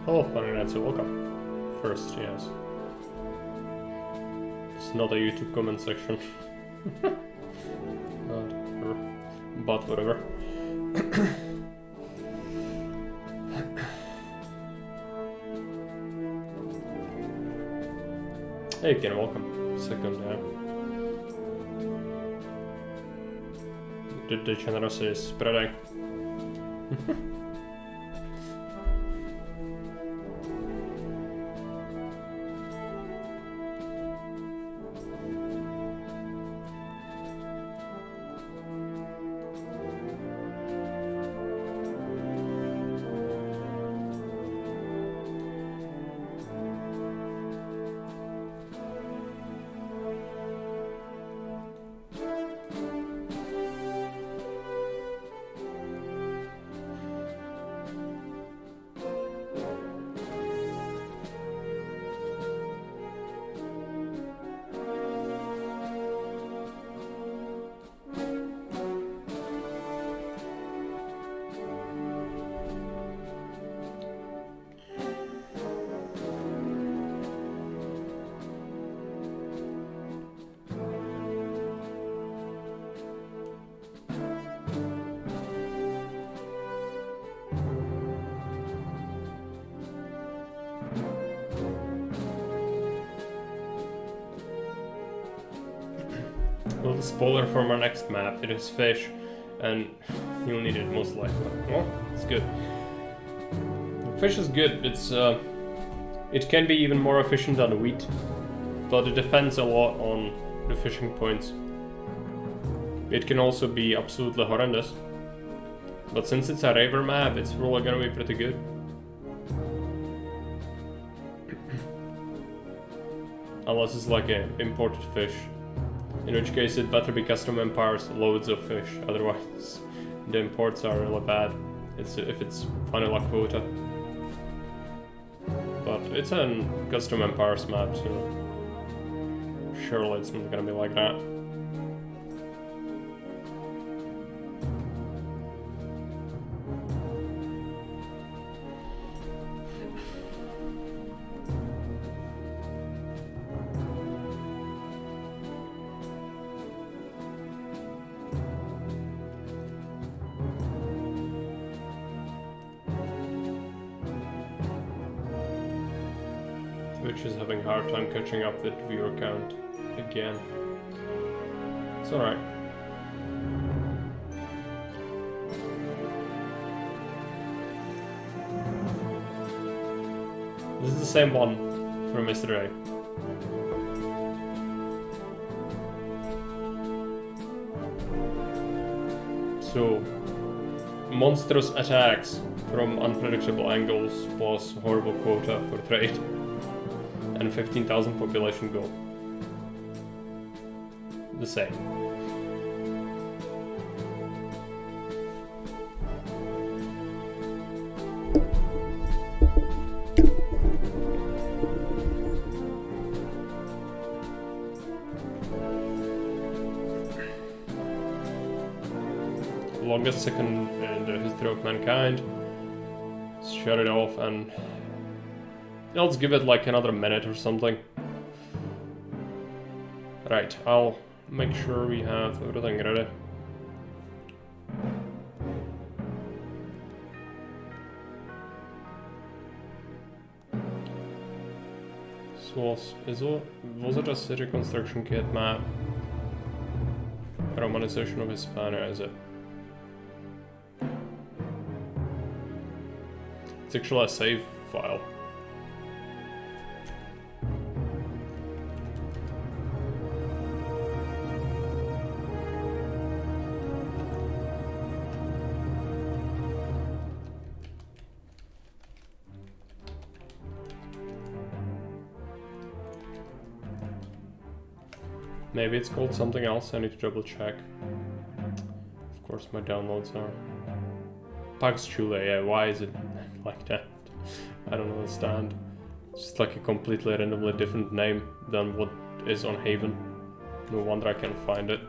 Hello, Finalization, welcome. First, yes. It's not a YouTube comment section. But whatever. Hey Ken, welcome. Second, The degeneracy is spreading. Well, the spoiler from our next map, it is fish, and you'll need it most likely. Well, it's good. Fish is good. It can be even more efficient than wheat, but it depends a lot on the fishing points. It can also be absolutely horrendous, but since it's a river map, it's probably gonna be pretty good. Unless it's like an imported fish. In which case it better be custom empires, loads of fish, otherwise the imports are really bad. If it's vanilla quota. But it's a custom empires map, so surely it's not gonna be like that. Twitch is having a hard time catching up with viewer count again. It's alright. This is the same one from yesterday. So, monstrous attacks from unpredictable angles plus horrible quota for trade. And 15,000 population goal. The same. Longest second in the history of mankind. Let's shut it off and let's give it like another minute or something. Right, I'll make sure we have everything ready. So was it a city construction kit map? Romanization of Hispania, is it? It's actually a save file. Maybe it's called something else, I need to double check. Of course my downloads are. Pax Chule, yeah, why is it like that? I don't understand. It's just like a completely randomly different name than what is on Haven. No wonder I can't find it.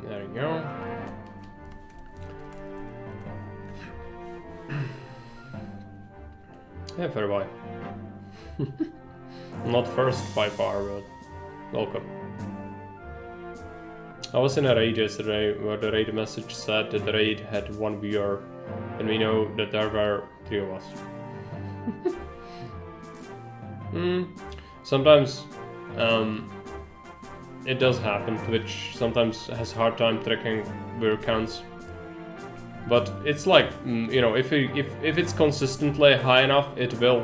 There you go. Yeah, very well. Not first by far, but welcome. I was in a raid yesterday where the raid message said that the raid had 1 viewer, and we know that there were 3 of us. Sometimes it does happen. Twitch sometimes has a hard time tracking viewer counts. But it's like, you know, if it's consistently high enough, it will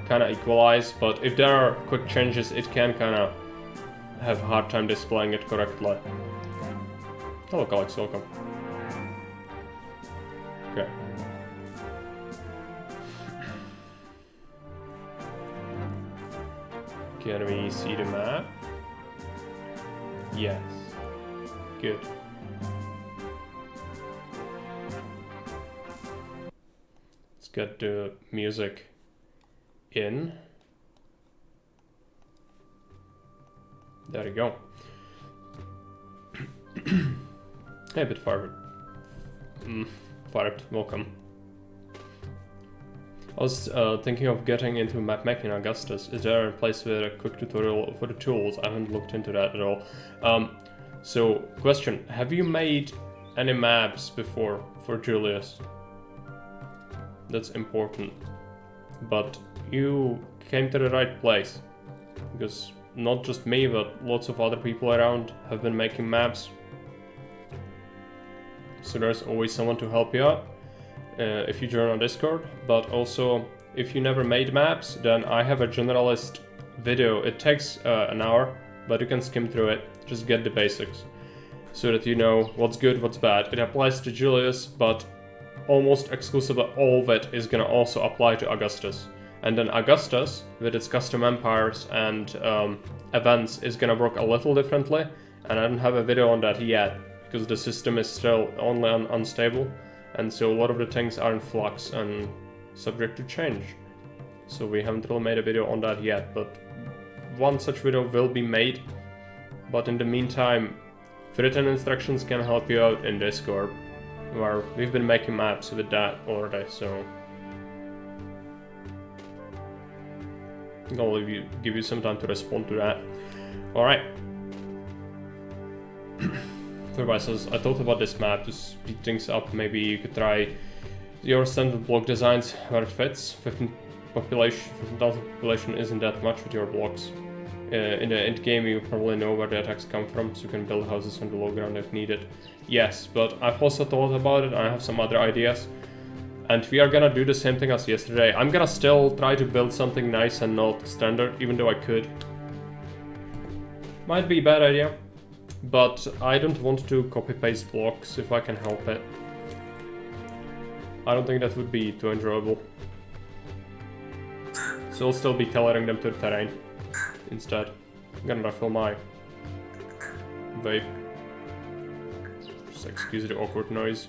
kind of equalize. But if there are quick changes, it can kind of have a hard time displaying it correctly. Hello, Alex, welcome. Okay. Can we see the map? Yes. Good. Let's get the music in. There you go. Hey, bit forward. Fired, welcome. I was thinking of getting into map making Augustus. Is there a place with a quick tutorial for the tools? I haven't looked into that at all. So, question, have you made any maps before for Julius? That's important. But you came to the right place. Because not just me, but lots of other people around have been making maps. So there's always someone to help you out. If you join on Discord, but also if you never made maps, then I have a generalist video. It takes an hour, but you can skim through it, just get the basics, so that you know what's good, what's bad. It applies to Julius, but almost exclusively all of it is gonna also apply to Augustus. And then Augustus, with its custom empires and events, is gonna work a little differently, and I don't have a video on that yet, because the system is still only unstable. And so a lot of the things are in flux and subject to change. So we haven't really made a video on that yet, but one such video will be made. But in the meantime, written instructions can help you out in Discord, where we've been making maps with that already, so I'll give you some time to respond to that. Alright. Says, I thought about this map to speed things up. Maybe you could try your standard block designs where it fits. 15,000 population isn't that much with your blocks. In the endgame, you probably know where the attacks come from, so you can build houses on the low ground if needed. Yes, but I've also thought about it, and I have some other ideas. And we are gonna do the same thing as yesterday. I'm gonna still try to build something nice and not standard, even though I could. Might be a bad idea. But I don't want to copy-paste blocks if I can help it. I don't think that would be too enjoyable. So I'll still be tailoring them to the terrain instead. I'm gonna refill my vape. Just excuse the awkward noise.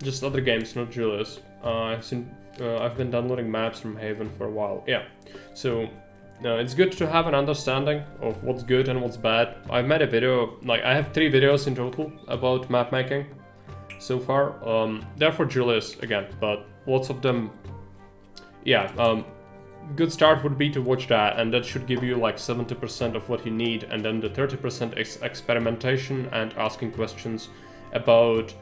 Just other games, not Julius. I've been downloading maps from Haven for a while. Yeah, so it's good to have an understanding of what's good and what's bad. I've made a video, like I have 3 videos in total about map making so far. They're for Julius again, but lots of them, yeah. Good start would be to watch that, and that should give you like 70% of what you need, and then the 30% is experimentation and asking questions about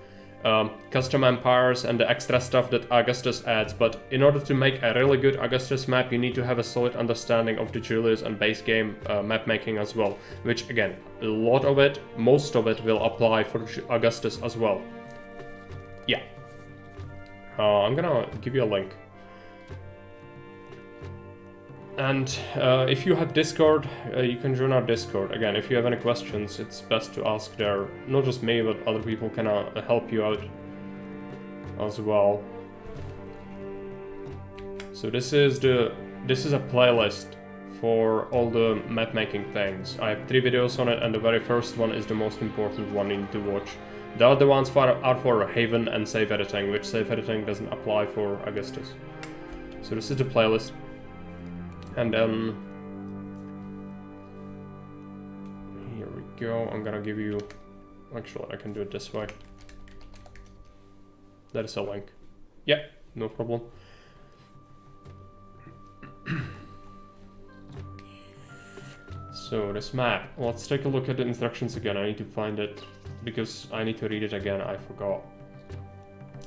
custom empires and the extra stuff that Augustus adds. But in order to make a really good Augustus map, you need to have a solid understanding of the Julius and base game map making as well, which again, a lot of it, most of it will apply for Augustus as well. Yeah. I'm gonna give you a link. And if you have Discord, you can join our Discord. Again, if you have any questions, it's best to ask there. Not just me, but other people can help you out as well. So this is a playlist for all the map making things. I have 3 videos on it, and the very first one is the most important one you need to watch. The other ones are for Haven and save editing, which save editing doesn't apply for Augustus. So this is the playlist. And then... here we go. I'm gonna give you... actually, I can do it this way. That is a link. Yeah, no problem. So this map, let's take a look at the instructions again. I need to find it because I need to read it again, I forgot.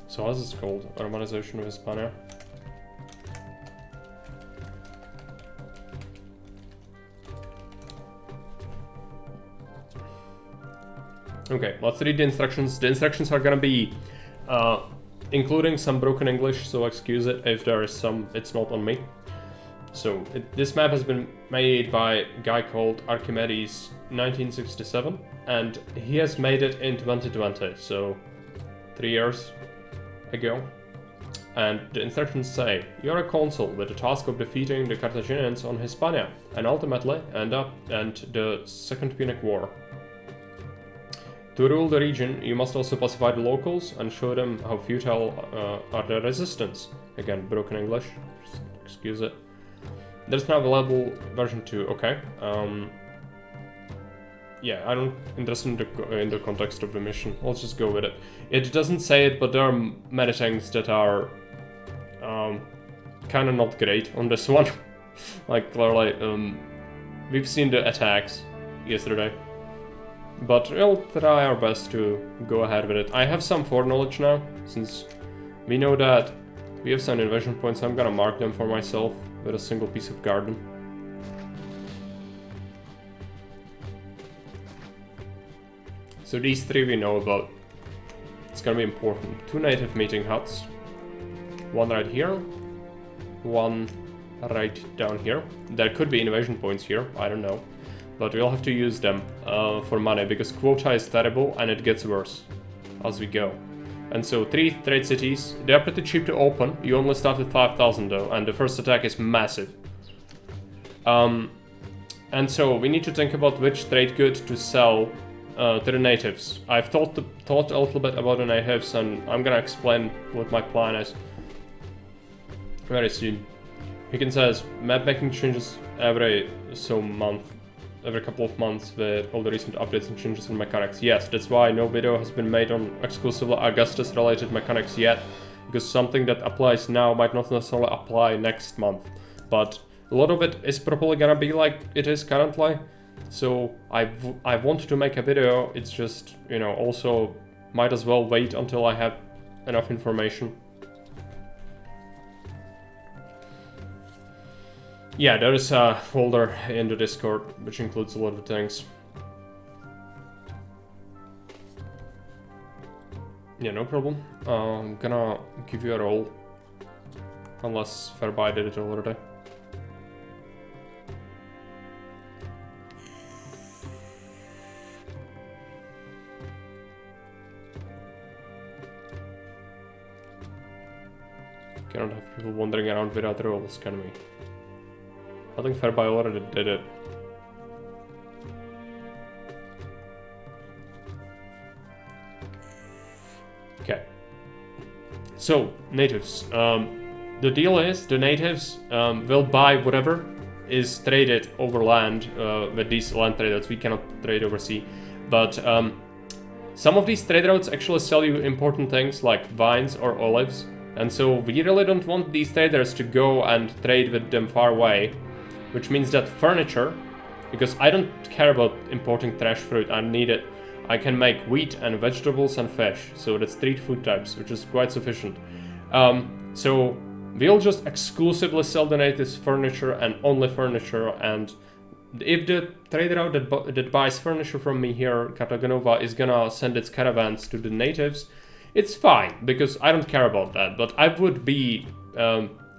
So how's this called? Romanization of Hispania. Okay, let's read the instructions. The instructions are gonna be including some broken English, so excuse it if there is some, it's not on me. So, this map has been made by a guy called Arkimedes1967, and he has made it in 2020, so 3 years ago. And the instructions say, you're a consul with the task of defeating the Carthaginians on Hispania, and ultimately end the Second Punic War. To rule the region, you must also pacify the locals and show them how futile are their resistance. Again, broken English, just excuse it. There's now available version 2, okay. Yeah, I don't interested in the context of the mission. Let's just go with it. It doesn't say it, but there are many things that are kind of not great on this one. Like, clearly, we've seen the attacks yesterday. But we'll try our best to go ahead with it. I have some foreknowledge now, since we know that we have some invasion points. I'm gonna mark them for myself with a single piece of garden. So these 3 we know about. It's gonna be important. 2 native meeting huts. 1 right here. 1 right down here. There could be invasion points here, I don't know. But we'll have to use them for money, because quota is terrible and it gets worse as we go. And so 3 trade cities, they're pretty cheap to open. You only start with 5,000 though, and the first attack is massive. And so we need to think about which trade good to sell to the natives. I've thought a little bit about the natives, and I'm gonna explain what my plan is very soon. Higgins says, map making changes every couple of months with all the recent updates and changes in mechanics. Yes, that's why no video has been made on exclusively Augustus related mechanics yet, because something that applies now might not necessarily apply next month. But a lot of it is probably gonna be like it is currently. So I want to make a video, it's just, you know, also might as well wait until I have enough information. Yeah, there is a folder in the Discord which includes a lot of things. Yeah, no problem. I'm gonna give you a roll. Unless Fairby did it already. Cannot have people wandering around without rolls, can we? I think Fairby already did it. Okay. So, natives. The deal is, the natives will buy whatever is traded over land with these land trade routes. We cannot trade over sea. But some of these trade routes actually sell you important things like vines or olives. And so we really don't want these traders to go and trade with them far away. Which means that furniture, because I don't care about importing trash fruit, I need it. I can make wheat and vegetables and fish, so that's 3 food types, which is quite sufficient. So we'll just exclusively sell the natives furniture and only furniture, and if the trader out that buys furniture from me here, Cartagenova, is gonna send its caravans to the natives, it's fine, because I don't care about that, but I would be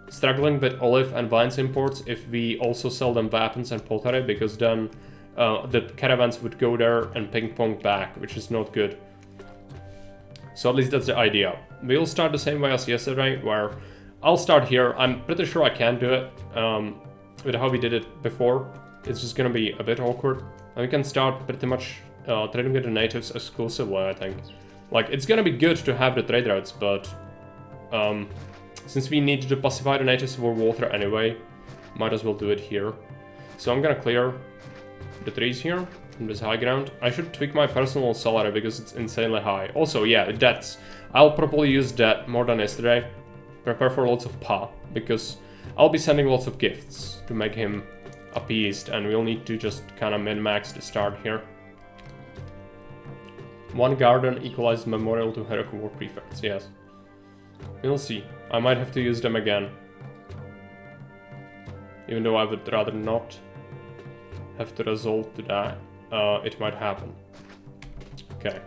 struggling with olive and vines imports if we also sell them weapons and pottery, because then the caravans would go there and ping pong back, which is not good. So at least that's the idea. We'll start the same way as yesterday, where I'll start here. I'm pretty sure I can do it with how we did it before. It's just gonna be a bit awkward. And we can start pretty much trading with the natives exclusively, I think. Like, it's gonna be good to have the trade routes, but Since we need to pacify the natives for water anyway, might as well do it here. So I'm gonna clear the trees here from this high ground. I should tweak my personal salary because it's insanely high. Also, yeah, debts. I'll probably use debt more than yesterday. Prepare for lots of pa, because I'll be sending lots of gifts to make him appeased, and we'll need to just kind of min-max the start here. One garden equalized memorial to heroic war prefects, yes. We'll see. I might have to use them again. Even though I would rather not have to resort to that, it might happen. Okay.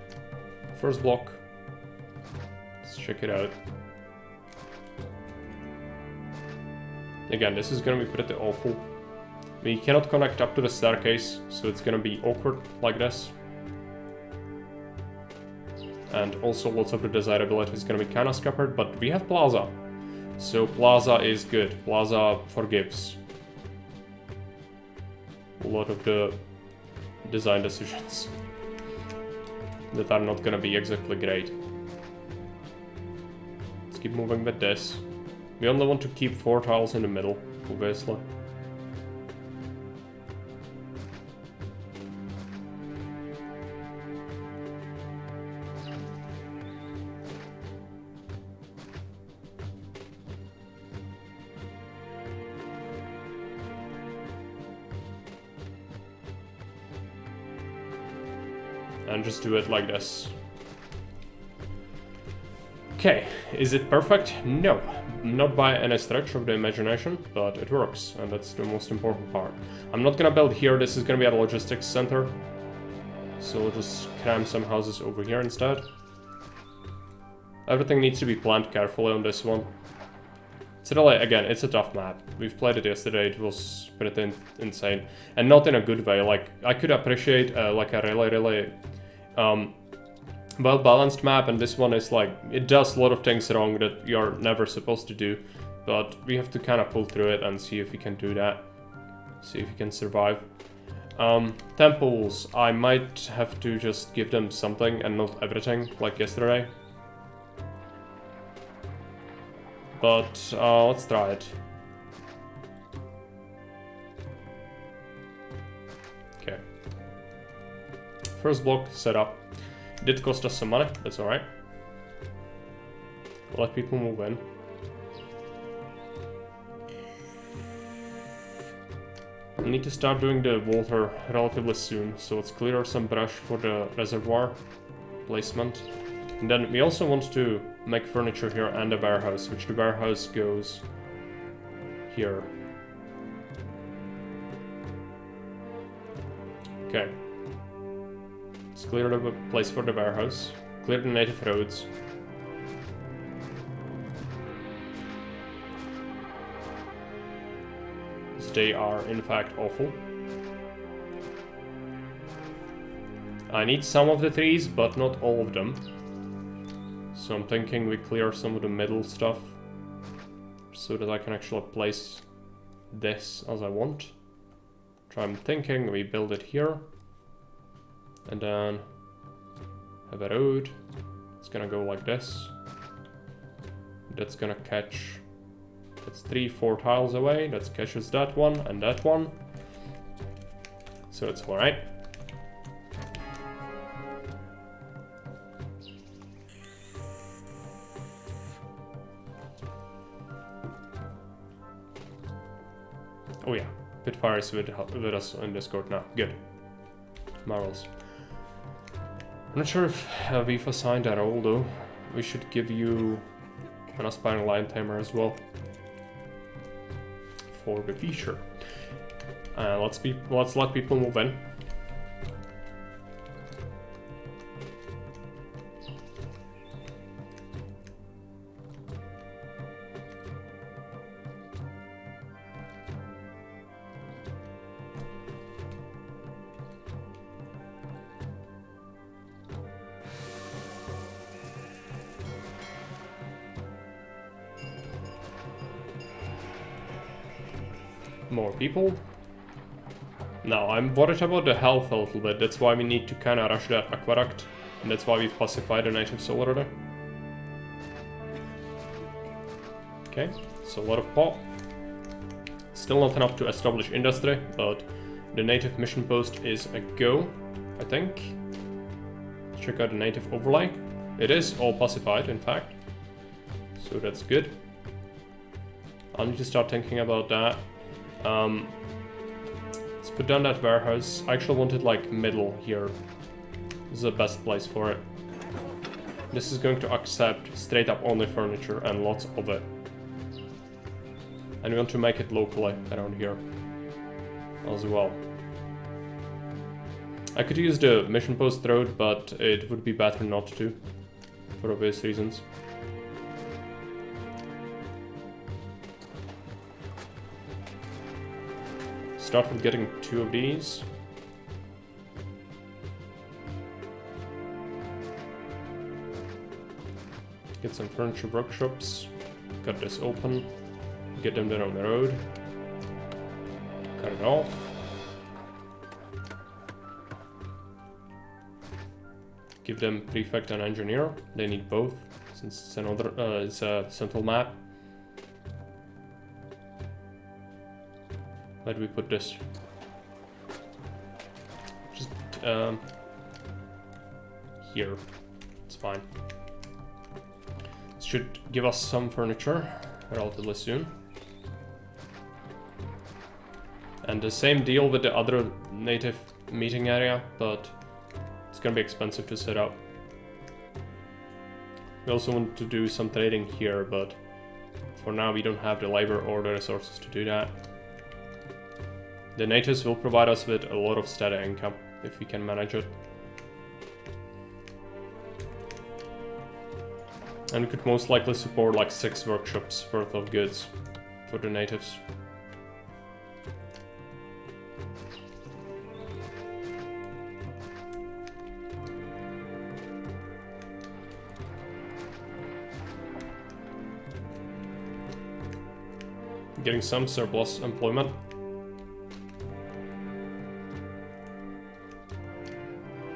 First block. Let's check it out. Again, this is gonna be pretty awful. We cannot connect up to the staircase, so it's gonna be awkward like this. And also lots of the desirability is gonna be kinda scuppered, but we have Plaza. So Plaza is good. Plaza forgives a lot of the design decisions that are not gonna be exactly great. Let's keep moving with this. We only want to keep 4 tiles in the middle, obviously. And just do it like this. Okay, is it perfect? No, not by any stretch of the imagination, but it works, and that's the most important part. I'm not gonna build here, this is gonna be a logistics center. So we'll just cram some houses over here instead. Everything needs to be planned carefully on this one. It's really, again, it's a tough map. We've played it yesterday, it was pretty insane. And not in a good way, like, I could appreciate like a really well-balanced map, and this one is like, it does a lot of things wrong that you're never supposed to do, but we have to kind of pull through it and see if we can do that. See if we can survive. Temples, I might have to just give them something and not everything, like yesterday. But let's try it. Okay. First block set up. Did cost us some money, that's alright. Let people move in. We need to start doing the water relatively soon, so let's clear some brush for the reservoir placement. And then we also want to make furniture here and a warehouse, which the warehouse goes here. Okay. Let's clear the place for the warehouse. Clear the native roads. They are in fact awful. I need some of the trees, but not all of them. So I'm thinking we clear some of the middle stuff so that I can actually place this as I want. So I'm thinking we build it here and then have a road. It's gonna go like this. That's gonna catch. That's 3-4 tiles away. That catches that one and that one. So it's alright. Oh yeah, Pitfire is with us in Discord now. Good. Marvels. I'm not sure if we've assigned that role though. We should give you an aspiring lion tamer as well. For the feature. Let's let people move in. More people. Now, I'm worried about the health a little bit, that's why we need to kinda rush that aqueduct, and that's why we've pacified the natives already. Okay, so a lot of pop. Still not enough to establish industry, but the native mission post is a go, I think. Check out the native overlay. It is all pacified, in fact. So that's good. I'll need to start thinking about that. Let's put down that warehouse. I actually wanted like middle here. This is the best place for it. This is going to accept straight up only furniture and lots of it. And we want to make it locally around here as well. I could use the mission post road, but it would be better not to, for obvious reasons. Start with getting 2 of these. Get some furniture workshops. Cut this open. Get them down the road. Cut it off. Give them prefect and engineer. They need both, since it's another it's a central map. Where do we put this? Just here. It's fine. This should give us some furniture relatively soon. And the same deal with the other native meeting area, but it's gonna be expensive to set up. We also want to do some trading here, but for now we don't have the labor or the resources to do that. The natives will provide us with a lot of steady income, if we can manage it. And we could most likely support like 6 workshops worth of goods for the natives. Getting some surplus employment.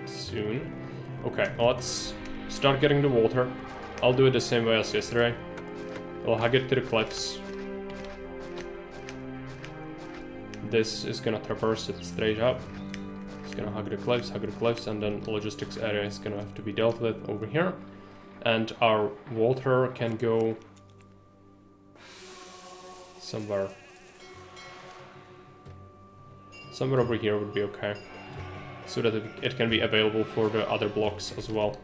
Soon. Okay, let's start getting the water. I'll do it the same way as yesterday. I'll hug it to the cliffs. This is gonna traverse it straight up. It's gonna hug the cliffs, and then the logistics area is gonna have to be dealt with over here. And our water can go somewhere over here would be okay, so that it can be available for the other blocks as well.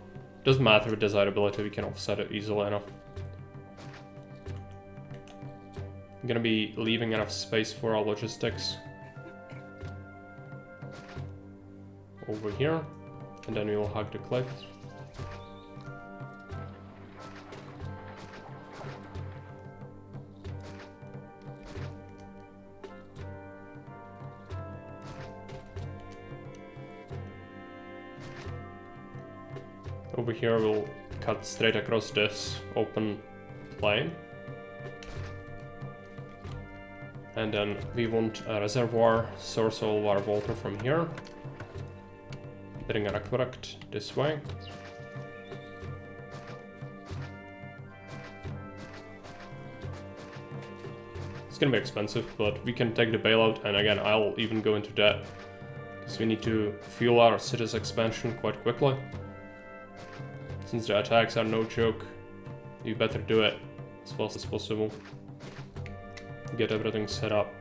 Doesn't matter with desirability, we can offset it easily enough. I'm gonna be leaving enough space for our logistics over here, and then we will hug the cliff. Over here we'll cut straight across this open plain. And then we want a reservoir, source all our water from here. Bring an aqueduct this way. It's gonna be expensive, but we can take the bailout, and again, I'll even go into debt, because we need to fuel our city's expansion quite quickly. Since the attacks are no joke, you better do it as fast as possible. Get everything set up.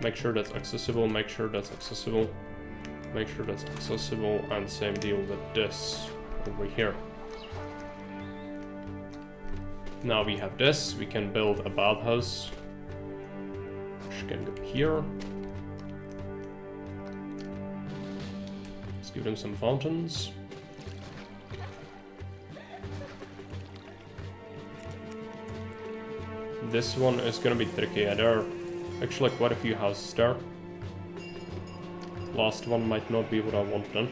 Make sure that's accessible, make sure that's accessible, make sure that's accessible, and same deal with this over here. Now we have this, we can build a bathhouse, which can go here. Let's give them some fountains. This one is gonna be tricky. There are actually quite a few houses there. Last one might not be what I want then.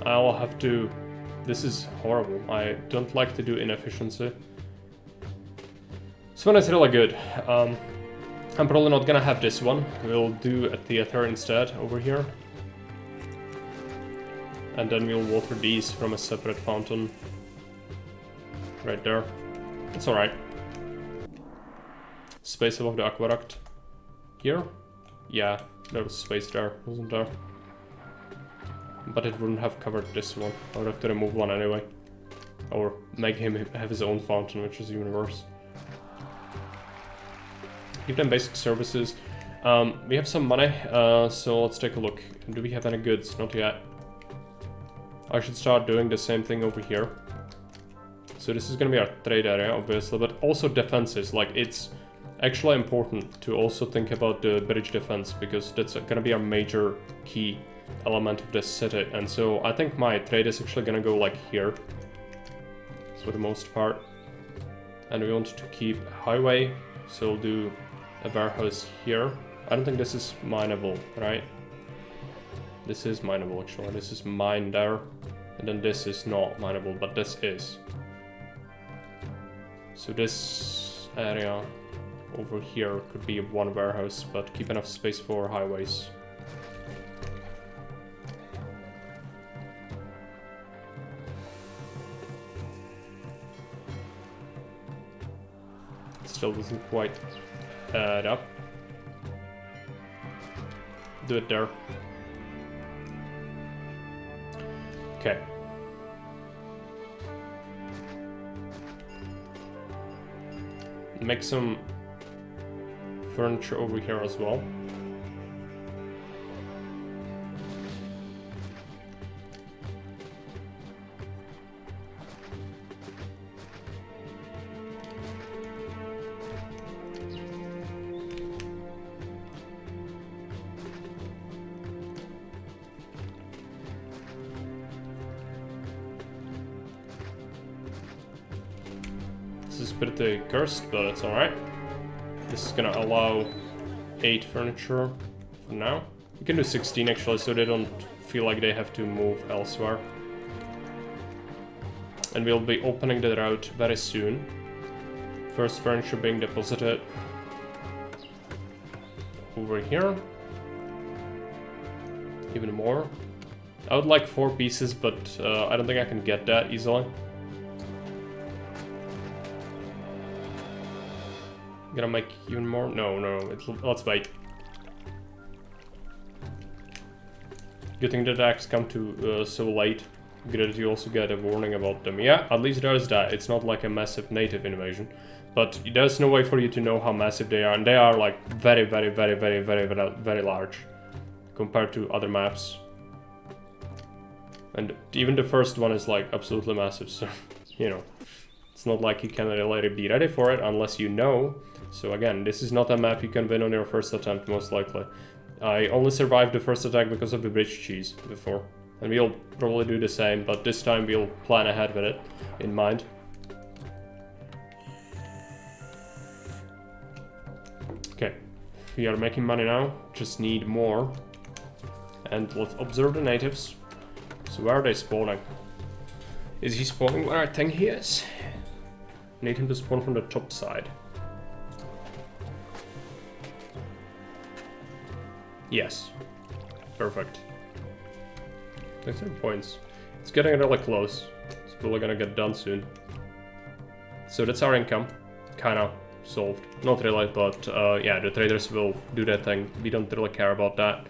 I'll have to... This is horrible. I don't like to do inefficiency. This one is really good. I'm probably not gonna have this one. We'll do a theater instead over here. and then we'll water these from a separate fountain. Right there. It's alright. Space above the aqueduct. Here? Yeah, there was space there, wasn't there? But it wouldn't have covered this one. I would have to remove one anyway. Or make him have his own fountain, which is even worse. Give them basic services. We have some money, so let's take a look. Do we have any goods? Not yet. I should start doing the same thing over here. So this is gonna be our trade area, obviously, but also defenses. Like, it's actually important to also think about the bridge defense, because that's gonna be our major key element of this city. And so I think my trade is actually gonna go like here, for the most part. And we want to keep highway, so we'll do a warehouse here. I don't think this is mineable, right? This is mineable, actually. This is mine there. And then this is not mineable, but this is. So this area over here could be one warehouse, but keep enough space for highways. It still doesn't quite add up. Do it there. Okay. Make some furniture over here as well. This is pretty cursed, but it's alright. This is gonna allow 8 furniture for now. We can do 16 actually, so they don't feel like they have to move elsewhere. And we'll be opening the route very soon. First furniture being deposited over here. Even more. I would like 4 pieces, but I don't think I can get that easily. Gonna make even more? No, let's wait. Good thing the attacks come to so late. Good that you also get a warning about them. Yeah, at least there's that. It's not like a massive native invasion. But there's no way for you to know how massive they are. And they are like very, very, very, very, very, very, very large. Compared to other maps. And even the first one is like absolutely massive. So, you know. It's not like you can really be ready for it unless you know. So again, this is not a map you can win on your first attempt, most likely. I only survived the first attack because of the bridge cheese before. And we'll probably do the same, but this time we'll plan ahead with it in mind. Okay, we are making money now, just need more. And let's observe the natives. So where are they spawning? Is he spawning where I think he is? Need him to spawn from the top side. Yes. Perfect. Thanks for the points. It's getting really close. It's probably gonna get done soon. So that's our income. Kinda solved. Not really, but yeah, the traders will do that thing. We don't really care about that.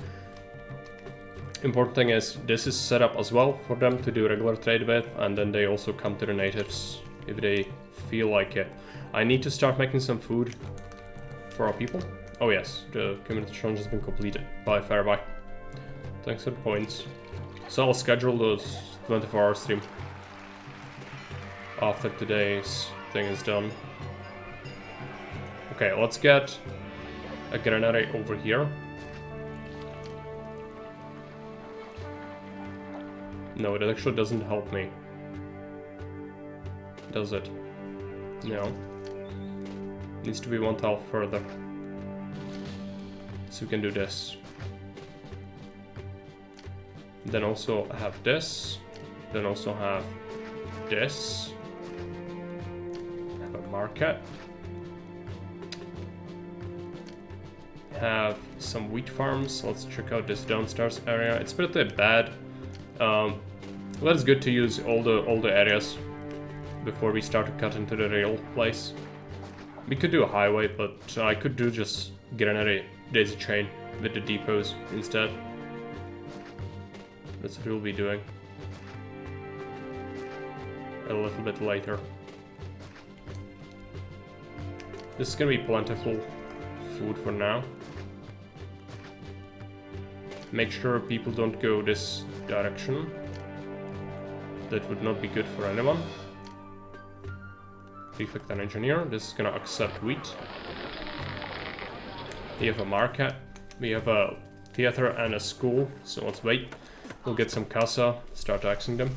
Important thing is, this is set up as well for them to do regular trade with, and then they also come to the natives if they feel like it. I need to start making some food for our people. Oh yes, the community challenge has been completed by Fairby. Thanks for the points. So I'll schedule those 24-hour stream after today's thing is done. Okay, let's get a granary over here. No, it actually doesn't help me. Does it? No. Needs to be 1 tile further. So we can do this. Then also have this. Then also have this. Have a market. Have some wheat farms. Let's check out this downstairs area. It's pretty bad. Well, it's good to use all the areas before we start to cut into the real place. We could do a highway, but I could do just granary daisy chain with the depots instead. That's what we'll be doing a little bit later. This is gonna be plentiful food for now. Make sure people don't go this direction. That would not be good for anyone. Prefect and engineer. This is gonna accept wheat. We have a market. We have a theater and a school. So let's wait. We'll get some casa. Start taxing them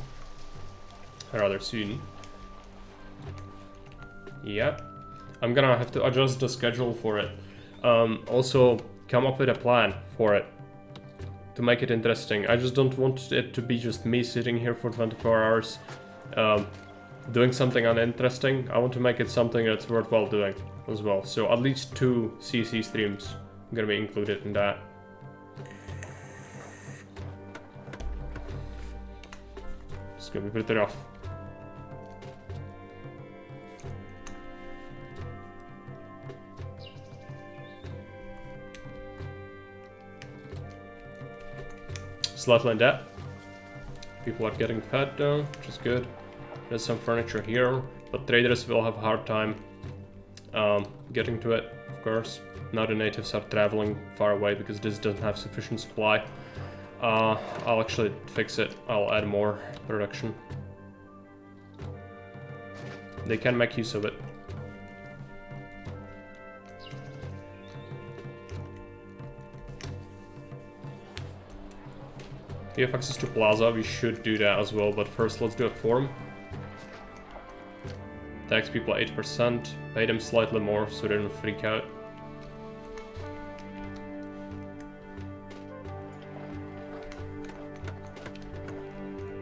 rather soon. Yeah. I'm gonna have to adjust the schedule for it. Also, come up with a plan for it to make it interesting. I just don't want it to be just me sitting here for 24 hours doing something uninteresting. I want to make it something that's worthwhile doing as well. So at least 2 CC streams are gonna be included in that. It's gonna be pretty rough. Slightly in debt. People are getting fed though, which is good. There's some furniture here, but traders will have a hard time getting to it, of course. Now the natives are traveling far away because this doesn't have sufficient supply. I'll actually fix it. I'll add more production. They can make use of it. We have access to plaza, we should do that as well, but first let's do a forum. Tax people 8%, pay them slightly more so they don't freak out.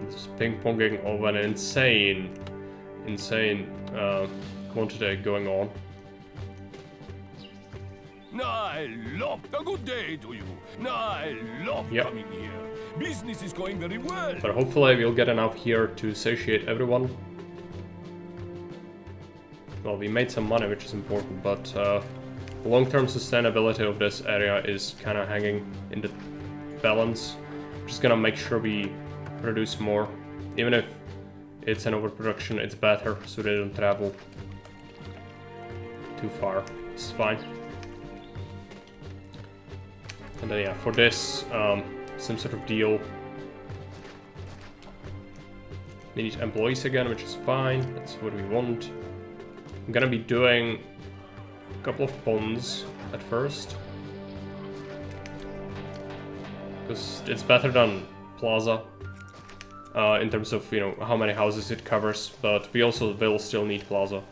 It's ping-ponging of an insane quantity going on. I love a good day to you. I love coming here. Business is going very well. But hopefully we'll get enough here to satiate everyone. Well, we made some money, which is important, but the long-term sustainability of this area is kind of hanging in the balance. Just gonna make sure we produce more. Even if it's an overproduction, it's better, so they don't travel too far. It's fine. And then yeah, for this, some sort of deal. We need employees again, which is fine. That's what we want. I'm gonna be doing a couple of ponds at first. Because it's better than plaza. In terms of, you know, how many houses it covers. But we also will still need plaza.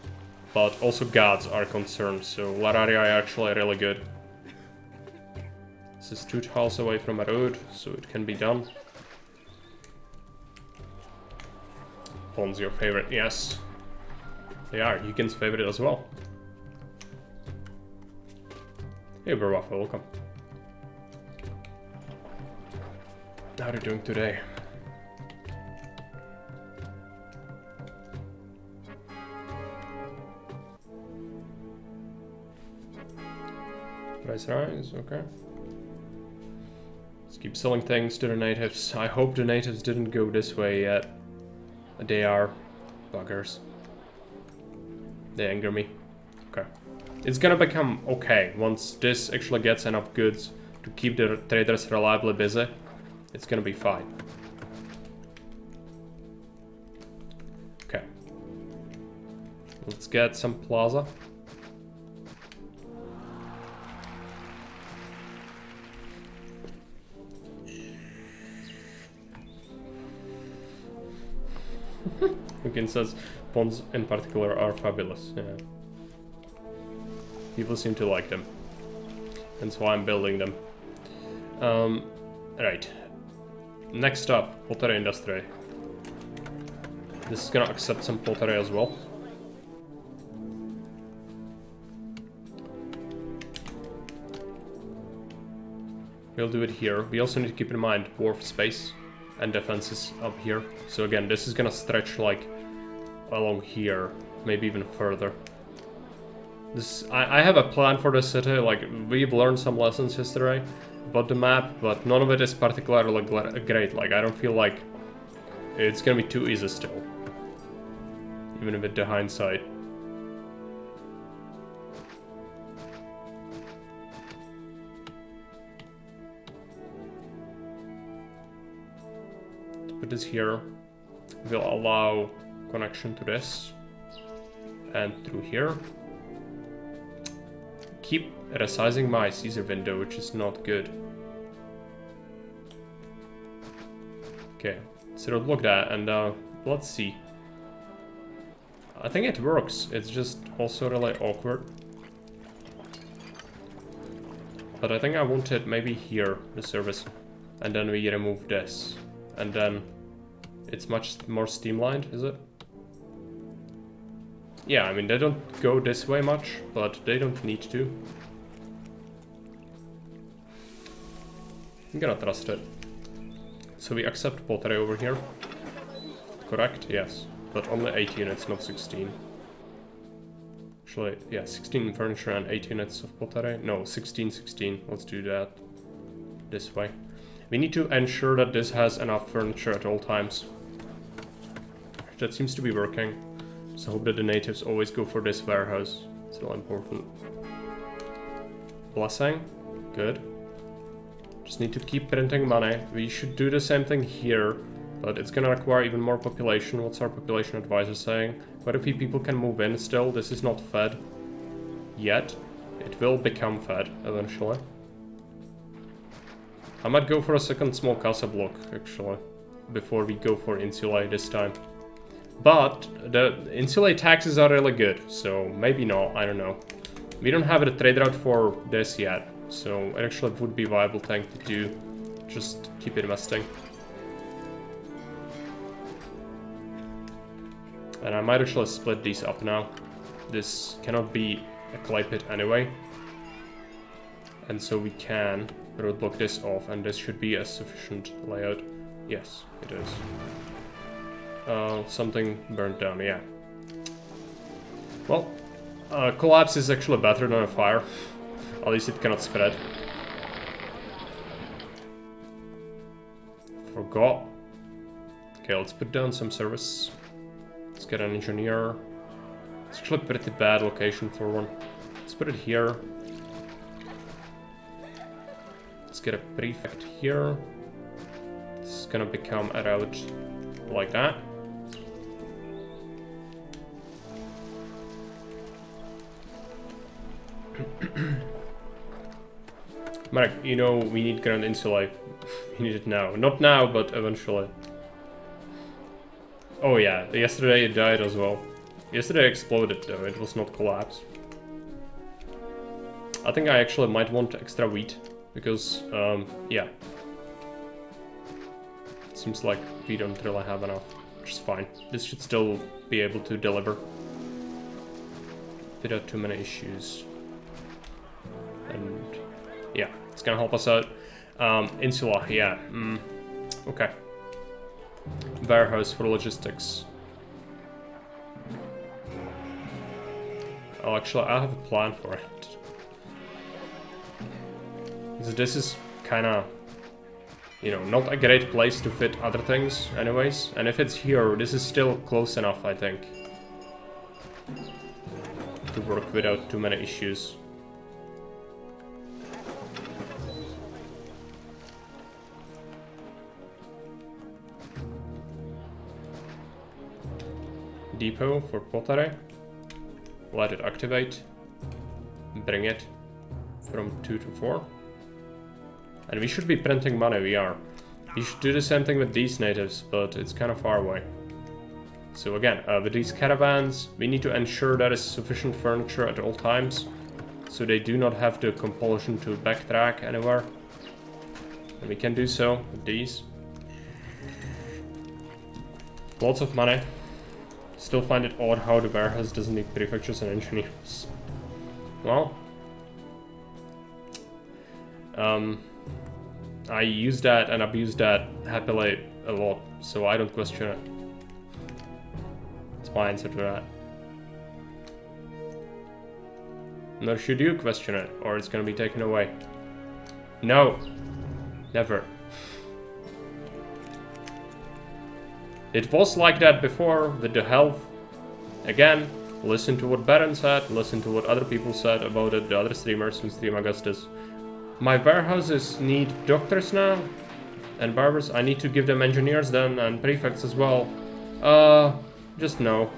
But also gods are concerned, so Lararia are actually really good. This is 2 tiles away from a road, so it can be done. Ponds your favorite, yes. They are, Yukin's favorite as well. Hey Barwafa, welcome. How are you doing today? Price rise, okay. Let's keep selling things to the natives. I hope the natives didn't go this way yet. They are buggers. They anger me. Okay. It's gonna become okay once this actually gets enough goods to keep the traders reliably busy. It's gonna be fine. Okay. Let's get some plaza. Again says ponds in particular are fabulous. Yeah. People seem to like them. That's why I'm building them. Right. Next up, pottery industry. This is gonna accept some pottery as well. We'll do it here. We also need to keep in mind wharf space. and defenses up here. So again, this is gonna stretch like along here, maybe even further. I have a plan for the city. Like, we've learned some lessons yesterday about the map, but none of it is particularly great. Like, I don't feel like it's gonna be too easy still, even with the hindsight. Put this here will allow connection to this and through here. Keep resizing my Caesar window, which is not good. Okay, so don't look that, and let's see. I think it works. It's just also really awkward. But I think I want it maybe here, the service, and then we remove this, and then it's much more streamlined, is it? Yeah, I mean, they don't go this way much, but they don't need to. I'm gonna trust it. So we accept pottery over here. Correct? Yes. But only 8 units, not 16. Actually, yeah, 16 furniture and 8 units of pottery. No, 16. Let's do that this way. We need to ensure that this has enough furniture at all times. That seems to be working. So I hope that the natives always go for this warehouse. It's really important. Blessing. Good. Just need to keep printing money. We should do the same thing here, but it's gonna require even more population. What's our population advisor saying? Quite a few people can move in still. This is not fed yet. It will become fed eventually. I might go for a second small casa block, actually, before we go for insulae this time. But the insulae taxes are really good, so maybe not, I don't know. We don't have a trade route for this yet, so it actually would be a viable thing to do. Just keep investing. And I might actually split these up now. This cannot be a clay pit anyway. And so we can roadblock this off, and this should be a sufficient layout. Yes, it is. Something burned down, yeah. Well, collapse is actually better than a fire. At least it cannot spread. Forgot. Okay, let's put down some service. Let's get an engineer. It's actually a pretty bad location for one. Let's put it here. Let's get a prefect here. This is gonna become a route like that. Marek, you know, we need Grand Insulae. We need it now. Not now, but eventually. Oh yeah, yesterday it died as well. Yesterday it exploded though, it was not collapse. I think I actually might want extra wheat, because, yeah. It seems like we don't really have enough, which is fine. This should still be able to deliver without too many issues. And yeah, it's gonna help us out. Insula, yeah, okay. Warehouse for logistics. Oh, actually, I have a plan for it. So this is kinda, you know, not a great place to fit other things anyways. And if it's here, this is still close enough, I think, to work without too many issues. Depot for pottery. Let it activate. Bring it from 2 to 4. And we should be printing money, we are. We should do the same thing with these natives, but it's kind of far away. So again, with these caravans, we need to ensure there is sufficient furniture at all times, so they do not have the compulsion to backtrack anywhere. And we can do so with these. Lots of money. Still find it odd how the warehouse doesn't need prefectures and engineers. Well, I use that and abuse that happily a lot, so I don't question it. That's my answer to that. Nor should you question it, or it's gonna be taken away. No! Never. It was like that before with the health. Again, listen to what Baron said, listen to what other people said about it, the other streamers who stream Augustus. My warehouses need doctors now, and barbers. I need to give them engineers then, and prefects as well. Just no.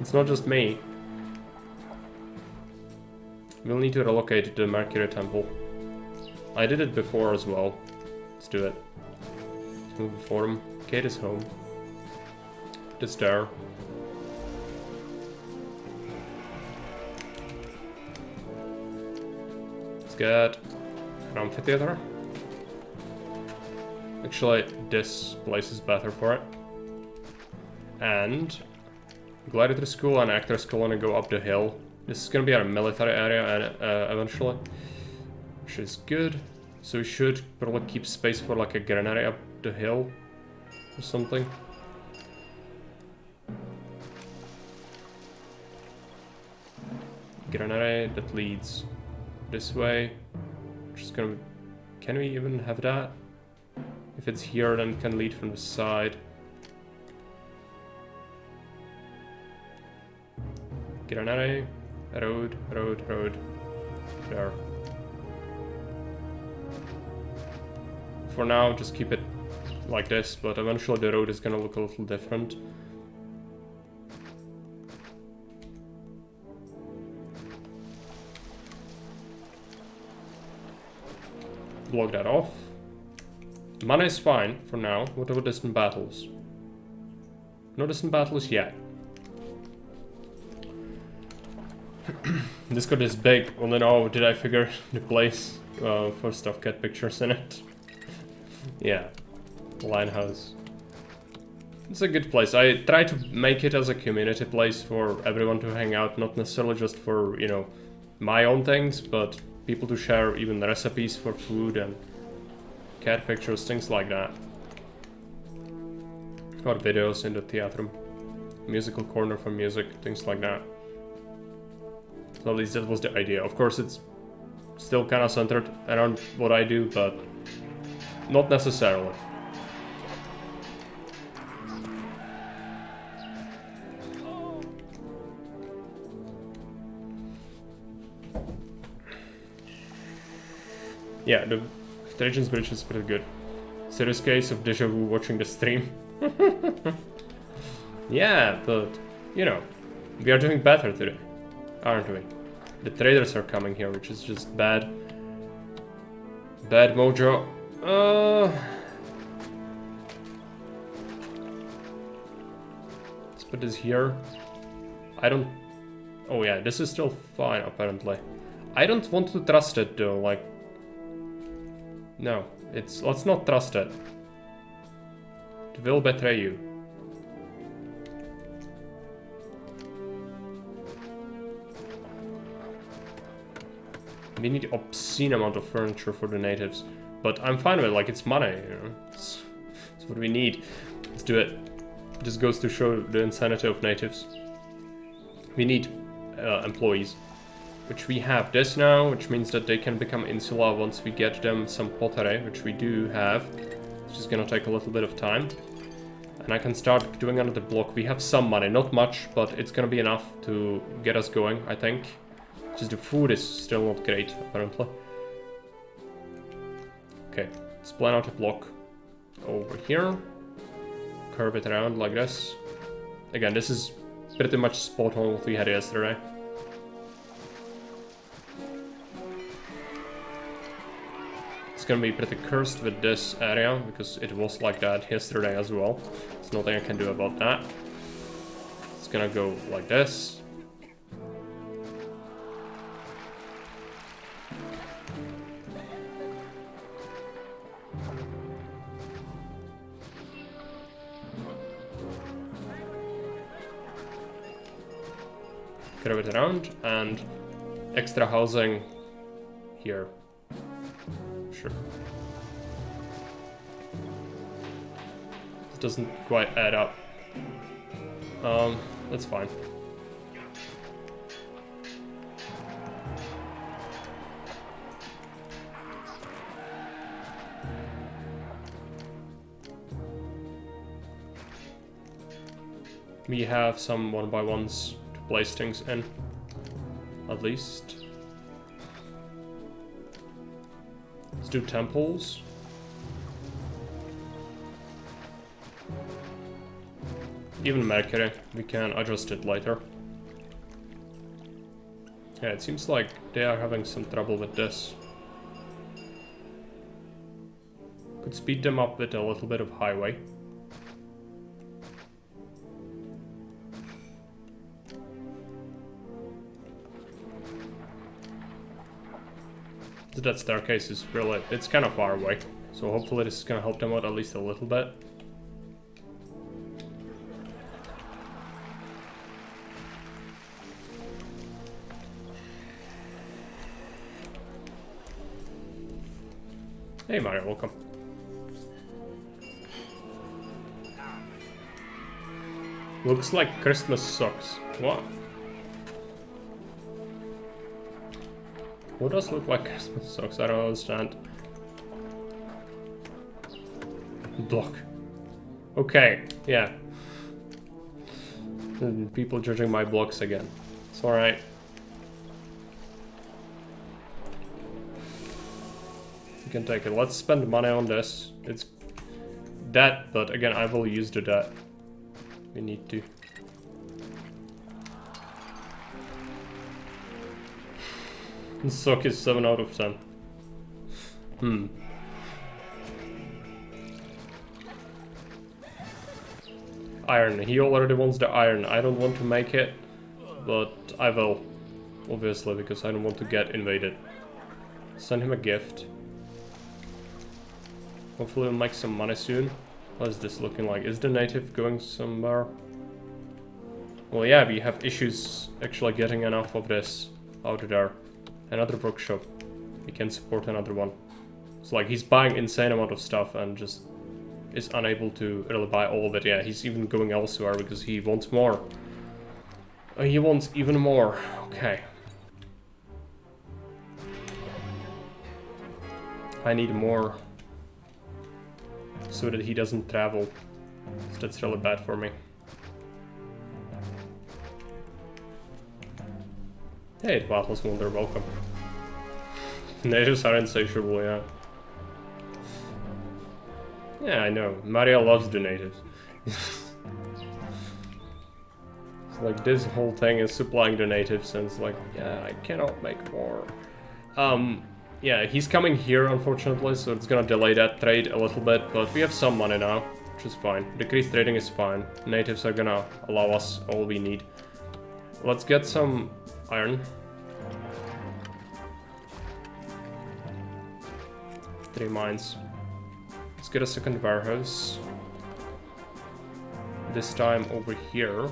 It's not just me. We'll need to relocate to the Mercury Temple. I did it before as well. Let's do it. Let's move the forum. Kate is home. It's there. Let's get an amphitheater. Actually, this place is better for it. And gladiator school and actor school wanna go up the hill. This is gonna be our military area and eventually, which is good. So we should probably keep space for like a granary up the hill or something. Granary that leads this way. Just gonna. Can we even have that? If it's here, then it can lead from the side. Granary. Road. There. For now, just keep it like this, but eventually the road is gonna look a little different. Block that off. Mana is fine for now. What about distant battles? No distant battles yet. Discord is big. Well, then, oh, did I figure the place for stuff get pictures in it? Yeah, Linehouse. It's a good place. I try to make it as a community place for everyone to hang out, not necessarily just for, you know, my own things, but people to share even recipes for food and cat pictures, things like that. Or videos in the theater. Musical corner for music, things like that. So at least that was the idea. Of course, it's still kind of centered around what I do, but not necessarily. Yeah, the Trajan's Bridge is pretty good. Serious case of deja vu watching the stream. Yeah, but, you know, we are doing better today, aren't we? The traders are coming here, which is just bad. Bad mojo. Let's put this here. I don't... Oh yeah, this is still fine, apparently. I don't want to trust it, though, like... No, it's... Let's not trust it. It will betray you. We need obscene amount of furniture for the natives. But I'm fine with it, like, it's money, you know. It's what we need. Let's do it. It just goes to show the insanity of natives. We need employees. Which we have this now, which means that they can become insula once we get them some pottery, which we do have. It's just gonna take a little bit of time. And I can start doing another block. We have some money, not much, but it's gonna be enough to get us going, I think. Just the food is still not great, apparently. Okay, let's plan out a block over here. Curve it around like this. Again, this is pretty much spot on what we had yesterday. It's gonna be pretty cursed with this area, because it was like that yesterday as well. There's nothing I can do about that. It's gonna go like this. Curve it around, and extra housing here. Sure. doesn't quite add up. That's fine. We have some 1x1s to place things in, at least. Let's do temples. Even Mercury, we can adjust it later. Yeah, it seems like they are having some trouble with this. Could speed them up with a little bit of highway. That staircase is really, it's kind of far away. So hopefully this is gonna help them out at least a little bit. Hey Mario, welcome. Looks like Christmas sucks. What? What does look like Christmas sucks? I don't understand. Block. Okay, yeah. People judging my blocks again. It's alright. You can take it. Let's spend money on this. It's that, but again, I will use the debt. We need to. Suck is 7 out of 10. Iron. He already wants the iron. I don't want to make it, but I will. Obviously, because I don't want to get invaded. Send him a gift. Hopefully we'll make some money soon. What is this looking like? Is the native going somewhere? Well, yeah, we have issues actually getting enough of this out there. Another workshop. We can support another one. It's like he's buying insane amount of stuff and just is unable to really buy all of it. Yeah, he's even going elsewhere because he wants more. He wants even more. Okay. I need more so that he doesn't travel. So that's really bad for me. Hey, Atlas Wonder, welcome. Natives are insatiable, yeah. Yeah, I know. Mario loves the natives. It's like this whole thing is supplying the natives, and it's like, yeah, I cannot make more. Yeah, he's coming here, unfortunately, so it's gonna delay that trade a little bit, but we have some money now, which is fine. Decreased trading is fine. Natives are gonna allow us all we need. Let's get some iron. 3 mines. Let's get a second warehouse. This time over here.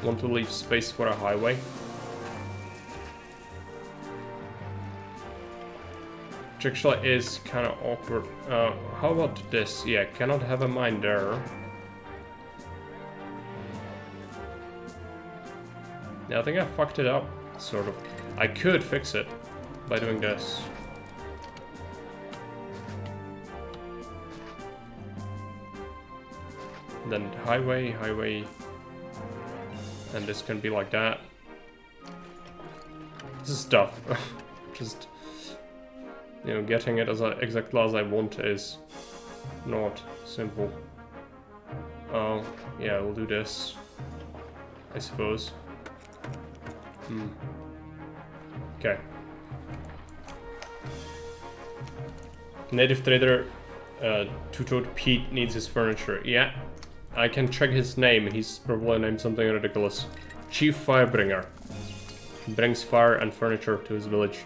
Want to leave space for a highway. Which actually is kind of awkward. How about this? Yeah, cannot have a mine there. Yeah, I think I fucked it up, sort of. I could fix it by doing this. Then highway, highway. And this can be like that. This is tough. Just, you know, getting it as exactly as I want is not simple. Oh, yeah, we'll do this, I suppose. Okay. Native trader, Two-Toed Pete needs his furniture. Yeah. I can check his name. He's probably named something ridiculous. Chief Firebringer. Brings fire and furniture to his village.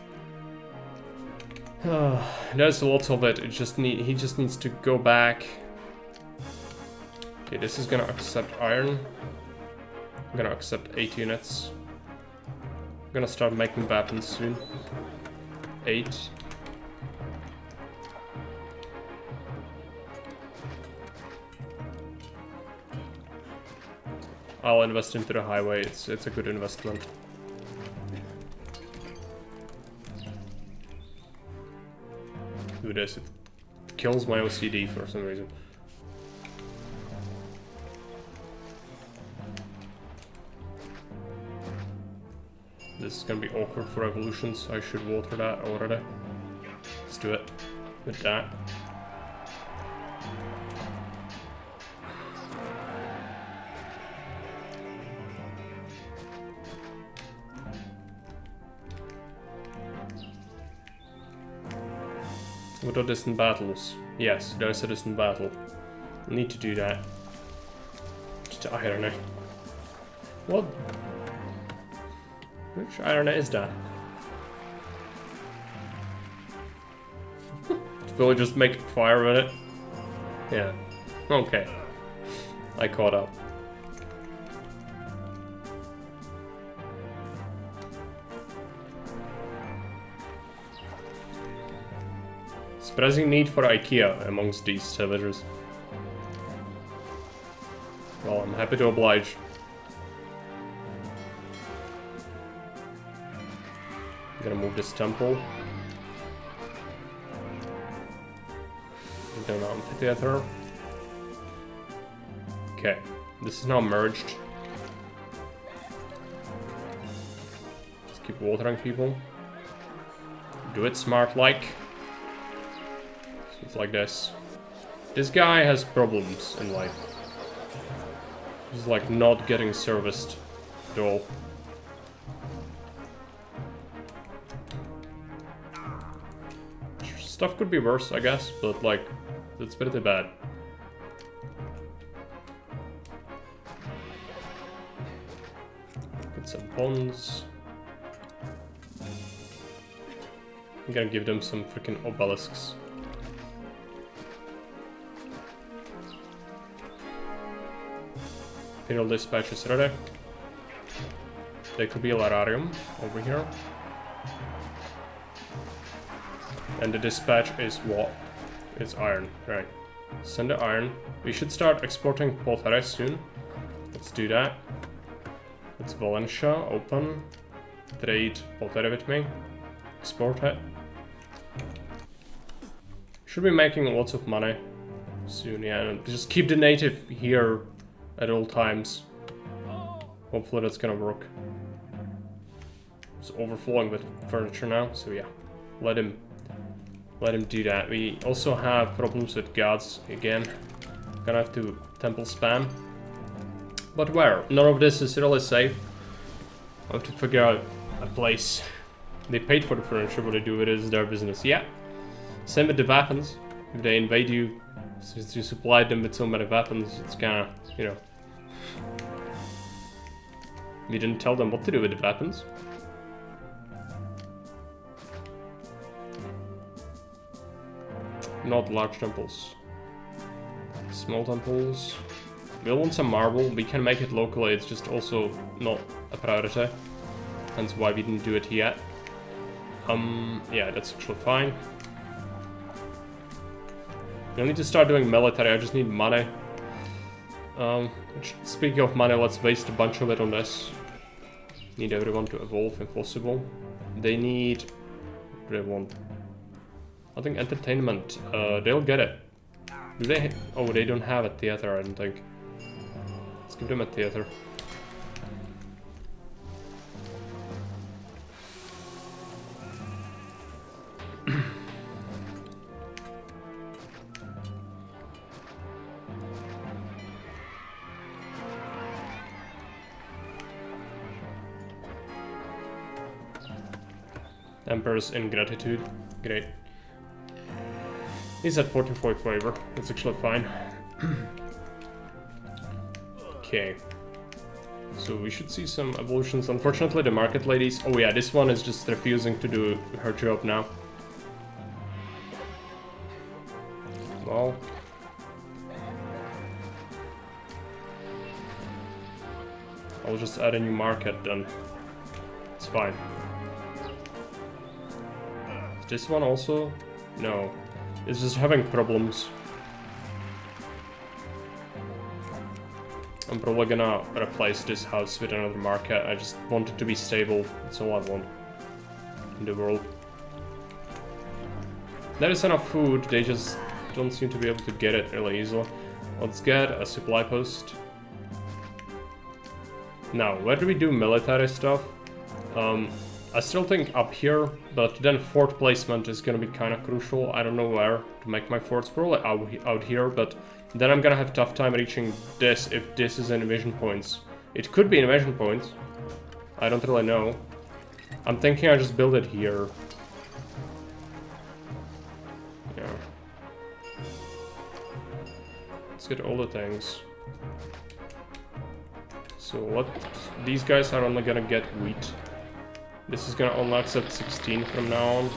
There's lots of it. He just needs to go back. Okay, this is gonna accept iron. I'm gonna accept 8 units. I'm gonna start making weapons soon. 8. I'll invest into the highway. It's a good investment. Do this. It kills my OCD for some reason. This is gonna be awkward for evolutions. I should water that already. Let's do it with that. What are distant battles? Yes, there's a distant battle. I need to do that. Just iron it. What? Which iron is that? Will it just make fire with it? Yeah. Okay. I caught up. Surprising need for IKEA amongst these villagers. Well, I'm happy to oblige. I'm gonna move this temple. We're gonna amphitheater. Okay, this is now merged. Let's keep watering people. Do it smart like. So it's like this. This guy has problems in life. He's like not getting serviced at all. Stuff could be worse, I guess, but like, it's pretty bad. Get some bonds. I'm gonna give them some freaking obelisks. Imperial dispatch is ready. There could be a lararium over here. And the dispatch is what? It's iron, right. Send the iron. We should start exporting pottery soon. Let's do that. It's Valencia, open. Trade pottery with me. Export it. Should be making lots of money soon, yeah. And just keep the native here at all times. Hopefully that's gonna work. It's overflowing with furniture now, so yeah. Let him do that. We also have problems with gods again. Gonna have to temple spam. But where? None of this is really safe. I have to figure out a place. They paid for the furniture, what they do with it is their business. Yeah. Same with the weapons. If they invade you, since you supplied them with so many weapons, it's kinda, you know. We didn't tell them what to do with the weapons. Not large temples. Small temples. We'll want some marble. We can make it locally, it's just also not a priority. Hence why we didn't do it yet. Yeah, that's actually fine. We'll need to start doing military, I just need money. Speaking of money, let's waste a bunch of it on this. Need everyone to evolve if possible. They need... What do they want? I think entertainment. They'll get it. Do they? Oh, they don't have a theater, I don't think. Let's give them a theater. Emperor's ingratitude. Great. He's at 44 flavor. That's actually fine. Okay. So we should see some evolutions. Unfortunately, the market ladies... Oh yeah, this one is just refusing to do her job now. Well... I'll just add a new market then. It's fine. Is this one also? No. It's just having problems. I'm probably gonna replace this house with another market. I just want it to be stable. That's all I want in the world. There is enough food, they just don't seem to be able to get it really easily. Let's get a supply post. Now, where do we do military stuff? I still think up here, but then fort placement is gonna be kind of crucial. I don't know where to make my forts, probably out here, but then I'm gonna have tough time reaching this if this is invasion points. It could be invasion points. I don't really know. I'm thinking I just build it here. Yeah. Let's get all the things. So what? These guys are only gonna get wheat. This is gonna only accept 16 from now on.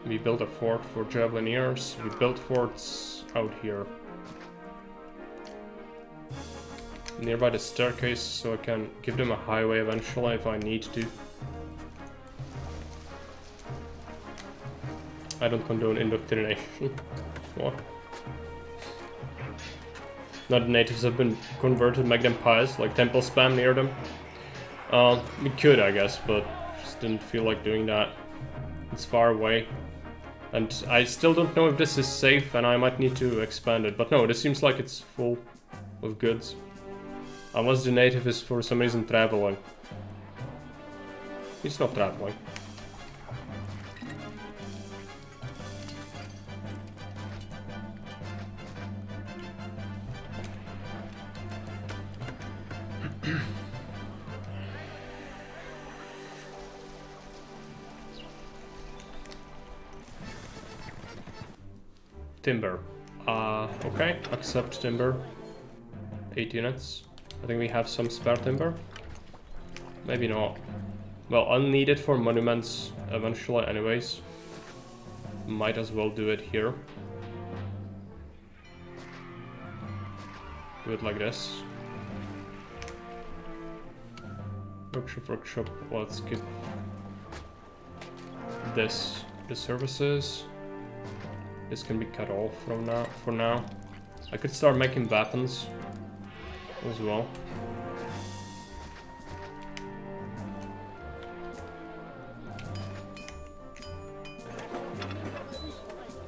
We built a fort for Javelineers. We built forts out here. Nearby the staircase, so I can give them a highway eventually if I need to. I don't condone indoctrination. What? Now the natives have been converted, make them pious, like temple spam near them. We could, I guess, but just didn't feel like doing that. It's far away. And I still don't know if this is safe and I might need to expand it. But no, this seems like it's full of goods. Unless the native is for some reason traveling. He's not traveling. Timber. Okay, accept timber. 8 units. I think we have some spare timber. Maybe not. Well, I'll need it for monuments eventually anyways. Might as well do it here. Do it like this. Workshop, let's give this the services. This can be cut off from now. For now, I could start making weapons as well.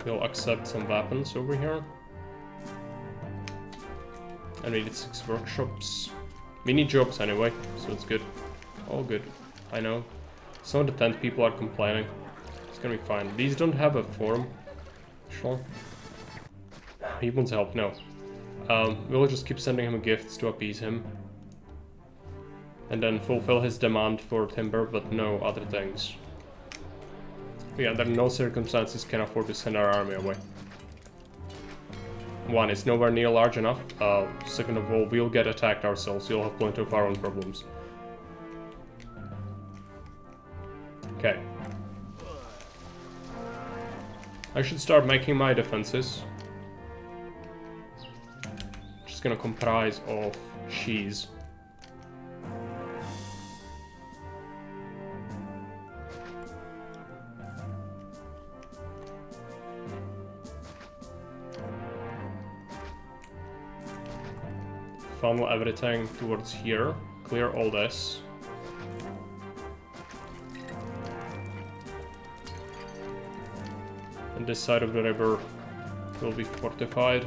We'll accept some weapons over here. I needed 6 workshops. We need jobs anyway, so it's good. All good. I know. Some of the tent people are complaining. It's gonna be fine. These don't have a forum. Sure. He wants help, no. We'll just keep sending him gifts to appease him. And then fulfill his demand for timber, but no other things. We under no circumstances can afford to send our army away. One, it's nowhere near large enough. Second of all, we'll get attacked ourselves. We'll have plenty of our own problems. Okay. I should start making my defenses. Just gonna comprise of cheese. Funnel everything towards here. Clear all this. And this side of the river will be fortified.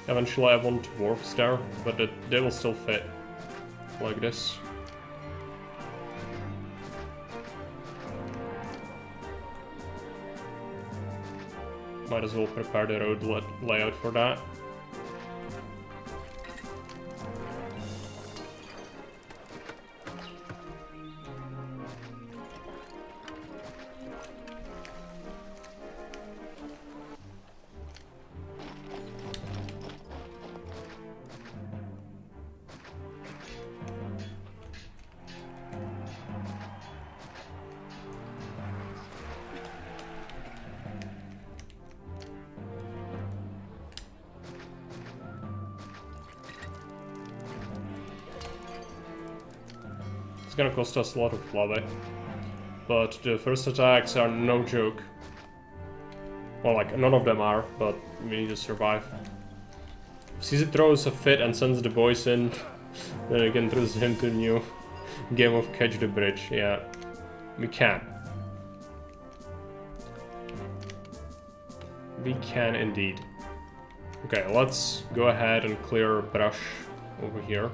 Eventually I want dwarfs there, but they will still fit like this. Might as well prepare the road layout for that. gonna cost us a lot of lava. But the first attacks are no joke. Well, like, none of them are, but we need to survive. If Caesar throws a fit and sends the boys in, then we can transition to a new game of Catch the Bridge. Yeah, we can. We can indeed. Okay, let's go ahead and clear brush over here.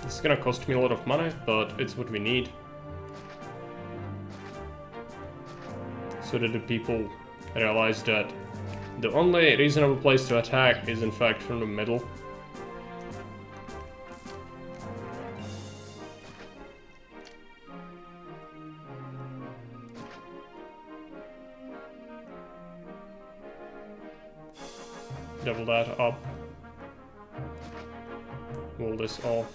It's gonna cost me a lot of money, but it's what we need. So that the people realize that the only reasonable place to attack is in fact from the middle. Double that up. Wall this off.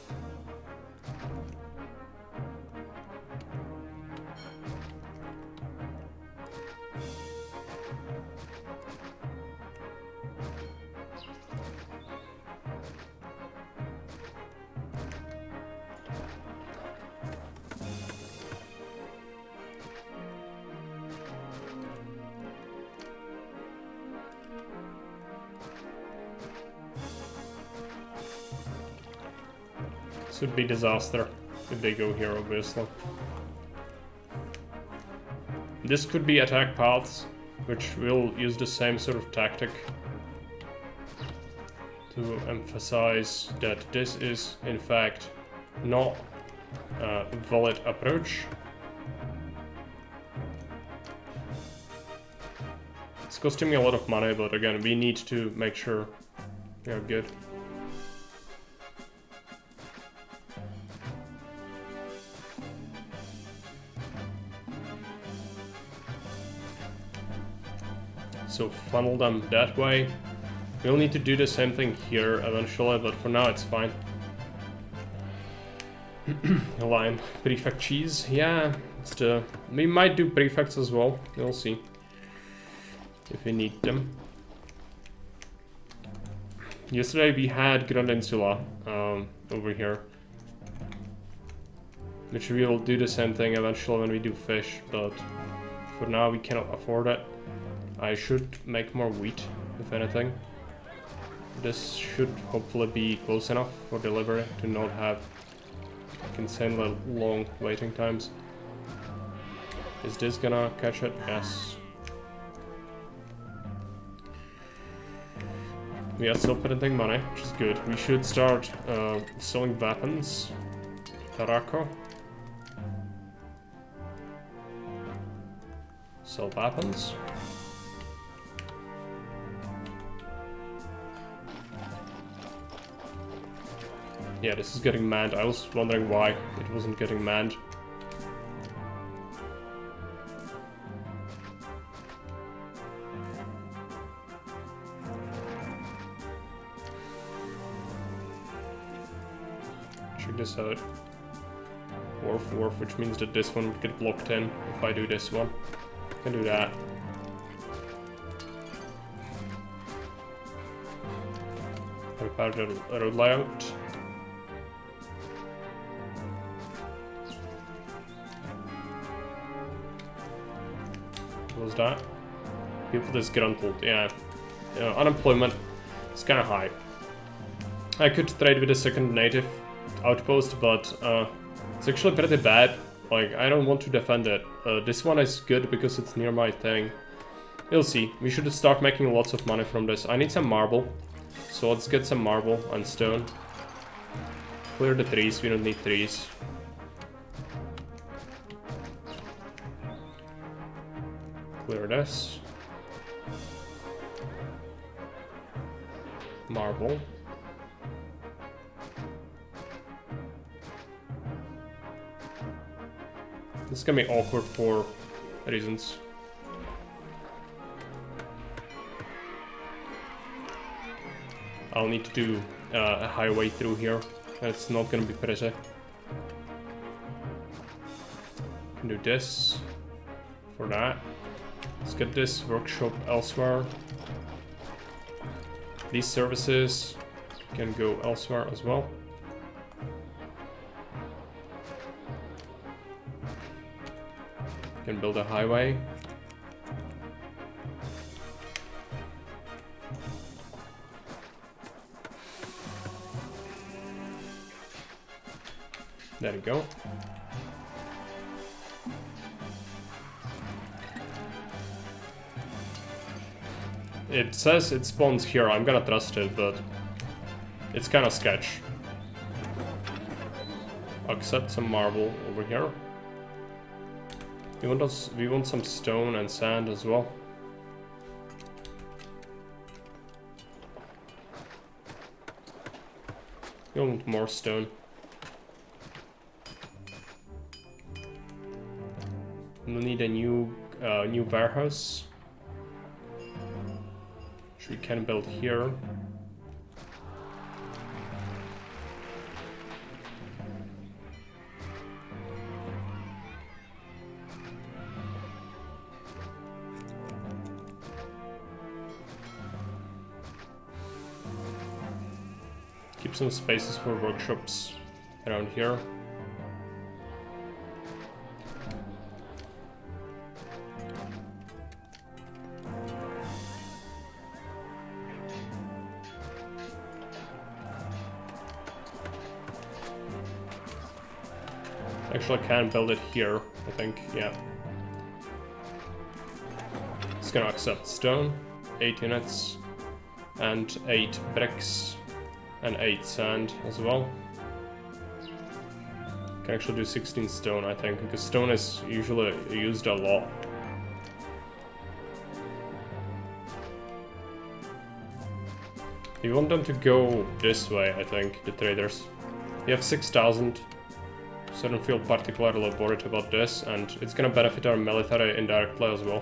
This would be disaster if they go here, obviously. This could be attack paths, which will use the same sort of tactic to emphasize that this is, in fact, not a valid approach. It's costing me a lot of money, but again, we need to make sure we are good. So funnel them that way. We'll need to do the same thing here eventually, but for now it's fine. Align prefect cheese. Yeah, we might do prefects as well. We'll see if we need them. Yesterday we had Grand Insula over here, which we will do the same thing eventually when we do fish, but for now we cannot afford it. I should make more wheat, if anything. This should hopefully be close enough for delivery to not have insanely long waiting times. Is this gonna catch it? Yes. We are still printing money, which is good. We should start selling weapons. Tarako. Sell weapons. Yeah, this is getting manned. I was wondering why it wasn't getting manned. Check this out. Wharf, which means that this one would get blocked in if I do this one. Can do that. Prepare the road layout. What was that? People disgruntled, yeah. Unemployment is kind of high. I could trade with a second native outpost, but it's actually pretty bad. Like, I don't want to defend it. This one is good because it's near my thing. We'll see. We should start making lots of money from this. I need some marble. So let's get some marble and stone. Clear the trees. We don't need trees. Clear this. Marble. This is gonna be awkward for reasons. I'll need to do a highway through here. It's not gonna be pretty. Can do this for that. Let's get this workshop elsewhere. These services can go elsewhere as well. Can build a highway. There you go. It says it spawns here. I'm gonna trust it, but it's kind of sketch. Accept some marble over here. We want some stone and sand as well. We want more stone. We'll need a new warehouse, which we can build here. Keep some spaces for workshops around here. Actually, I can build it here, I think, yeah. It's gonna accept stone, 8 units, and 8 bricks, and 8 sand as well. Can actually do 16 stone, I think, because stone is usually used a lot. You want them to go this way, I think, the traders. You have 6,000. So I don't feel particularly worried about this, and it's gonna benefit our military indirectly as well.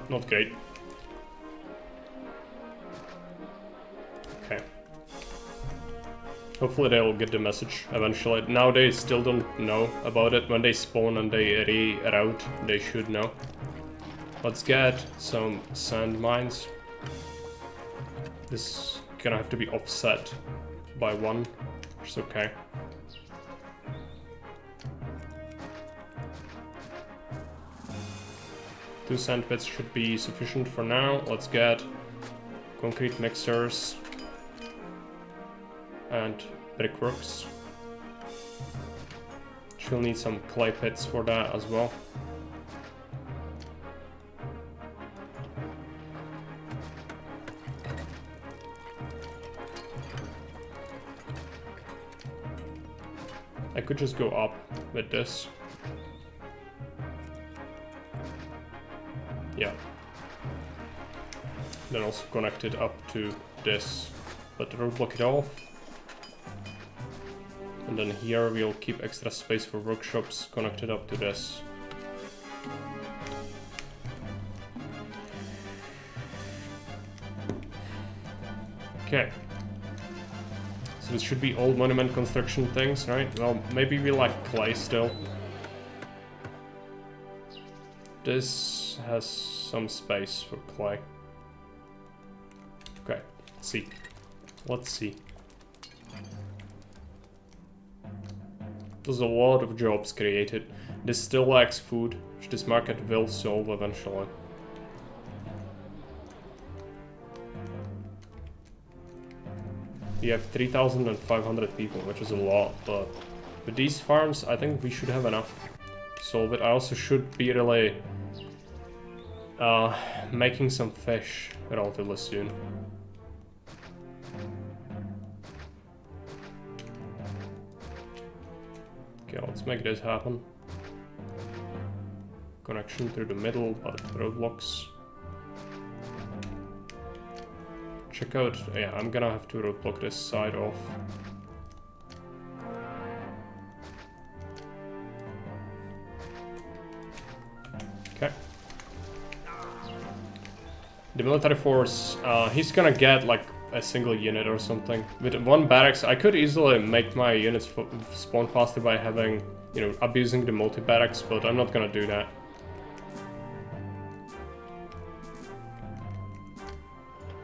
Not great. Okay. Hopefully they will get the message eventually. Now they still don't know about it. When they spawn and they reroute, they should know. Let's get some sand mines. This is gonna have to be offset by 1, which is okay. Two sand pits should be sufficient for now. Let's get concrete mixers and brickworks. She'll need some clay pits for that as well. I could just go up with this. Yeah. Then also connect it up to this, but roadblock it off. And then here we'll keep extra space for workshops connected up to this. Okay. So this should be all monument construction things, right? Well, maybe we like clay still. This has some space for clay. Okay, let's see. Let's see. There's a lot of jobs created. This still lacks food, which this market will solve eventually. We have 3,500 people, which is a lot, but with these farms, I think we should have enough to solve it. I also should be really making some fish relatively soon. Okay, let's make this happen. Connection through the middle, but roadblocks. check out... Yeah, I'm gonna have to block this side off. Okay. The military force, he's gonna get like a single unit or something. With one barracks, I could easily make my units spawn faster by having, you know, abusing the multi-barracks, but I'm not gonna do that.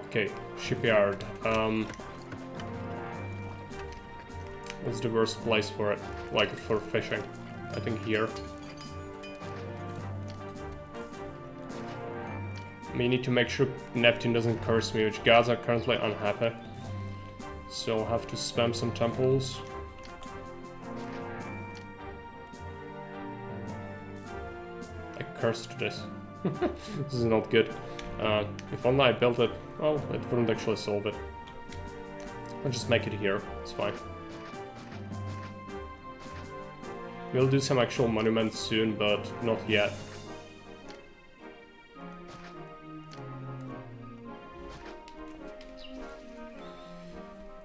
Okay, shipyard. What's the worst place for it? Like for fishing? I think here. We need to make sure Neptune doesn't curse me, which gods are currently unhappy. So I'll have to spam some temples. I cursed this. This is not good. If only I built it, well, it wouldn't actually solve it. I'll just make it here, it's fine. We'll do some actual monuments soon, but not yet.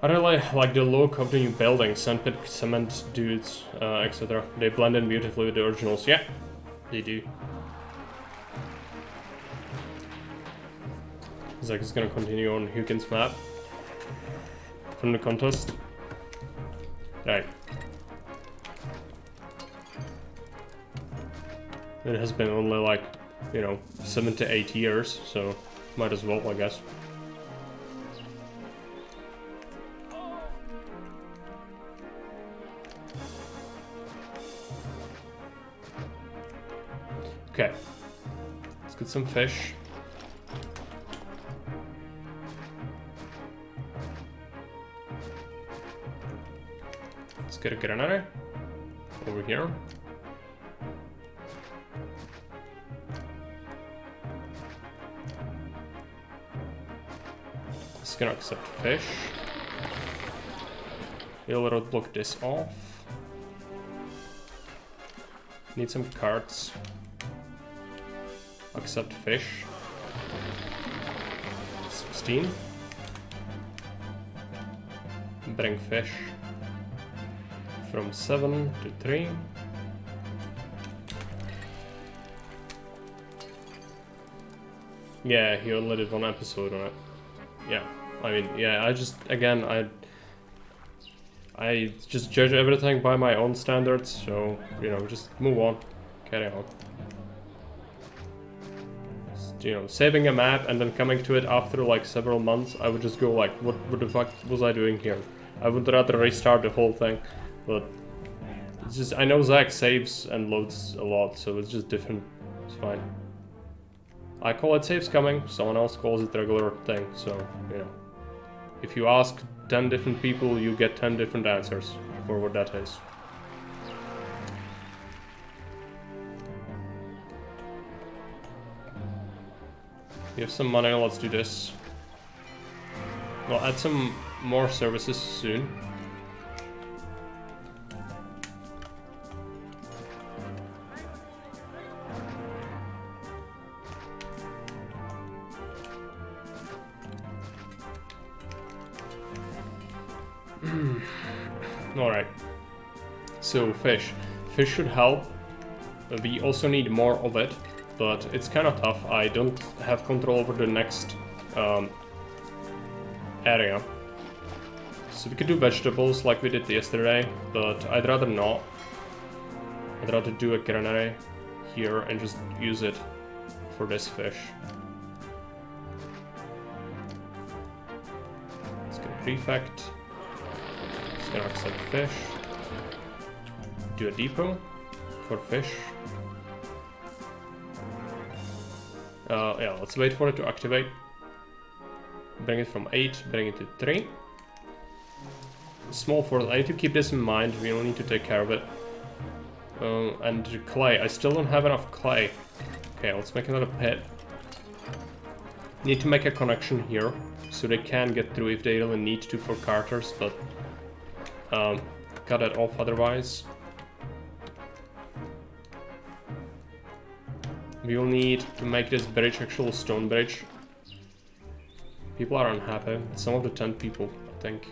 I really like the look of the new buildings, sandpit, cement dudes, etc. They blend in beautifully with the originals. Yeah, they do. Zach is gonna continue on Huygens map from the contest. Right. It has been only like, you know, 7 to 8 years, so might as well, I guess. Okay, let's get some fish. Let's get a granary over here. It's gonna accept fish. We'll roadblock this off. Need some carts. Accept fish. 16. Bring fish. From 7 to 3. Yeah, he only did 1 episode on it. Yeah, I mean, yeah, I just judge everything by my own standards, so, you know, just move on, carry on. Just, you know, saving a map and then coming to it after like several months, I would just go like, what the fuck was I doing here? I would rather restart the whole thing, but it's just, I know Zach saves and loads a lot, so it's just different, it's fine. I call it saves coming, someone else calls it regular thing, so, you know. If you ask 10 different people, you get 10 different answers for what that is. We have some money, let's do this. We'll add some more services soon. Alright, so fish. Fish should help. We also need more of it, but it's kind of tough. I don't have control over the next area. So we could do vegetables like we did yesterday, but I'd rather not. I'd rather do a granary here and just use it for this fish. Let's get a prefect. Gonna accept fish. Do a depot for fish. Yeah, let's wait for it to activate. Bring it from 8, bring it to 3. Small force, I need to keep this in mind, we will need to take care of it. And clay, I still don't have enough clay. Okay, let's make another pit. Need to make a connection here, so they can get through if they really need to for carters, but cut that off otherwise. We will need to make this bridge actual stone bridge. People are unhappy. Some of the 10 people, I think.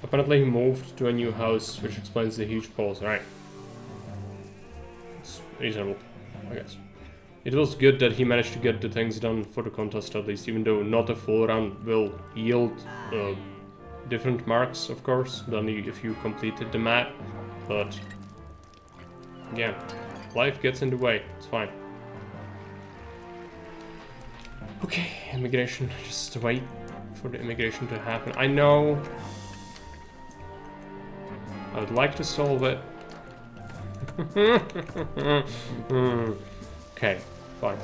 Apparently he moved to a new house, which explains the huge polls, right? It's reasonable, I guess. It was good that he managed to get the things done for the contest at least, even though not a full round will yield different marks, of course, than if you completed the map. But yeah, life gets in the way, it's fine. Okay, immigration, just wait for the immigration to happen. I know I would like to solve it. Okay, fine.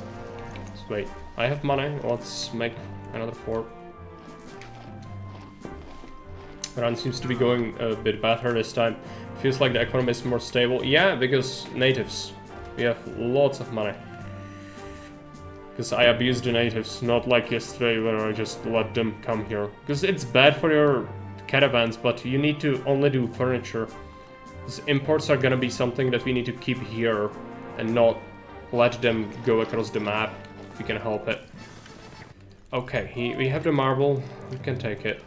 Let's wait. I have money. Let's make another fort. Iran seems to be going a bit better this time. Feels like the economy is more stable. Yeah, because natives. We have lots of money. Because I abuse the natives, not like yesterday when I just let them come here. Because it's bad for your caravans, but you need to only do furniture. Because imports are gonna be something that we need to keep here and not let them go across the map if we can help it. Okay, we have the marble, we can take it.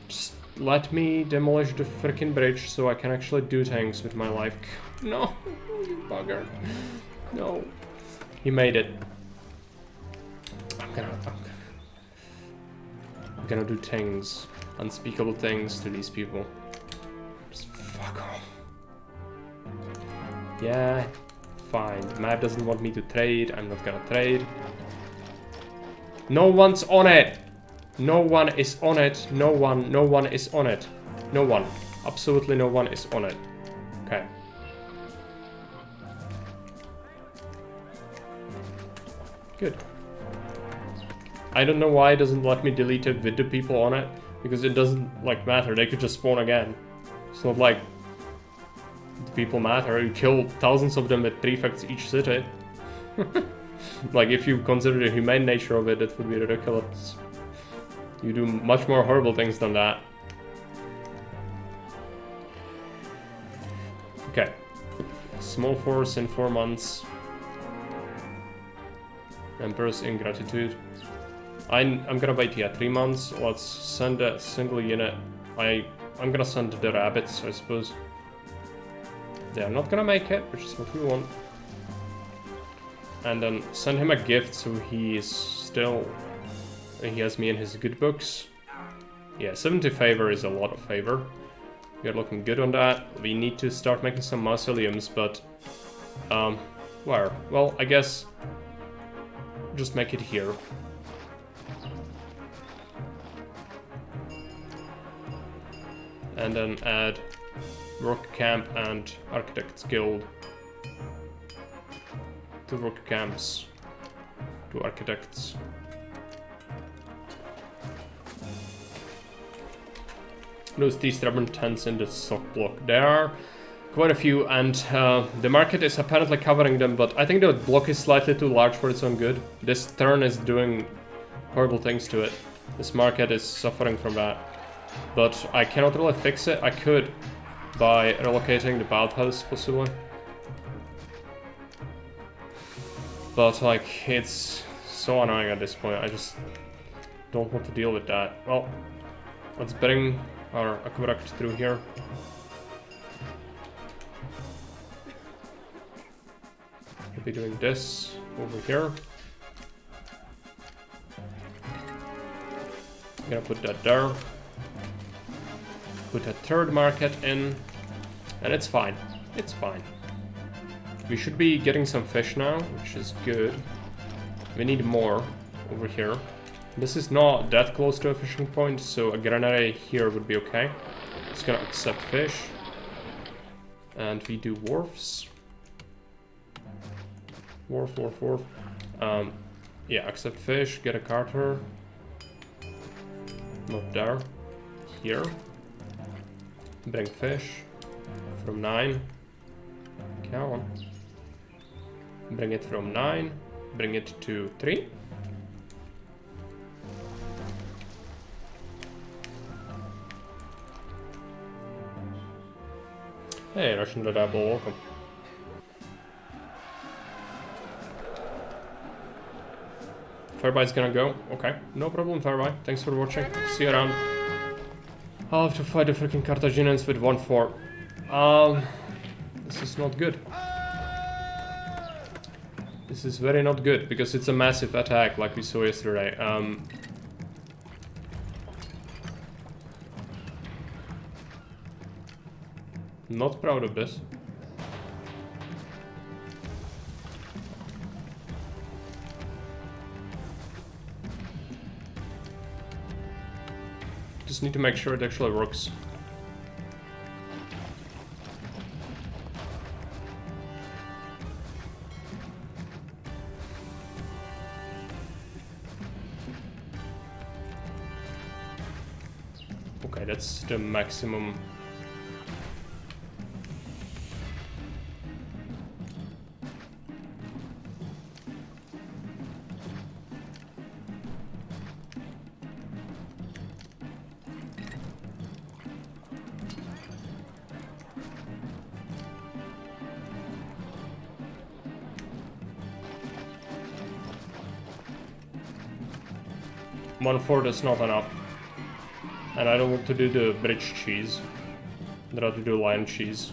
Just let me demolish the freaking bridge so I can actually do things with my life. No, you bugger. No. He made it. I'm gonna do things, unspeakable things to these people. Just fuck off. Yeah, fine. The map doesn't want me to trade. I'm not gonna trade. No one's on it. No one is on it. No one is on it. No one. Absolutely no one is on it. Okay. Good. I don't know why it doesn't let me delete it with the people on it, because it doesn't like matter. They could just spawn again. It's not like the people matter. You kill thousands of them with prefects each city. Like if you consider the humane nature of it, it would be ridiculous. You do much more horrible things than that. Okay. Small force in 4 months. Emperor's ingratitude. I'm gonna wait here 3 months. Let's send a single unit. I'm gonna send the rabbits, I suppose. They are not gonna make it, which is what we want. And then send him a gift so he is still... He has me in his good books. Yeah, 70 favor is a lot of favor. We're looking good on that. We need to start making some mausoleums, but... where? Well, I guess... Just make it here. And then add work camp and architects guild. 2 work camps, 2 architects. Those 3 stubborn tents in the stock block. There are quite a few, and the market is apparently covering them, but I think the block is slightly too large for its own good. This turn is doing horrible things to it. This market is suffering from that. But I cannot really fix it. I could by relocating the bathhouse, possibly. But like, it's so annoying at this point. I just don't want to deal with that. Well, let's bring our aqueduct through here. We'll be doing this over here. I'm gonna put that there. Put a 3rd market in, and it's fine. It's fine. We should be getting some fish now, which is good. We need more over here. This is not that close to a fishing point, so a granary here would be okay. It's gonna accept fish. And we do wharfs. Wharf. Yeah, accept fish, get a carter. Not there. Here. Bring fish. From 9. Come on. Bring it from 9. Bring it to 3. Hey, Russian Rebel, welcome. Fairby's gonna go. Okay, no problem, Fairby. Thanks for watching. See you around. I'll have to fight the freaking Carthaginians with 1 fort. This is not good. This is very not good, because it's a massive attack, like we saw yesterday. Not proud of this. Just need to make sure it actually works. Okay, that's the maximum. One fort is not enough. And I don't want to do the bridge cheese. I'd rather do lion cheese.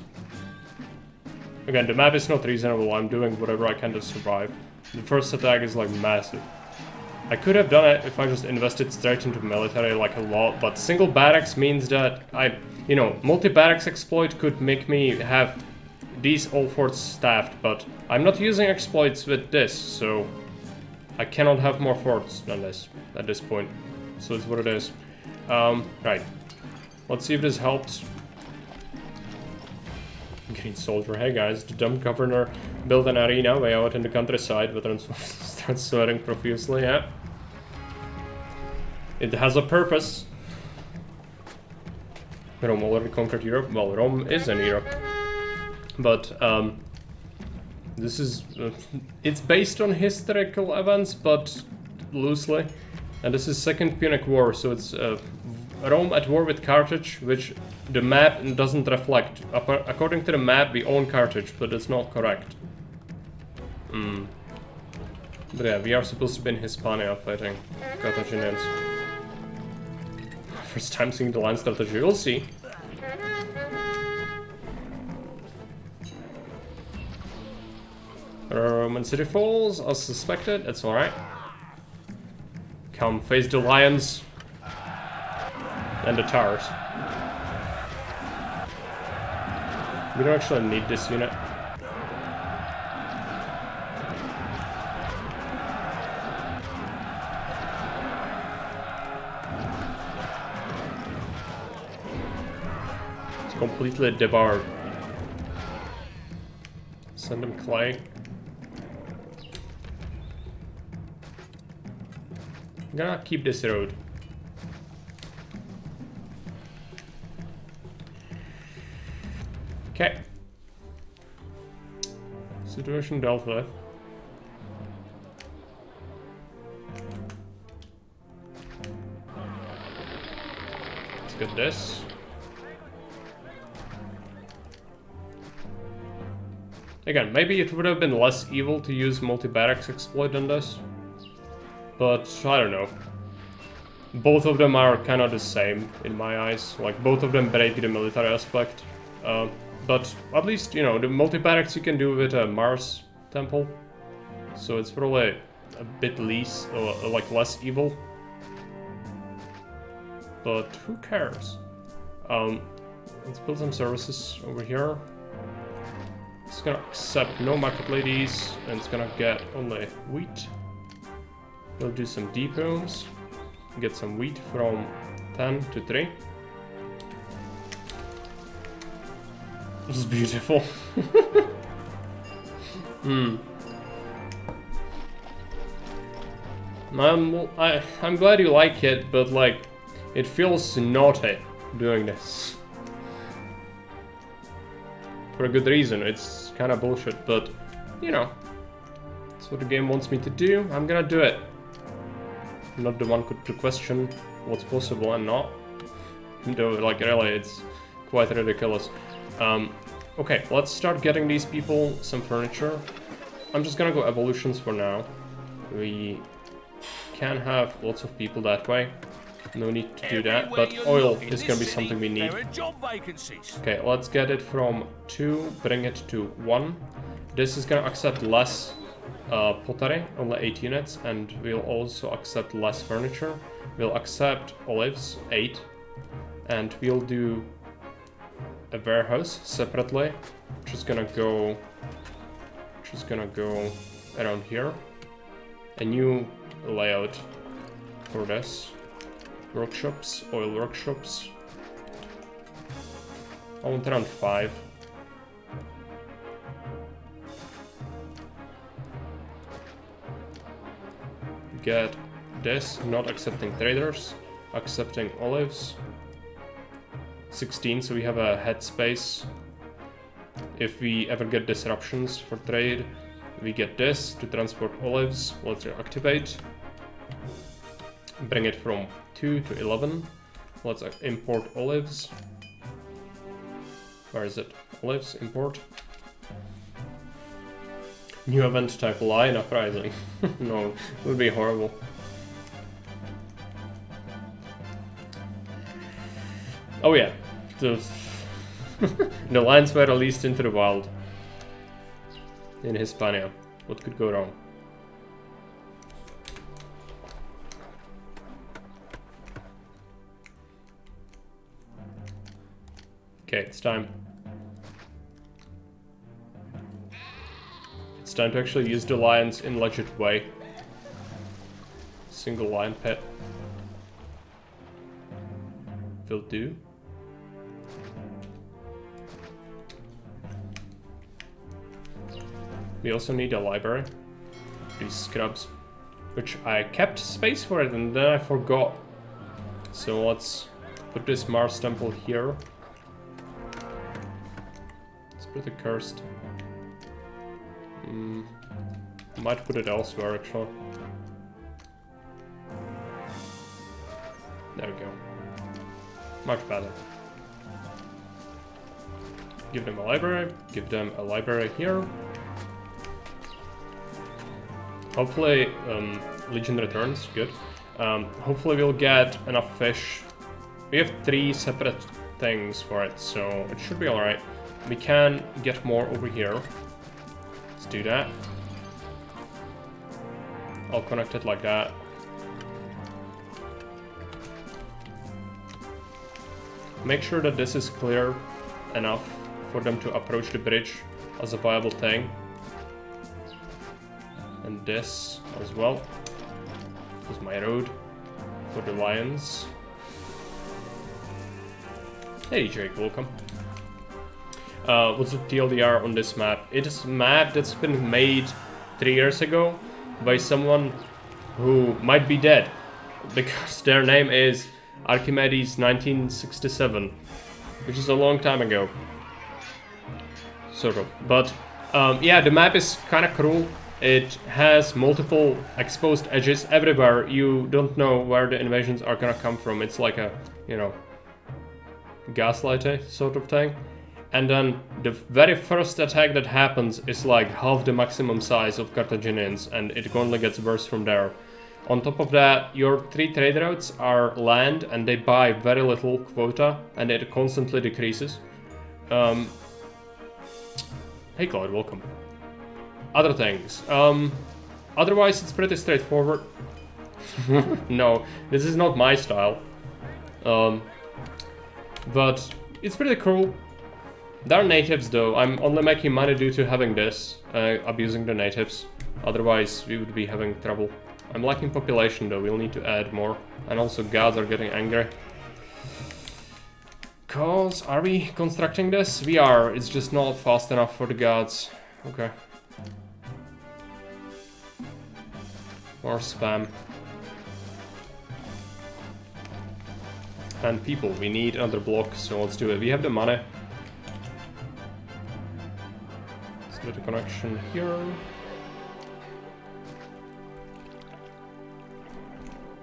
Again, the map is not reasonable. I'm doing whatever I can to survive. The first attack is like massive. I could have done it if I just invested straight into military like a lot, but single barracks means that you know, multi-barracks exploit could make me have these all forts staffed, but I'm not using exploits with this, so I cannot have more forts than this at this point. So it's what it is. Right. Let's see if this helps. Green soldier. Hey guys, the dumb governor built an arena way out in the countryside, veterans start sweating profusely, yeah. It has a purpose. Rome already conquered Europe. Well, Rome is in Europe. But, this is... it's based on historical events, but loosely. And this is Second Punic War, so it's Rome at war with Carthage, which the map doesn't reflect. According to the map, we own Carthage, but it's not correct. But yeah, we are supposed to be in Hispania fighting Carthaginians. First time seeing the line strategy, we'll see. Roman city falls, as suspected, it's alright. Come face the lions and the towers. We don't actually need this unit. It's completely devoured. Send them clay. I'm gonna keep this road. Okay. Situation dealt with. Let's get this. Again, maybe it would have been less evil to use multi-barracks exploit than this. But, I don't know. Both of them are kind of the same, in my eyes. Like, both of them break the military aspect. But, at least, you know, the multi-barracks you can do with a Mars temple. So it's probably a bit less, like, less evil. But, who cares? Let's build some services over here. It's gonna accept no market ladies, and it's gonna get only wheat. We'll do some depots, get some wheat from 10 to 3. This is beautiful. I'm glad you like it, but like, it feels naughty doing this. For a good reason, it's kind of bullshit, but, you know, that's what the game wants me to do, I'm gonna do it. I'm not the one to question what's possible and not. Though, like, really, it's quite ridiculous. Okay, let's start getting these people some furniture. I'm just gonna go evolutions for now. We can have lots of people that way. No need to do that, but oil is gonna be something we need. Okay, let's get it from 2, bring it to 1. This is gonna accept less pottery, only 8 units, and we'll also accept less furniture. We'll accept olives, 8, and we'll do a warehouse separately, which is gonna go around here. A new layout for this. Workshops, oil workshops. I want around 5. Get this, not accepting traders, accepting olives. 16, so we have a headspace. If we ever get disruptions for trade, we get this to transport olives. Let's activate. Bring it from 2 to 11. Let's import olives. Where is it? Olives, import. New event type line uprising. No, it would be horrible. Oh yeah, the lions were released into the wild in Hispania. What could go wrong? Okay, it's time. It's time to actually use the lions in legit way. Single lion pet. Will do. We also need a library. These scrubs. Which I kept space for it and then I forgot. So let's put this Mars temple here. It's pretty cursed. Might put it elsewhere actually. There we go. Much better. Give them a library. Give them a library here. Hopefully, Legion returns. Good. Hopefully we'll get enough fish. We have 3 separate things for it, so it should be alright. We can get more over here. Let's do that. I'll connect it like that. Make sure that this is clear enough for them to approach the bridge as a viable thing. And this as well. This is my road for the lions. Hey Jake, welcome. What's the TLDR on this map? It is a map that's been made 3 years ago by someone who might be dead because their name is Arkimedes1967, which is a long time ago. Sort of. But yeah, the map is kind of cruel. It has multiple exposed edges everywhere. You don't know where the invasions are gonna come from. It's like a, you know, gaslighting sort of thing. And then the very first attack that happens is like half the maximum size of Carthaginians, and it only gets worse from there. On top of that, your 3 trade routes are land, and they buy very little quota, and it constantly decreases. Hey Claude, welcome. Other things. Otherwise, it's pretty straightforward. No, this is not my style. But it's pretty cool. There are natives though. I'm only making money due to having this, abusing the natives. Otherwise, we would be having trouble. I'm lacking population though, we'll need to add more. And also gods are getting angry. Cause, are we constructing this? We are, it's just not fast enough for the gods. Okay. More spam. And people, we need another block, so let's do it. We have the money. Let's get a connection here.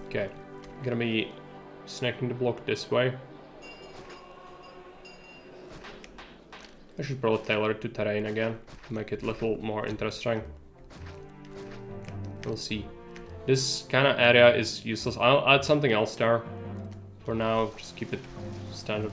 Okay, gonna be snaking the block this way. I should probably tailor it to terrain again to make it a little more interesting. We'll see. This kind of area is useless. I'll add something else there. For now, just keep it standard.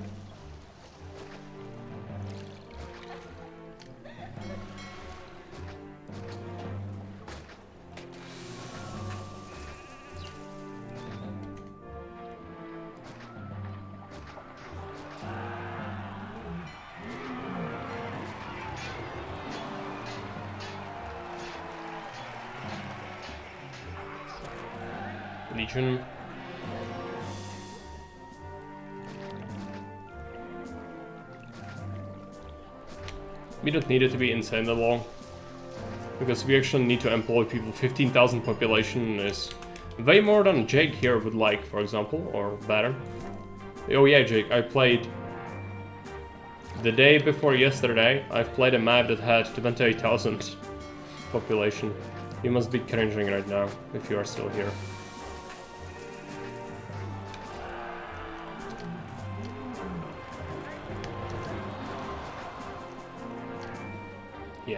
Legion. We don't need it to be insanely long, because we actually need to employ people. 15,000 population is way more than Jake here would like, for example, or better. Oh yeah, Jake, I played the day before yesterday. I've played a map that had 28,000 population. You must be cringing right now if you are still here. Yeah.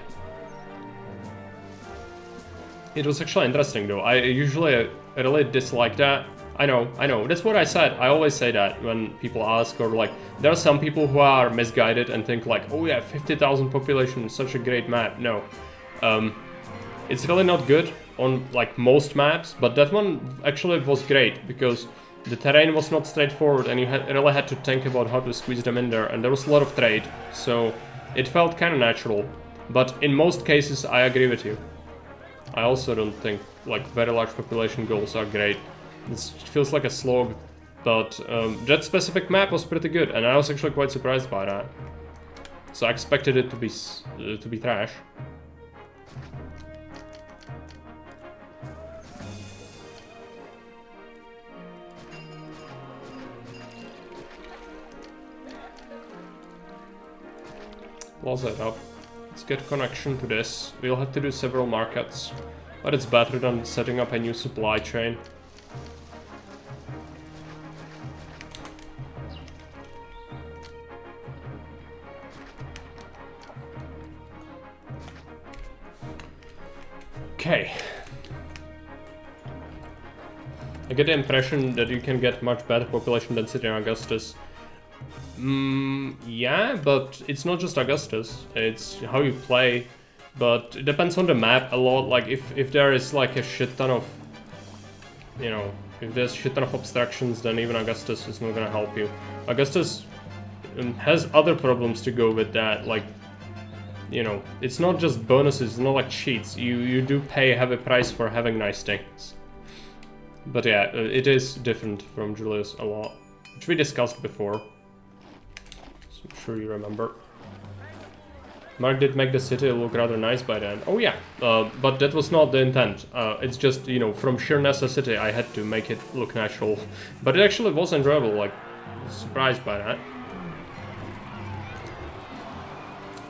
It was actually interesting though. I usually really dislike that. I know. That's what I said. I always say that when people ask, or like, there are some people who are misguided and think like, oh yeah, 50,000 population is such a great map. No. It's really not good on like most maps, but that one actually was great because the terrain was not straightforward and you really had to think about how to squeeze them in there, and there was a lot of trade, so it felt kind of natural. But in most cases, I agree with you. I also don't think like very large population goals are great. It feels like a slog, but that specific map was pretty good, and I was actually quite surprised by that. So I expected it to be trash. Close that up. Let's get connection to this. We'll have to do several markets, but it's better than setting up a new supply chain. Okay. I get the impression that you can get much better population density in Augustus. Yeah, but it's not just Augustus, it's how you play, but it depends on the map a lot. Like if there is like a shit ton of, you know, if there's a shit ton of obstructions, then even Augustus is not gonna help you. Augustus has other problems to go with that, like, you know, it's not just bonuses, it's not like cheats. You do pay a heavy price for having nice things. But yeah, it is different from Julius a lot, which we discussed before. I'm sure you remember. Mark did make the city look rather nice by then. Oh yeah, but that was not the intent. It's just, you know, from sheer necessity I had to make it look natural. But it actually was enjoyable, like, surprised by that.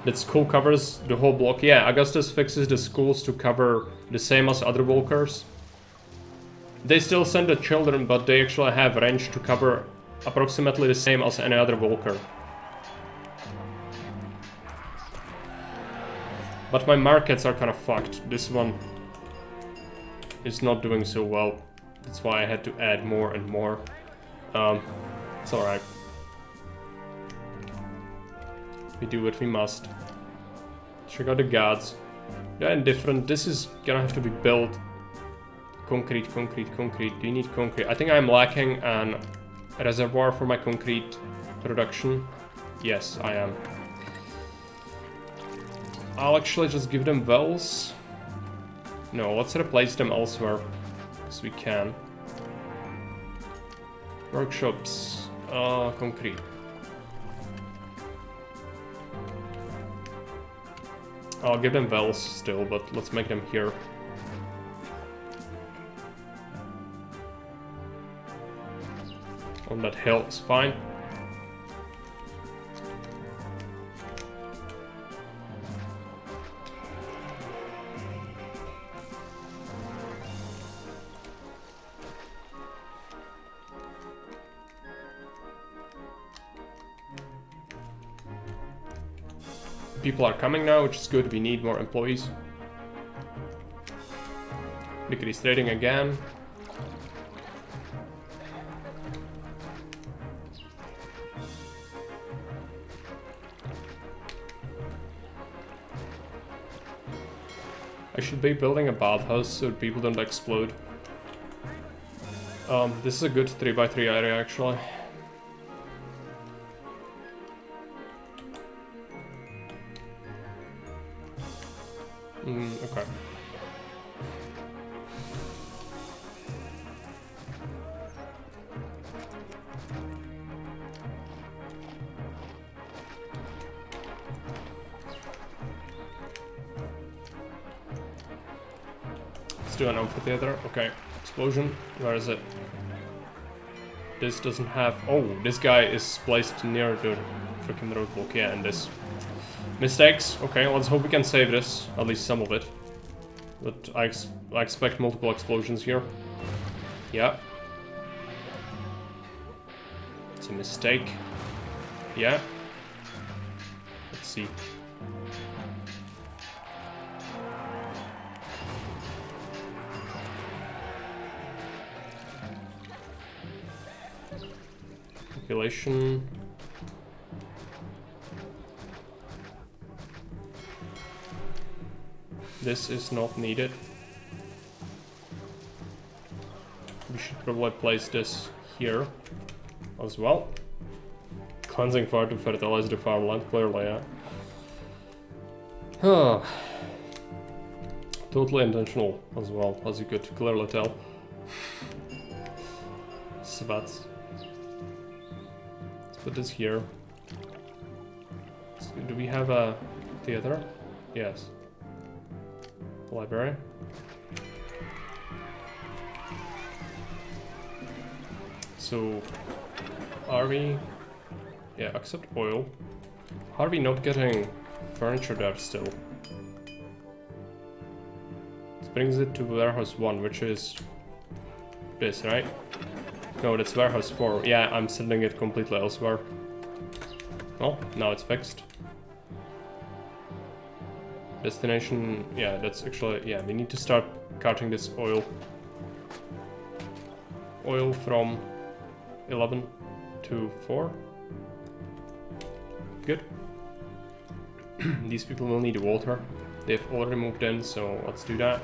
That school covers the whole block. Yeah, Augustus fixes the schools to cover the same as other Volkers. They still send the children, but they actually have range to cover approximately the same as any other Volker. But my markets are kind of fucked. This one is not doing so well. That's why I had to add more and more. It's alright. We do what we must. Check out the gods. They're indifferent. This is gonna have to be built. Concrete. Do you need concrete? I think I'm lacking a reservoir for my concrete production. Yes, I am. I'll actually just give them wells. No, let's replace them elsewhere, because we can. Workshops, concrete. I'll give them wells still, but let's make them here. On that hill is fine. People are coming now, which is good. We need more employees. Decrease trading again. I should be building a bathhouse so people don't explode. This is a good 3x3 area actually. Okay. Let's do an amphitheater. Okay. Explosion. Where is it? This doesn't have... Oh, this guy is placed near the freaking roadblock. Yeah, and this... Mistakes. Okay, let's hope we can save this. At least some of it. But I expect multiple explosions here. Yeah. It's a mistake. Yeah. Let's see. Population. This is not needed. We should probably place this here as well. Cleansing fire to fertilize the farmland, clearly, yeah. Totally intentional as well, as you could clearly tell. Sabats. Let's put this here. Do we have a theater? Yes. Library. So, are we... Yeah, accept oil. How are we not getting furniture there still? This brings it to warehouse 1, which is this, right? No, that's warehouse 4. Yeah, I'm sending it completely elsewhere. Well, now it's fixed. Destination, yeah, that's actually, yeah, we need to start carting this oil. Oil from 11 to 4. Good. These people will need water. They've already moved in, so let's do that.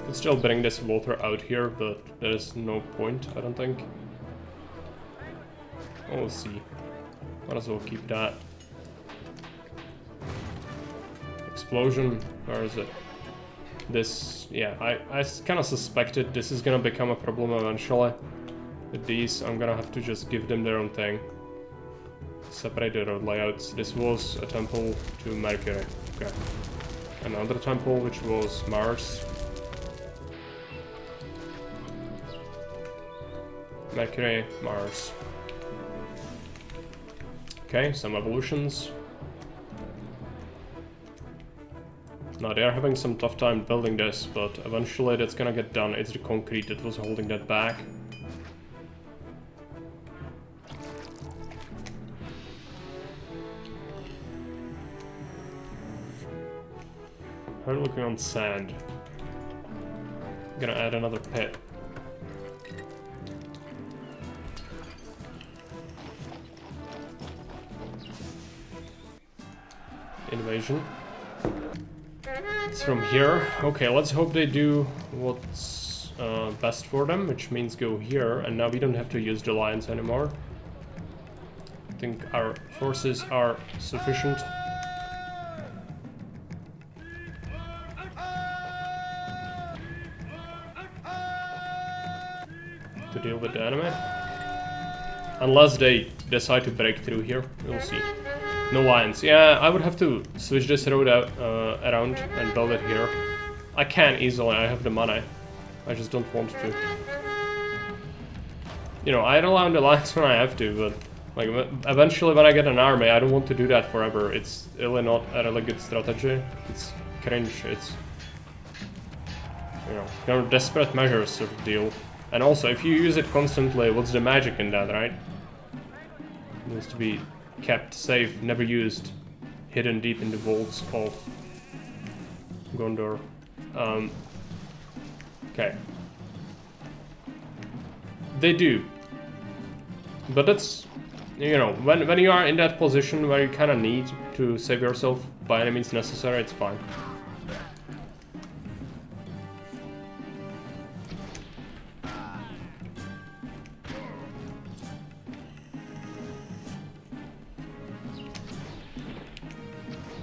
Could still bring this water out here, but there is no point, I don't think. Oh, we'll see. Might as well keep that. Explosion, where is it? This, yeah, I kind of suspected this is gonna become a problem eventually. With these, I'm gonna have to just give them their own thing. Separate the road layouts. This was a temple to Mercury. Okay. Another temple, which was Mars. Mercury, Mars. Okay, some evolutions. Now they are having some tough time building this, but eventually that's gonna get done. It's the concrete that was holding that back. How are we looking on sand? I'm gonna add another pit. Invasion. It's from here. Okay, let's hope they do what's best for them, which means go here, and now we don't have to use the lions anymore. I think our forces are sufficient. To deal with the enemy. Unless they decide to break through here, we'll see. No lions. Yeah, I would have to switch this road out around and build it here. I can easily, I have the money. I just don't want to. You know, I allow the lions when I have to, but like eventually when I get an army, I don't want to do that forever. It's really not a really good strategy. It's cringe. It's, you know, desperate measures sort of deal. And also, if you use it constantly, what's the magic in that, right? It needs to be kept safe, never used, hidden deep in the vaults of Gondor. Okay. They do. But that's, you know, when you are in that position where you kind of need to save yourself by any means necessary, it's fine.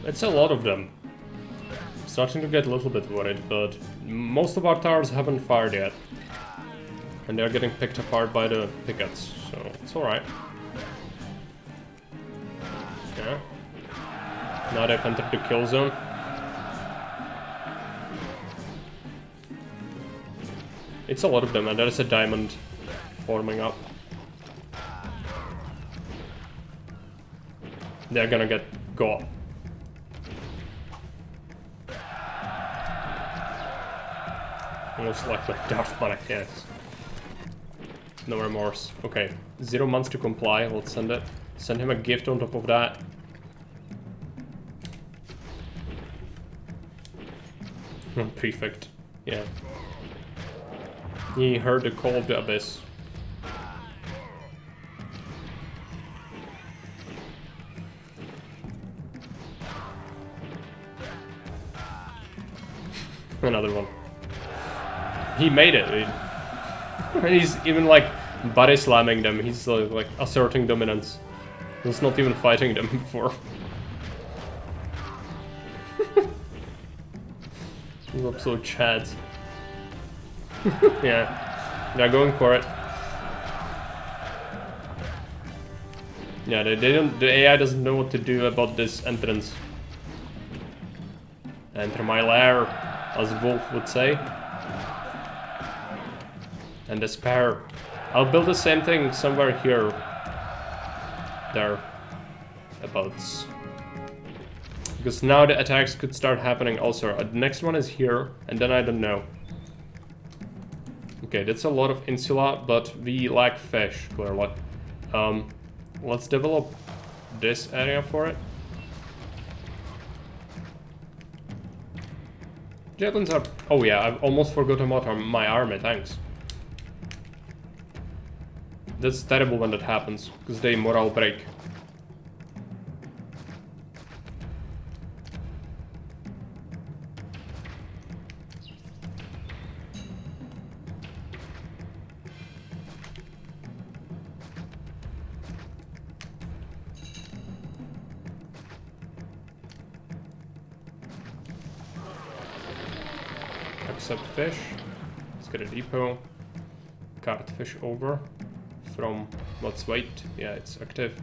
It's a lot of them. Starting to get a little bit worried, but most of our towers haven't fired yet. And they're getting picked apart by the pickets, so it's alright. Yeah. Now they've entered the kill zone. It's a lot of them, and there's a diamond forming up. They're gonna get got. Most likely Darth Vader, yes. No remorse. Okay, 0 months to comply. Let's send it. Send him a gift on top of that. Prefect. Yeah. He heard the call of the abyss. Another one. He made it, dude. And he's even like body slamming them. He's like asserting dominance. He's not even fighting them before. He's absolute chads. Yeah, they're going for it. Yeah, they don't. The AI doesn't know what to do about this entrance. Enter my lair, as Wolf would say. And despair. I'll build the same thing somewhere here. There. Abouts. Because now the attacks could start happening also. The next one is here, and then I don't know. Okay, that's a lot of insula, but we lack fish, clearly. Let's develop this area for it. Javelins are... Oh yeah, I've almost forgotten about my army, thanks. That's terrible when that happens, because they morale break. Accept fish. Let's get a depot. Cart fish over. From, let's wait, yeah, it's active.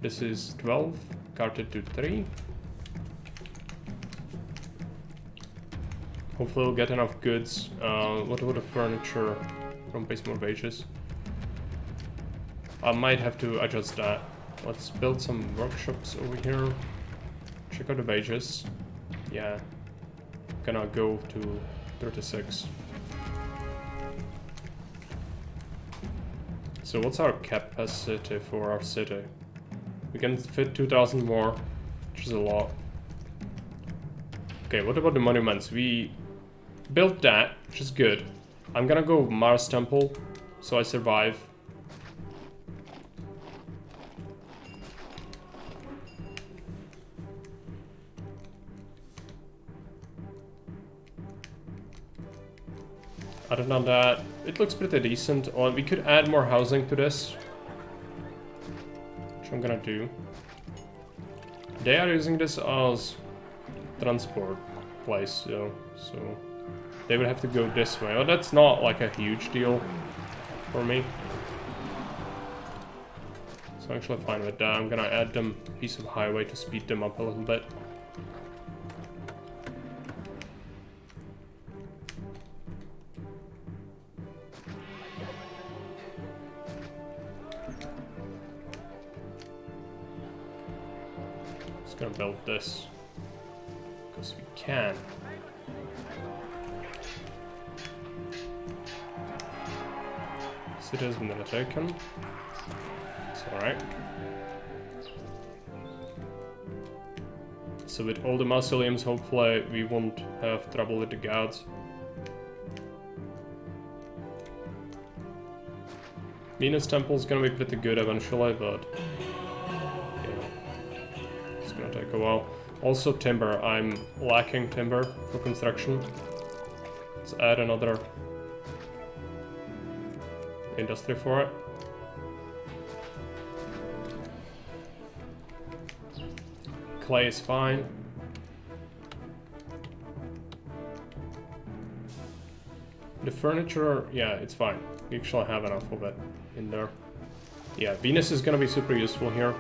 This is 12, carted to 3. Hopefully we'll get enough goods. What about the furniture? From pays more wages. I might have to adjust that. Let's build some workshops over here. Check out the wages. Yeah, gonna go to 36. So what's our capacity for our city? We can fit 2,000 more, which is a lot. Okay, what about the monuments? We built that, which is good. I'm gonna go Mars Temple, so I survive. Other than that, it looks pretty decent. Oh, we could add more housing to this, which I'm gonna do. They are using this as transport place, so they would have to go this way. Oh, that's not like a huge deal for me. So I'm actually fine with that. I'm gonna add them a piece of highway to speed them up a little bit. Gonna build this because we can. City has been taken. It's alright. So with all the mausoleums, hopefully we won't have trouble with the gods. Venus Temple is gonna be pretty good eventually, but yeah, it's gonna take a while. Also timber, I'm lacking timber for construction. Let's add another industry for it. Clay is fine. The furniture, yeah, it's fine. We actually have enough of it in there. Yeah, Venus is gonna be super useful here,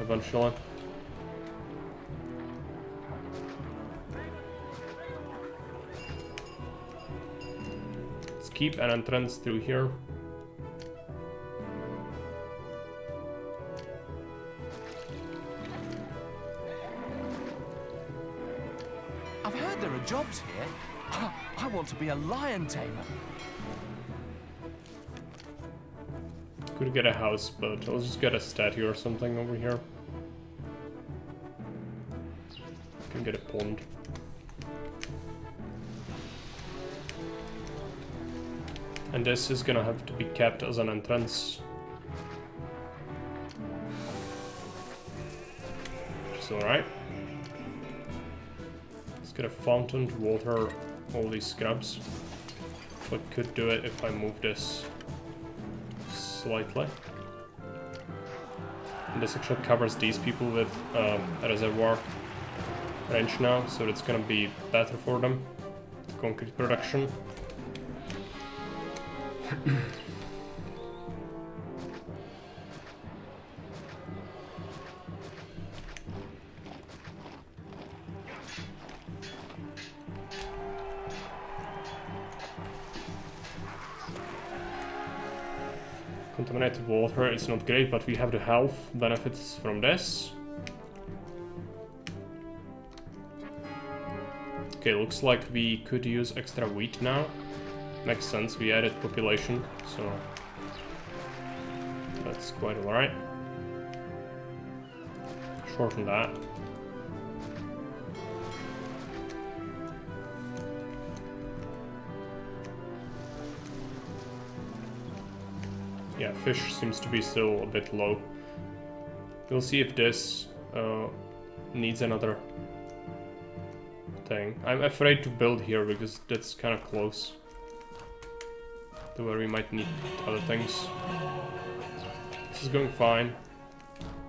eventually. Let's keep an entrance through here. I've heard there are jobs here. I want to be a lion tamer. Could get a house, but I'll just get a statue or something over here. Can get a pond. And this is gonna have to be kept as an entrance. Which is alright. Let's get a fountain to water all these scrubs. So I could do it if I move this slightly. And this actually covers these people with a reservoir range now, so it's gonna be better for them. Concrete production. Contaminated water is not great, but we have the health benefits from this. Okay, looks like we could use extra wheat now. Makes sense, we added population, so that's quite alright. Shorten that. Yeah, fish seems to be still a bit low. We'll see if this needs another thing. I'm afraid to build here because that's kind of close to where we might need other things. This is going fine.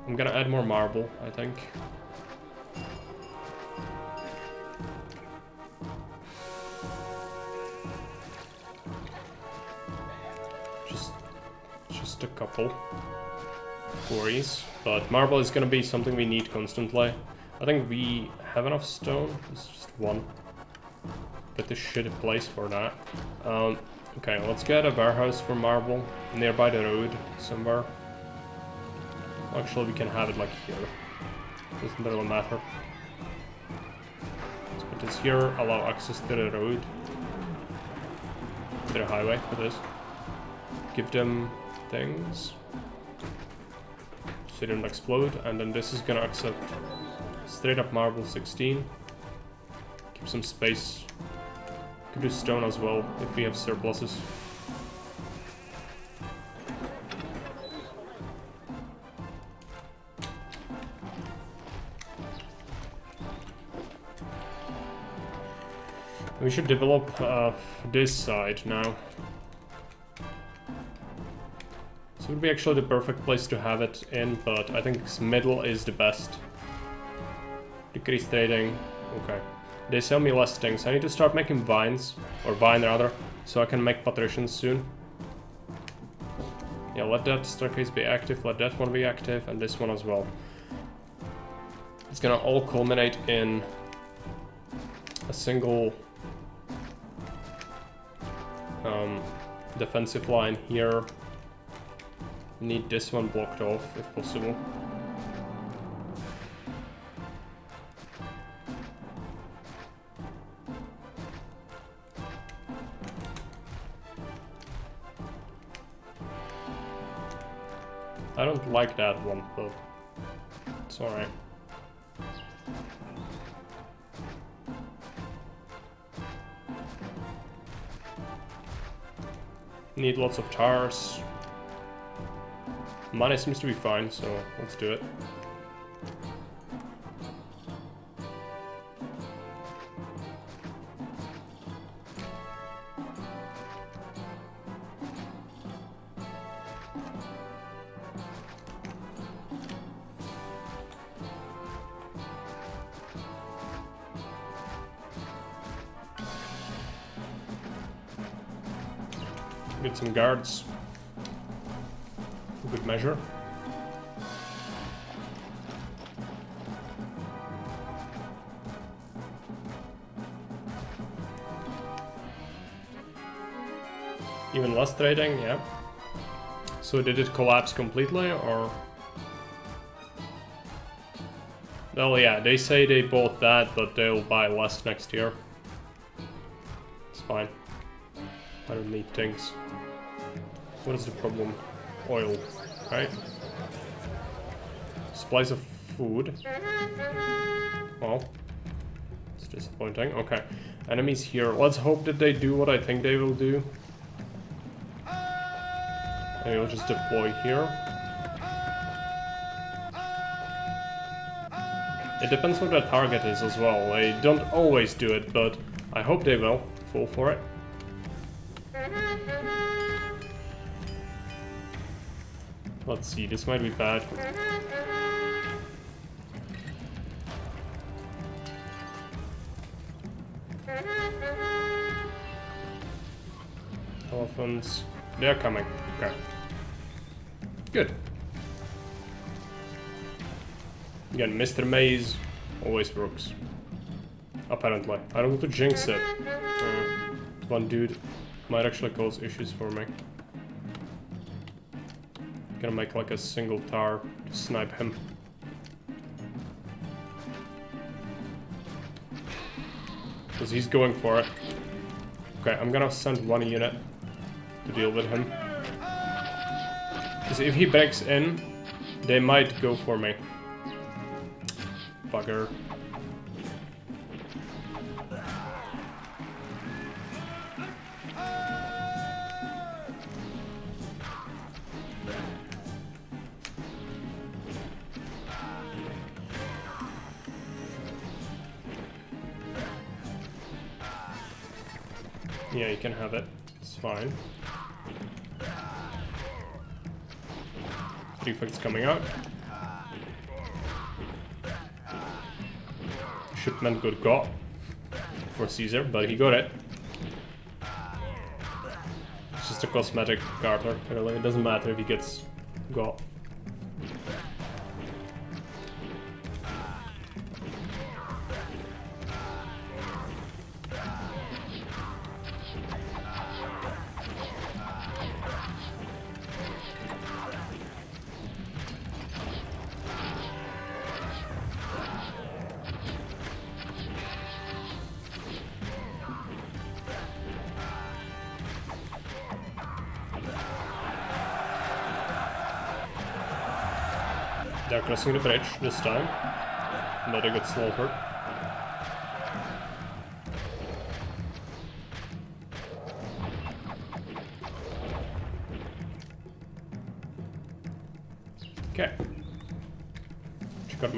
I'm gonna add more marble, I think. Just a couple quarries, but marble is gonna be something we need constantly. I think we have enough stone. It's just one. But this should a place for that. Okay, let's get a warehouse for marble nearby the road somewhere. Actually, we can have it like here. Doesn't really matter. Let's put this here, allow access to the road. To the highway, for this. Give them things. So they don't explode, and then this is gonna accept straight up marble 16. Keep some space. Could do stone as well if we have surpluses. We should develop this side now. This would be actually the perfect place to have it in, but I think middle is the best. Decrease trading. Okay. They sell me less things. I need to start making vines, or vine rather, so I can make Patricians soon. Yeah, let that staircase be active, let that one be active, and this one as well. It's gonna all culminate in a single defensive line here. Need this one blocked off if possible. I don't like that one, but it's alright. Need lots of tars. Money seems to be fine, so let's do it. Get some guards. For good measure. Even less trading, yeah. So did it collapse completely, or? Well, yeah, they say they bought that, but they'll buy less next year. It's fine. I don't need things. What is the problem? Oil, right? Supplies of food. Well, it's disappointing. Okay, enemies here. Let's hope that they do what I think they will do. Maybe I'll just deploy here. It depends what their target is as well. They don't always do it, but I hope they will fall for it. Let's see, this might be bad. Elephants. They're coming. Okay. Good. Again, Mr. Maze always works. Apparently. I don't want to jinx it. One dude might actually cause issues for me. Gonna make like a single tar to snipe him. Because he's going for it. Okay, I'm gonna send one unit to deal with him. Because if he backs in, they might go for me. Bugger. Yeah, you can have it. It's fine. Prefect's coming out. Shipment got for Caesar, but he got it. It's just a cosmetic garter, really. It doesn't matter if he gets got. They're crossing the bridge this time, but they got slaughtered. Okay. Check out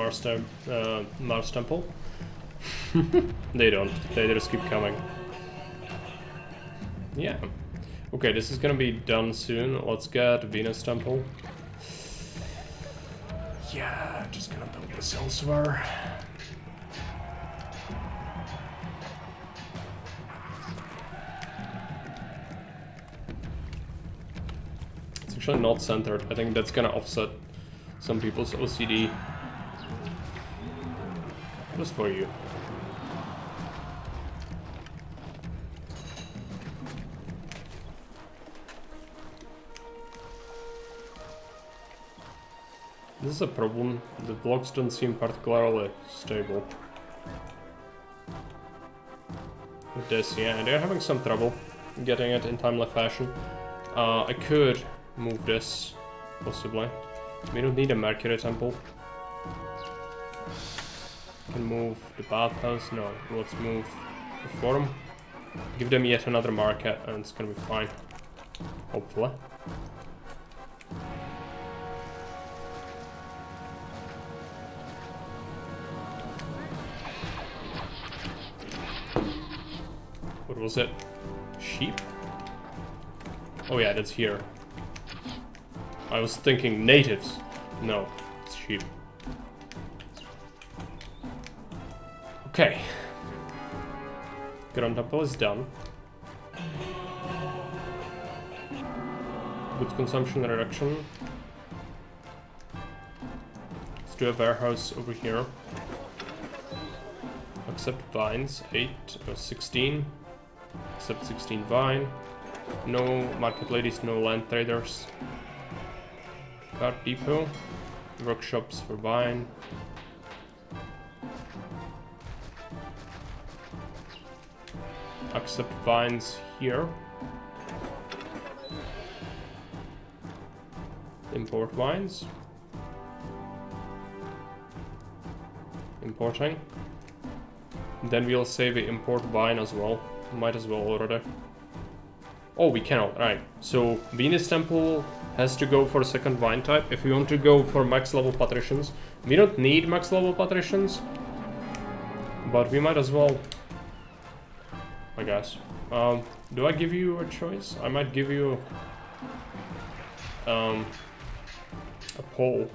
Mars Temple. They don't. They just keep coming. Yeah. Okay, this is gonna be done soon. Let's get Venus Temple. Yeah, I'm just gonna build this elsewhere. It's actually not centered. I think that's gonna offset some people's OCD. Just for you. This is a problem. The blocks don't seem particularly stable. With this, yeah, they're having some trouble getting it in timely fashion. I could move this, possibly. We don't need a Mercury temple. Can move the bathhouse. No, let's move the forum. Give them yet another market, and it's gonna be fine. Hopefully. What was it? Sheep? Oh yeah, that's here. I was thinking natives. No, it's sheep. Okay. Ground temple is done. Goods consumption reduction. Let's do a warehouse over here. Accept vines, 8 or 16. Accept 16 vine. No market ladies, no land traders. Cart depot. Workshops for vine. Accept vines here. Import vines. Importing. Then we'll save the import vine as well. Might as well already. Oh, we cannot. Right. So Venus Temple has to go for a second vine type. If we want to go for max level patricians, we don't need max level patricians, but we might as well, I guess. Do I give you a choice? I might give you a poll.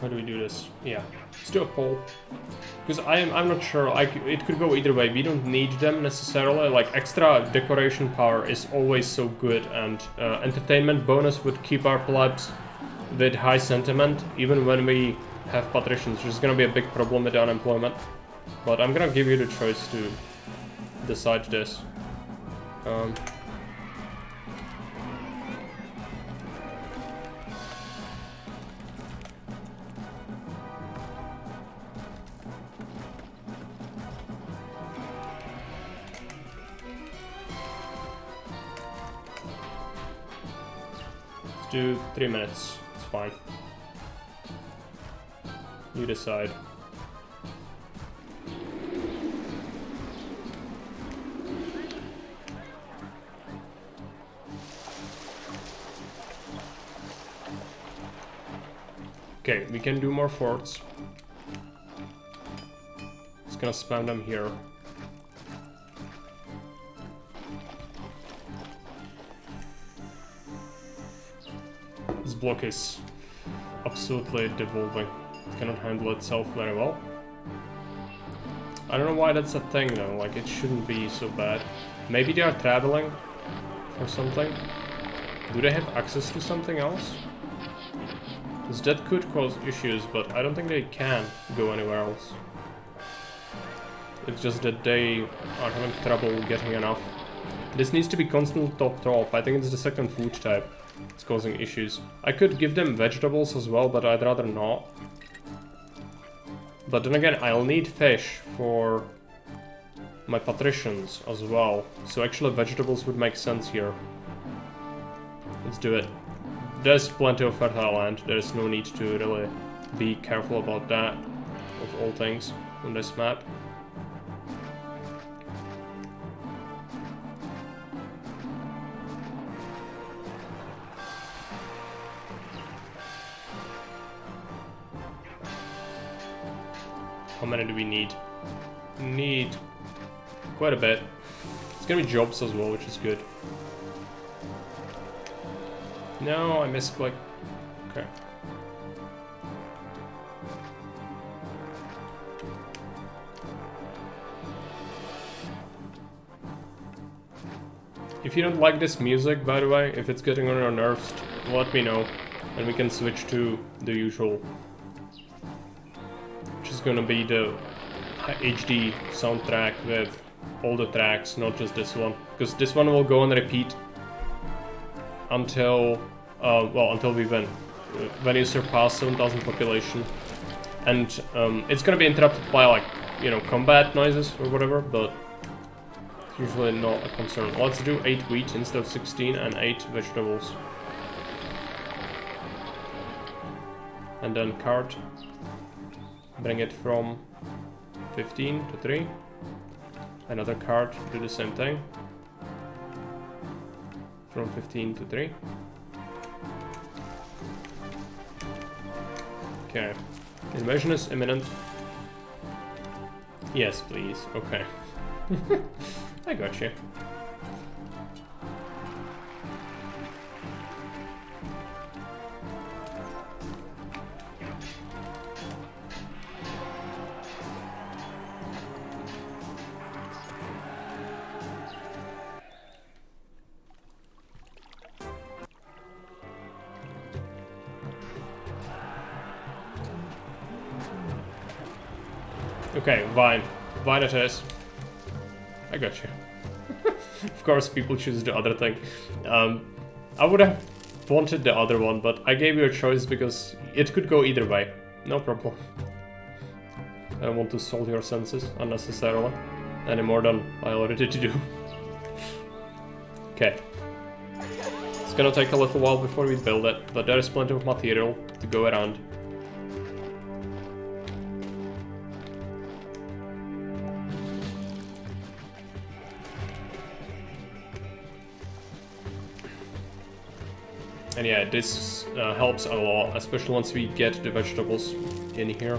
How do we do this? Yeah, let's do a poll. Because I'm not sure, it could go either way. We don't need them necessarily, like extra decoration power is always so good, and entertainment bonus would keep our plebs with high sentiment, even when we have patricians, which is gonna be a big problem with the unemployment. But I'm gonna give you the choice to decide this. Do 3 minutes, it's fine. You decide. Okay, we can do more forts. Just gonna spam them here. This block is absolutely devolving. It cannot handle itself very well. I don't know why that's a thing though, like it shouldn't be so bad. Maybe they are traveling for something. Do they have access to something else? Because that could cause issues, but I don't think they can go anywhere else. It's just that they are having trouble getting enough. This needs to be constant topped off. I think it's the second food type. It's causing issues. I could give them vegetables as well, but I'd rather not. But then again, I'll need fish for my patricians as well. So actually vegetables would make sense here. Let's do it. There's plenty of fertile land. There's no need to really be careful about that, of all things, on this map. How many do we need? Need quite a bit. It's gonna be jobs as well, which is good. No, I misclicked. Okay. If you don't like this music, by the way, if it's getting on your nerves, let me know, and we can switch to the usual. Which is gonna be the HD soundtrack with all the tracks, not just this one. Because this one will go on repeat until, well, until we win. When you surpass 7,000 population. And it's gonna be interrupted by, like, you know, combat noises or whatever, but it's usually not a concern. Let's do 8 wheat instead of 16 and 8 vegetables. And then cart. Bring it from 15 to 3. Another cart, do the same thing. From 15 to 3. Okay. Invasion is imminent. Yes, please. Okay. I got you. Okay, Vine. Vine it is. I got you. Of course, people choose the other thing. I would have wanted the other one, but I gave you a choice because it could go either way. No problem. I don't want to solve your senses unnecessarily. Any more than I already did to do. Okay. It's gonna take a little while before we build it, but there is plenty of material to go around. And yeah, this helps a lot, especially once we get the vegetables in here.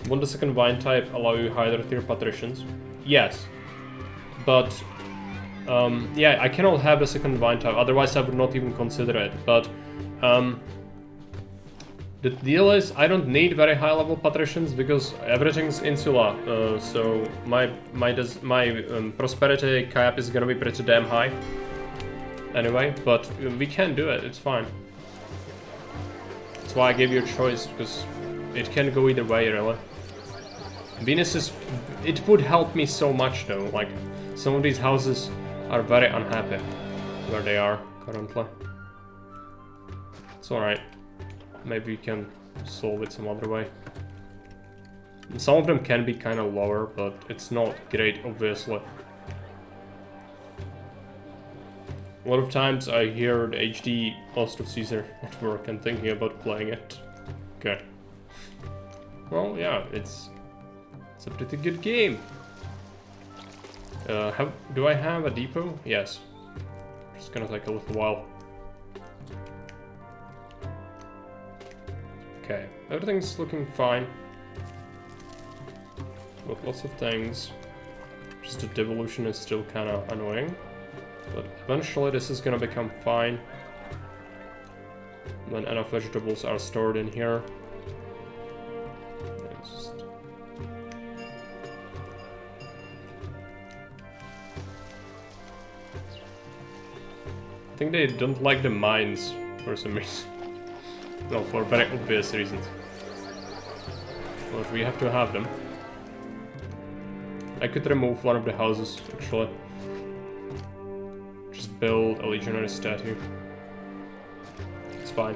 Won't the second vine type allow you higher tier patricians? Yes. But, yeah, I cannot have a second vine type, otherwise I would not even consider it. But, the deal is, I don't need very high level patricians because everything's insula, so my prosperity cap is gonna be pretty damn high. Anyway, but we can do it, it's fine. That's why I gave you a choice, because it can go either way, really. Venus is... it would help me so much, though, like, some of these houses are very unhappy where they are currently. It's alright. Maybe we can solve it some other way. And some of them can be kind of lower, but it's not great, obviously. A lot of times I hear the HD Lost of Caesar at work and thinking about playing it. Okay. Well, yeah, it's a pretty good game. Do I have a depot? Yes. It's gonna take a little while. Okay, everything's looking fine. Got lots of things. Just the devolution is still kind of annoying. But eventually this is gonna become fine. When enough vegetables are stored in here. I think they don't like the mines for some reason. Well, for very obvious reasons. But we have to have them. I could remove one of the houses, actually. Just build a legionary statue. It's fine.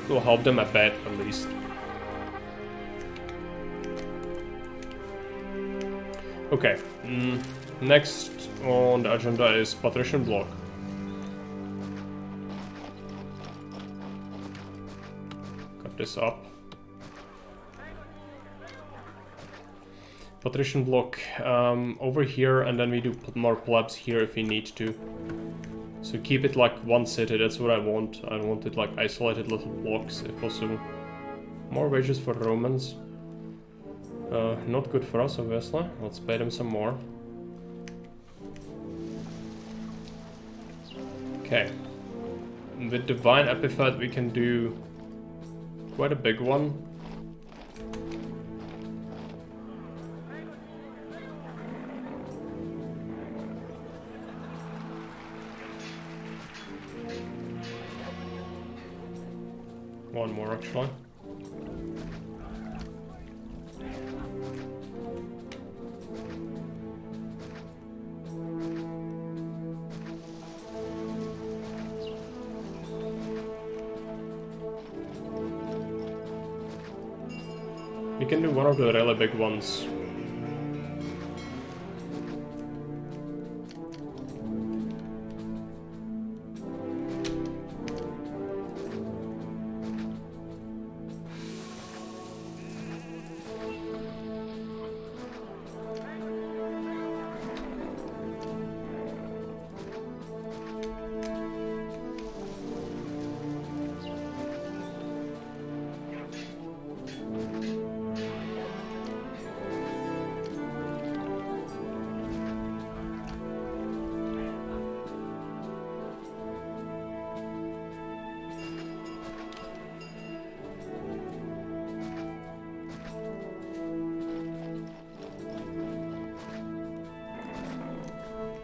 We'll help them a bit, at least. Okay. Next on the agenda is Patrician block. This up. Patrician block over here, and then we do put more plebs here if we need to. So keep it like one city, that's what I want. I want it like isolated little blocks if possible. More wages for Romans. Not good for us, obviously. Let's pay them some more. Okay. With Divine Epithet we can do quite a big one. One more, actually. We can do one of the really big ones.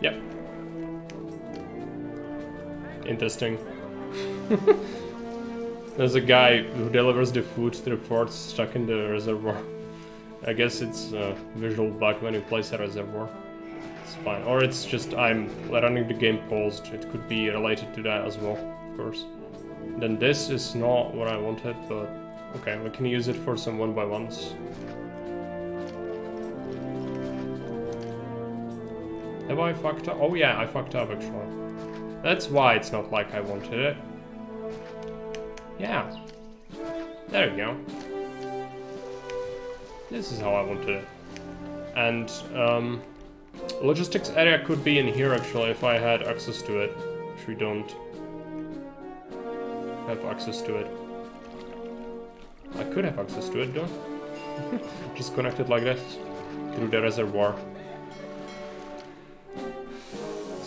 Yep. Interesting. There's a guy who delivers the food to the fort stuck in the reservoir. I guess it's a visual bug when you place a reservoir. It's fine. Or it's just I'm running the game paused. It could be related to that as well, of course. Then this is not what I wanted, but okay, we can use it for some 1x1s. Have I fucked up? Oh yeah, I fucked up actually. That's why it's not like I wanted it. Yeah. There we go. This is how I wanted it. And logistics area could be in here actually if I had access to it. Which we don't have access to it. I could have access to it though. Just connect it like this through the reservoir.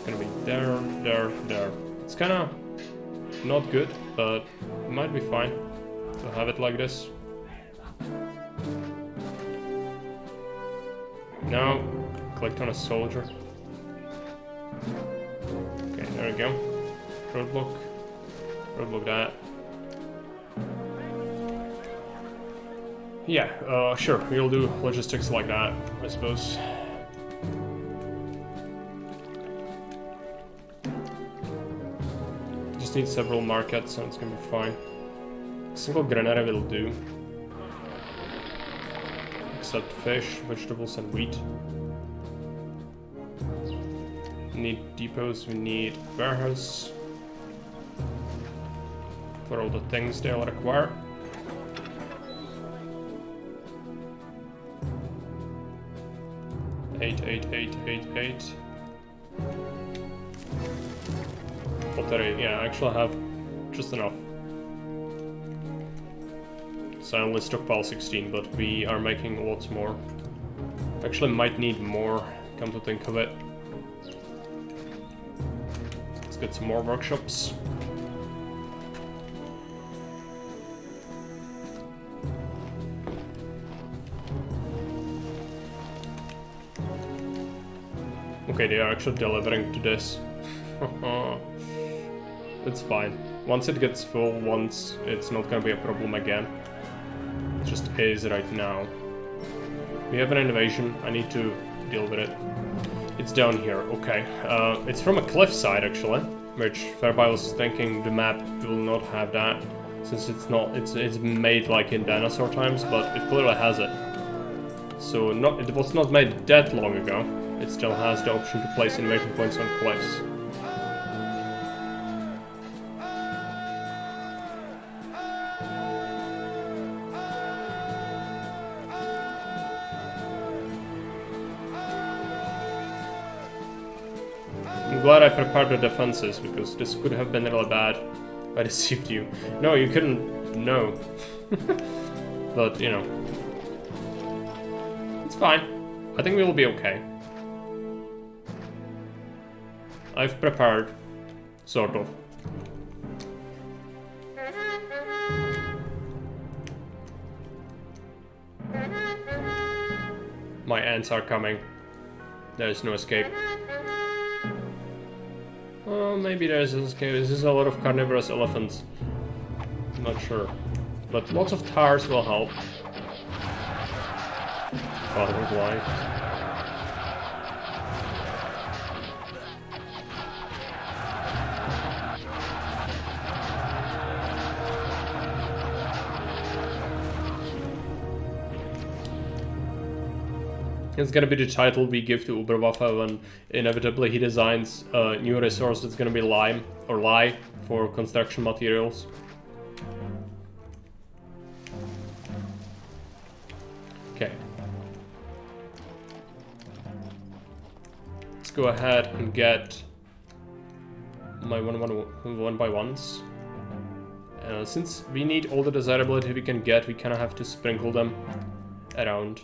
Gonna be there, there, there. It's kinda not good, but it might be fine to have it like this. Now, clicked on a soldier. Okay, there we go. Roadblock. Roadblock that. Yeah, sure, we'll do logistics like that, I suppose. Need several markets, so it's gonna be fine. A single granary will do. Except fish, vegetables, and wheat. We need depots, we need warehouse. For all the things they'll require. Eight. Pottery, yeah, I actually have just enough. So I only stockpile 16, but we are making lots more. Actually might need more, come to think of it. Let's get some more workshops. Okay, they are actually delivering to this. It's fine. Once it gets full, it's not gonna be a problem again. It just is right now. We have an invasion. I need to deal with it. It's down here. Okay. It's from a cliffside actually, which Fairby was thinking the map will not have that, since it's not. It's made like in dinosaur times, but it clearly has it. So it was not made that long ago. It still has the option to place invasion points on cliffs. I'm glad I prepared the defenses, because this could have been really bad. I deceived you. No, you couldn't know. But, you know. It's fine. I think we will be okay. I've prepared. Sort of. My ants are coming. There is no escape. Oh, maybe there's an escape. This is a lot of carnivorous elephants. I'm not sure. But lots of tars will help. Father of life. It's gonna be the title we give to Uberwaffe when inevitably he designs a new resource that's gonna be lime or lye for construction materials. Okay. Let's go ahead and get my one by ones. Since we need all the desirability we can get, we kind of have to sprinkle them around.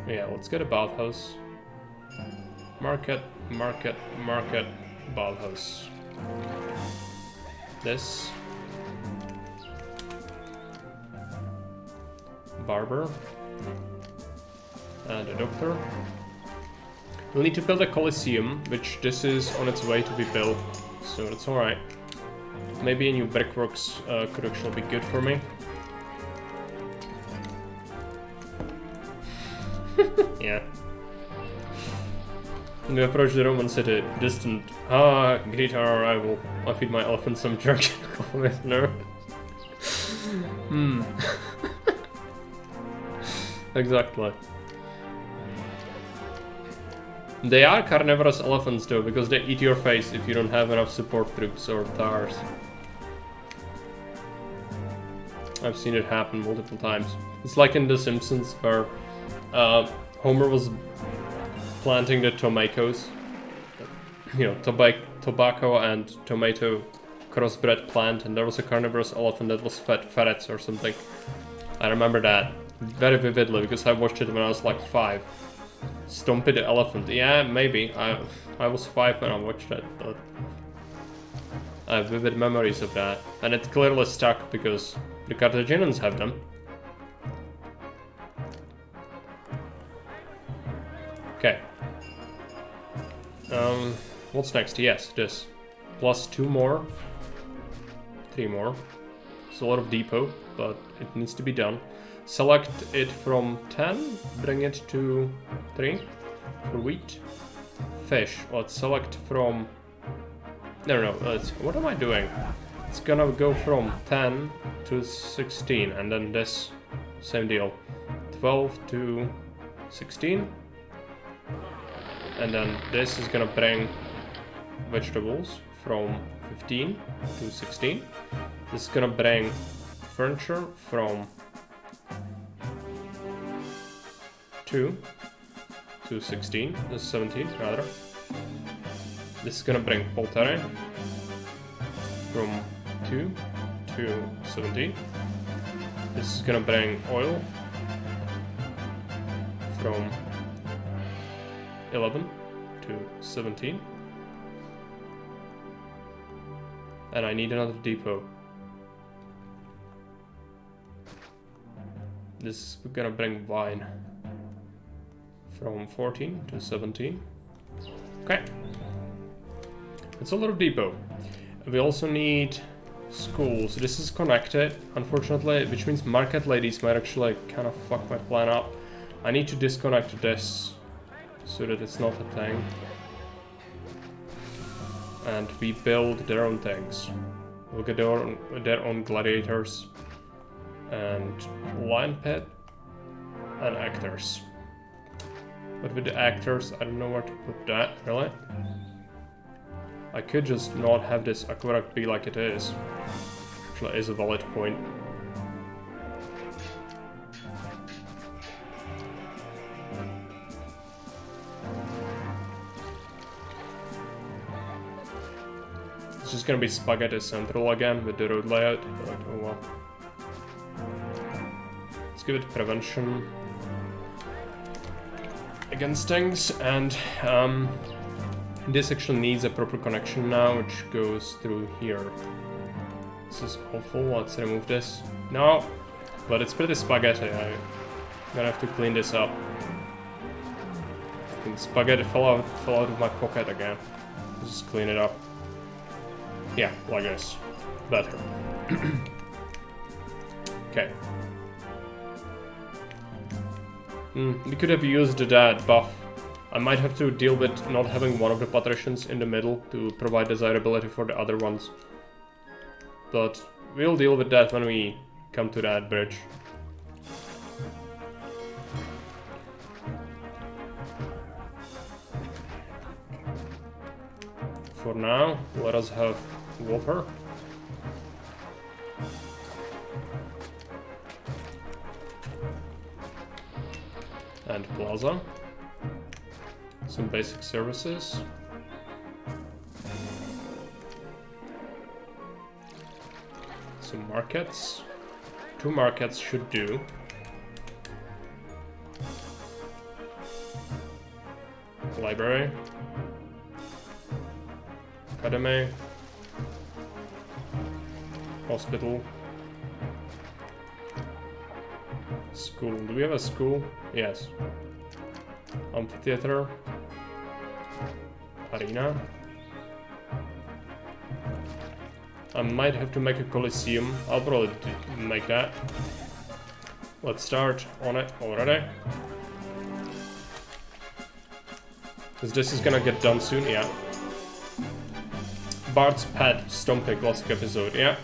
Yeah, let's get a bathhouse. Market, market, market, bathhouse. This. Barber. And a doctor. We'll need to build a Colosseum, which this is on its way to be built, so that's alright. Maybe a new brickworks could actually be good for me. Yeah. We approach the Roman city, distant. Ah, greet our arrival. I feed my elephant some jerky. No. Exactly. They are carnivorous elephants though, because they eat your face if you don't have enough support troops or tars. I've seen it happen multiple times. It's like in The Simpsons where Homer was planting the tomatoes. You know, tobacco and tomato crossbred plant, and there was a carnivorous elephant that was fed ferrets or something. I remember that very vividly because I watched it when I was like 5. Stumpy the elephant. Yeah, maybe. I was 5 when I watched it, but I have vivid memories of that. And it clearly stuck because the Carthaginians have them. Okay. What's next? Yes, this. Plus 2 more. 3 more. It's a lot of depot, but it needs to be done. Select it from 10, bring it to 3 for wheat. Fish, let's select from... No, what am I doing? It's gonna go from 10 to 16, and then this, same deal. 12 to 16. And then this is gonna bring vegetables from 15 to 16. This is gonna bring furniture from 2 to 16, this is 17 rather. This is gonna bring pottery from 2 to 17. This is gonna bring oil from 11 to 17. And I need another depot. This is gonna bring wine from 14 to 17. Okay. It's a lot of depot. We also need schools. This is connected, unfortunately, which means market ladies might actually kind of fuck my plan up. I need to disconnect this so that it's not a thing. And we build their own things. We'll get their own gladiators and lion pit and actors. But with the actors, I don't know where to put that, really. I could just not have this aqueduct be like it is. Actually, is a valid point. It's just gonna be spaghetti central again with the road layout, but oh well. Let's give it prevention against things, and this actually needs a proper connection now, which goes through here. This is awful. Let's remove this. No, but it's pretty spaghetti. I'm gonna have to clean this up. And spaghetti fell out of my pocket again. Let's just clean it up. Yeah, like this. Better. Okay. We could have used that buff. I might have to deal with not having one of the patricians in the middle to provide desirability for the other ones. But we'll deal with that when we come to that bridge. For now, let us have water. And plaza. Some basic services. Some markets. 2 markets should do. Library. Academy. Hospital. School. Do we have a school? Yes. Amphitheater. Arena. I might have to make a Coliseum. I'll probably make that. Let's start on it already. Because this is gonna get done soon, yeah. Bart's Pet Stompy classic episode, yeah.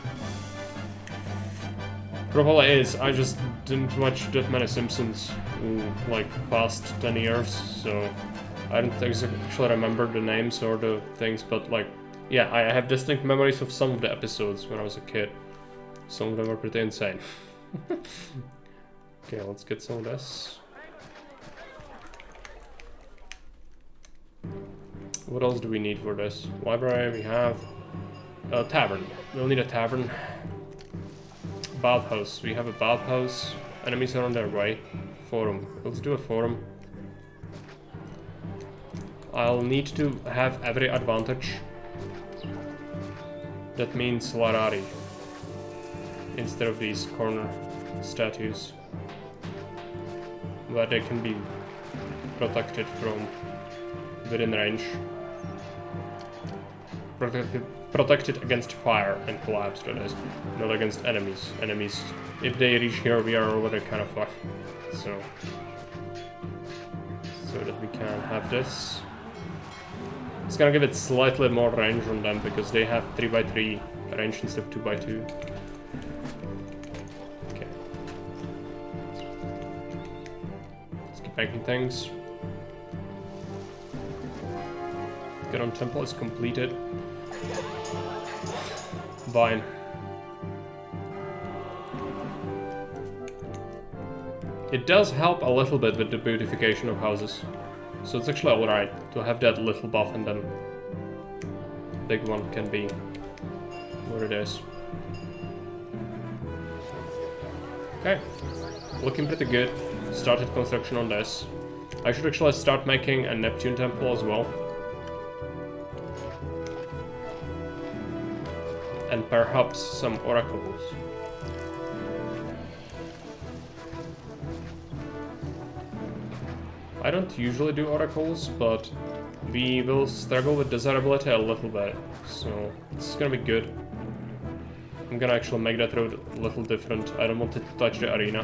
Probably is, I just didn't watch that many Simpsons like past 10 years, so I don't actually remember the names or the things, but like, yeah, I have distinct memories of some of the episodes when I was a kid. Some of them are pretty insane. Okay, let's get some of this. What else do we need for this? Library, we have a tavern. We'll need a tavern. Bathhouse, we have a bathhouse. Enemies are on their way. Forum, let's do a forum. I'll need to have every advantage. That means Larari instead of these corner statues where they can be protected from within range. Protected against fire and collapse, that is, not against enemies. Enemies, if they reach here, we are already kind of fucked. So that we can have this. It's gonna give it slightly more range on them because they have 3x3 range instead of 2x2. Okay. Let's keep making things. Garon Temple is completed. Vine. It does help a little bit with the beautification of houses. So it's actually alright to have that little buff, and then big one can be what it is. Okay, looking pretty good. Started construction on this. I should actually start making a Neptune temple as well. And perhaps some oracles. I don't usually do oracles, but we will struggle with desirability a little bit, so it's gonna be good. I'm gonna actually make that road a little different. I don't want it to touch the arena.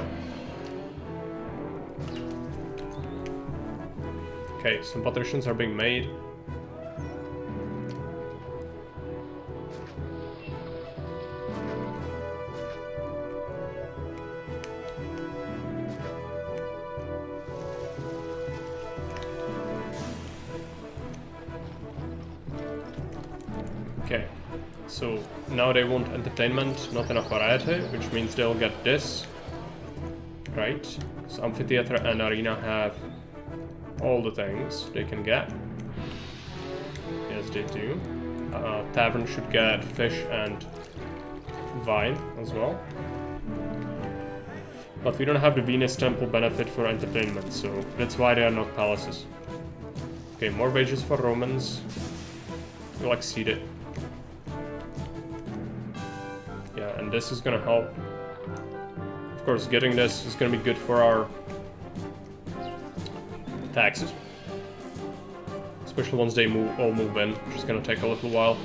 Okay, some patricians are being made. Okay, so now they want entertainment, not enough variety, which means they'll get this. Right, so amphitheater and arena have all the things they can get. Yes, they do. Tavern should get fish and vine as well. But we don't have the Venus Temple benefit for entertainment, so that's why they are not palaces. Okay, more wages for Romans. We'll exceed it. Yeah, and this is gonna help. Of course, getting this is gonna be good for our taxes. Especially once they all move in, which is gonna take a little while.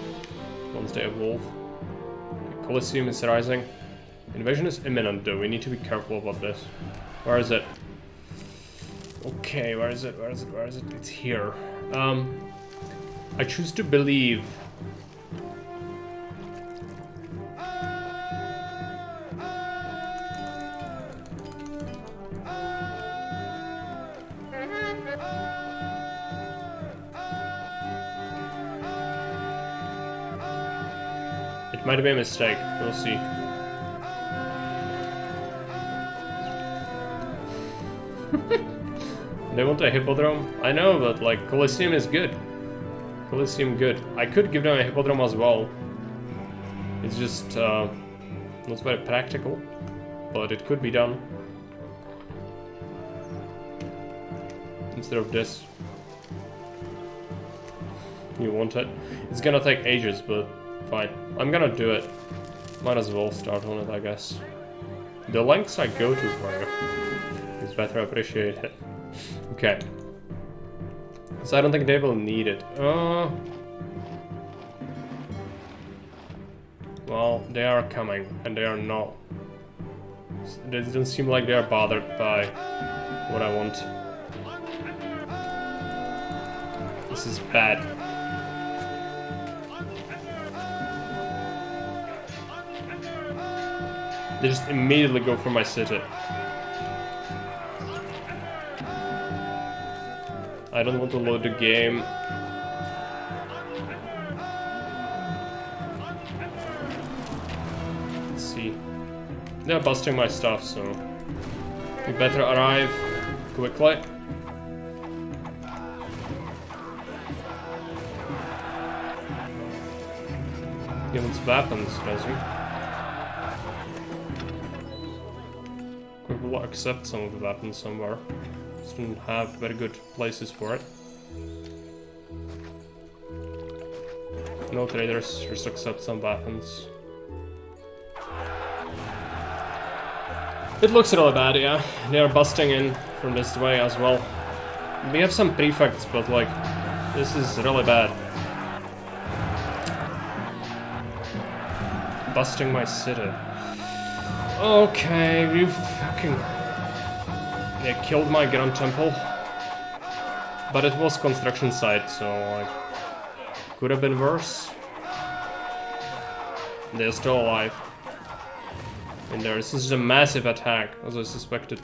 Once they evolve. Okay, Colosseum is rising. Invasion is imminent though, we need to be careful about this. Where is it? Okay, where is it? Where is it? Where is it? It's here. I choose to believe. It might be a mistake. We'll see. They want a hippodrome? I know, but like Colosseum is good. Colosseum good. I could give them a hippodrome as well. It's just not very practical, but it could be done. Instead of this. You want it? It's gonna take ages, but fine. I'm gonna do it. Might as well start on it, I guess. The lengths I go to for you is better appreciated. Okay. So I don't think they will need it. Well, they are coming, and they are not. It doesn't seem like they are bothered by what I want. This is bad. They just immediately go for my city. I don't want to load the game. Let's see. They're busting my stuff, so we better arrive quickly. He wants weapons, does he? We will accept some of the weapons somewhere. Just don't have very good places for it. No traders, just accept some weapons. It looks really bad, yeah. They are busting in from this way as well. We have some prefects, but like, this is really bad. Busting my city. Okay, you fucking... They killed my Grand Temple. But it was construction site, so like... Could have been worse. They're still alive. In there, this is a massive attack, as I suspected.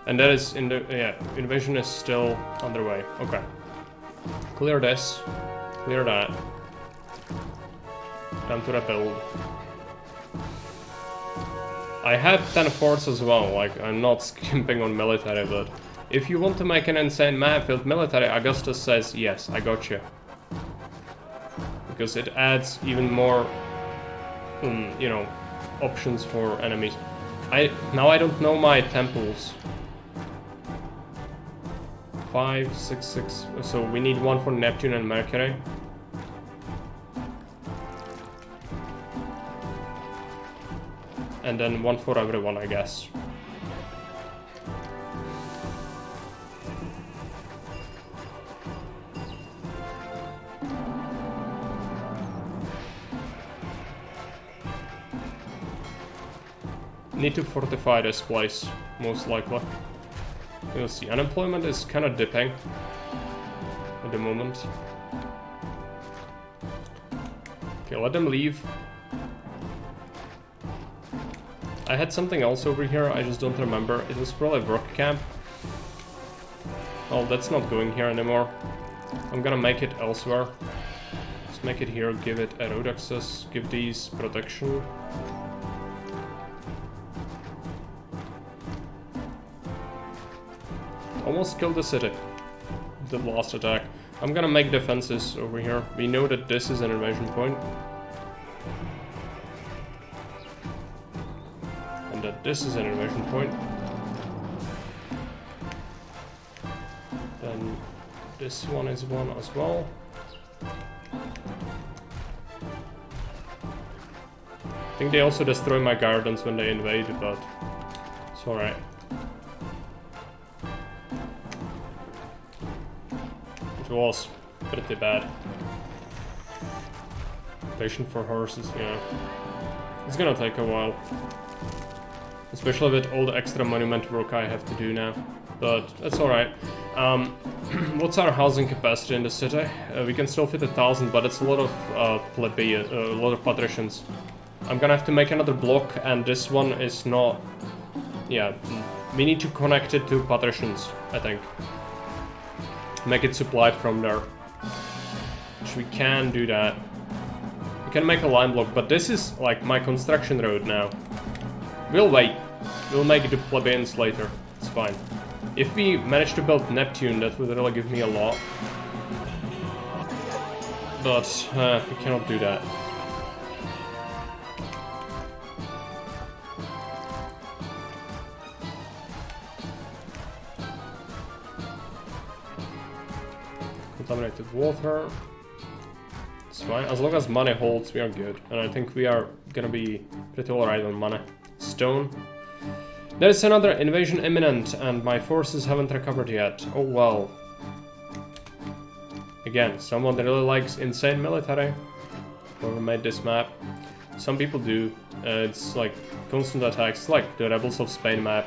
And that is in the... yeah, invasion is still underway. Okay. Clear this. Clear that. Time to rebuild. I have 10 forts as well, like, I'm not skimping on military, but if you want to make an insane map with military, Augustus says, yes, I got you. Because it adds even more, you know, options for enemies. Now I don't know my temples. 5, 6, 6, so we need one for Neptune and Mercury. And then one for everyone, I guess. Need to fortify this place, most likely. You'll see, unemployment is kind of dipping at the moment. Okay, let them leave. I had something else over here, I just don't remember. It was probably a work camp. Oh, that's not going here anymore. I'm gonna make it elsewhere. Let's make it here, give it a road access, give these protection. Almost killed the city. The last attack. I'm gonna make defenses over here. We know that this is an invasion point. And that this is an invasion point. Then this one is one as well. I think they also destroy my gardens when they invade, but it's alright. It was pretty bad. Patient for horses, yeah. It's gonna take a while. Especially with all the extra monument work I have to do now. But that's alright. What's our housing capacity in the city? We can still fit 1,000, but it's a lot of plebeian, a lot of patricians. I'm gonna have to make another block, and this one is not... Yeah, we need to connect it to patricians, I think. Make it supplied from there. Which we can do that. We can make a line block, but this is like my construction road now. We'll wait. We'll make it to plebeians later. It's fine. If we manage to build Neptune, that would really give me a lot. But we cannot do that. Contaminated water. It's fine. As long as money holds, we are good. And I think we are gonna be pretty alright on money. Stone. There is another invasion imminent, and my forces haven't recovered yet. Oh well. Again, someone that really likes insane military. Whoever made this map. Some people do. It's like constant attacks, like the Rebels of Spain map.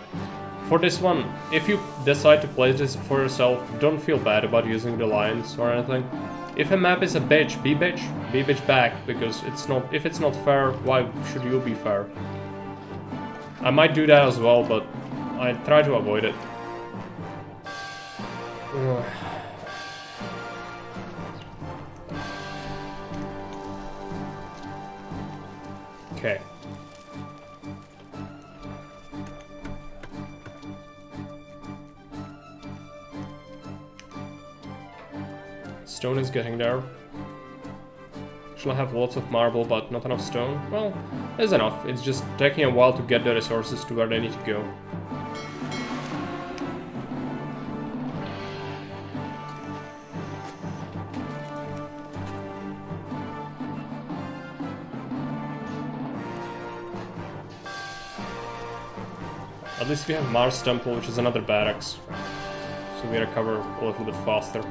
For this one, if you decide to play this for yourself, don't feel bad about using the lines or anything. If a map is a bitch, be bitch back, because it's not. If it's not fair, why should you be fair? I might do that as well, but I try to avoid it. Okay. Stone is getting there. Actually, I have lots of marble, but not enough stone. Well, there's enough. It's just taking a while to get the resources to where they need to go. At least we have Mars Temple, which is another barracks. So we recover a little bit faster.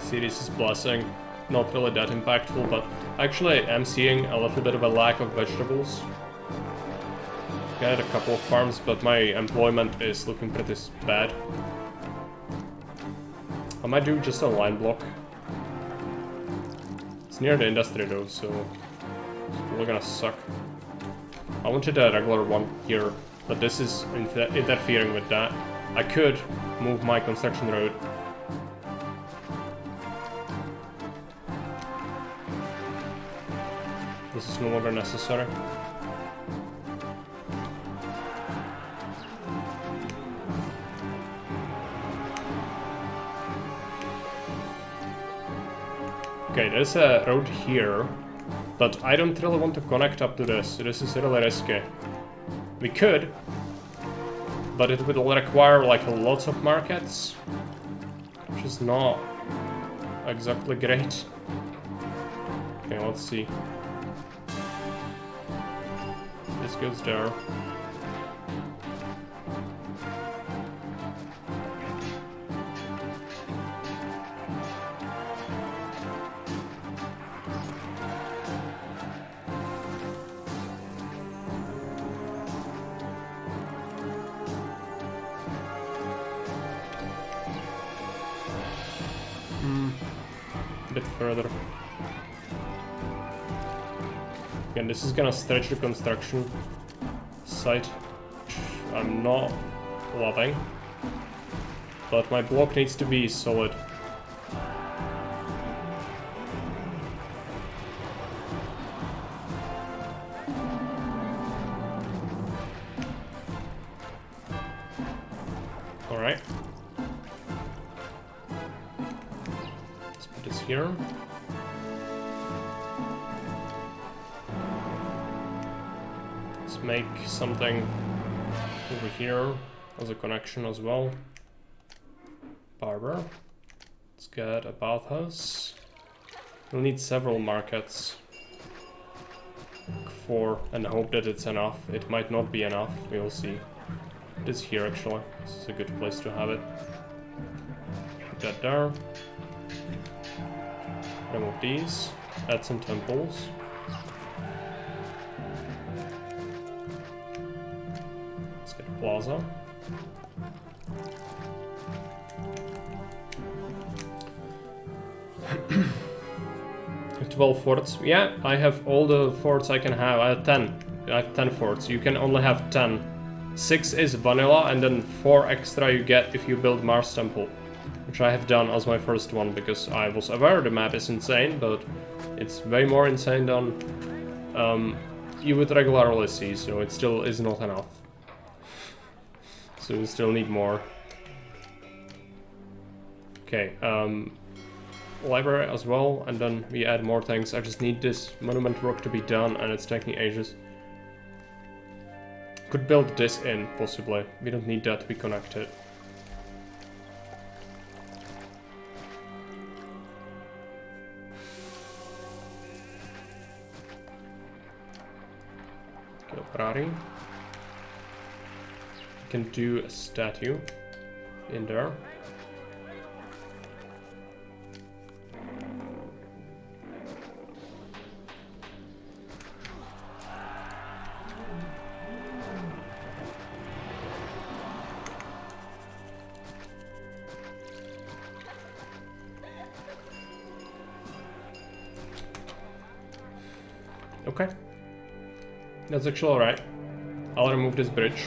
Sirius' blessing, not really that impactful, but actually I'm seeing a little bit of a lack of vegetables. Got a couple of farms, but my employment is looking pretty bad. I might do just a line block. It's near the industry though, so it's probably gonna suck. I wanted a regular one here, but this is interfering with that. I could move my construction road. This is no longer necessary. Okay, there's a road here, but I don't really want to connect up to this. This is really risky. We could, but it would require like lots of markets, which is not exactly great. Okay, let's see. This goes there. A bit further. Again, this is gonna stretch the construction site, which I'm not loving, but my block needs to be solid. Alright. Let's put this here. Make something over here as a connection as well. Barber. Let's get a bathhouse. We'll need several markets. 4 and hope that it's enough. It might not be enough. We'll see. It is here actually. This is a good place to have it. Put that there. Remove these. Add some temples. Plaza. 12 forts. Yeah, I have all the forts I can have. I have 10. I have 10 forts. You can only have 10 6 is vanilla, and then 4 extra you get if you build Mars Temple. Which I have done as my first one, because I was aware the map is insane, but it's way more insane than you would regularly see, so it still is not enough. So we still need more. Okay, library as well, and then we add more things. I just need this monument rock to be done, and it's taking ages. Could build this in, possibly. We don't need that to be connected. Okay, Ferrari. Can do a statue in there. Okay, that's actually alright. I'll remove this bridge.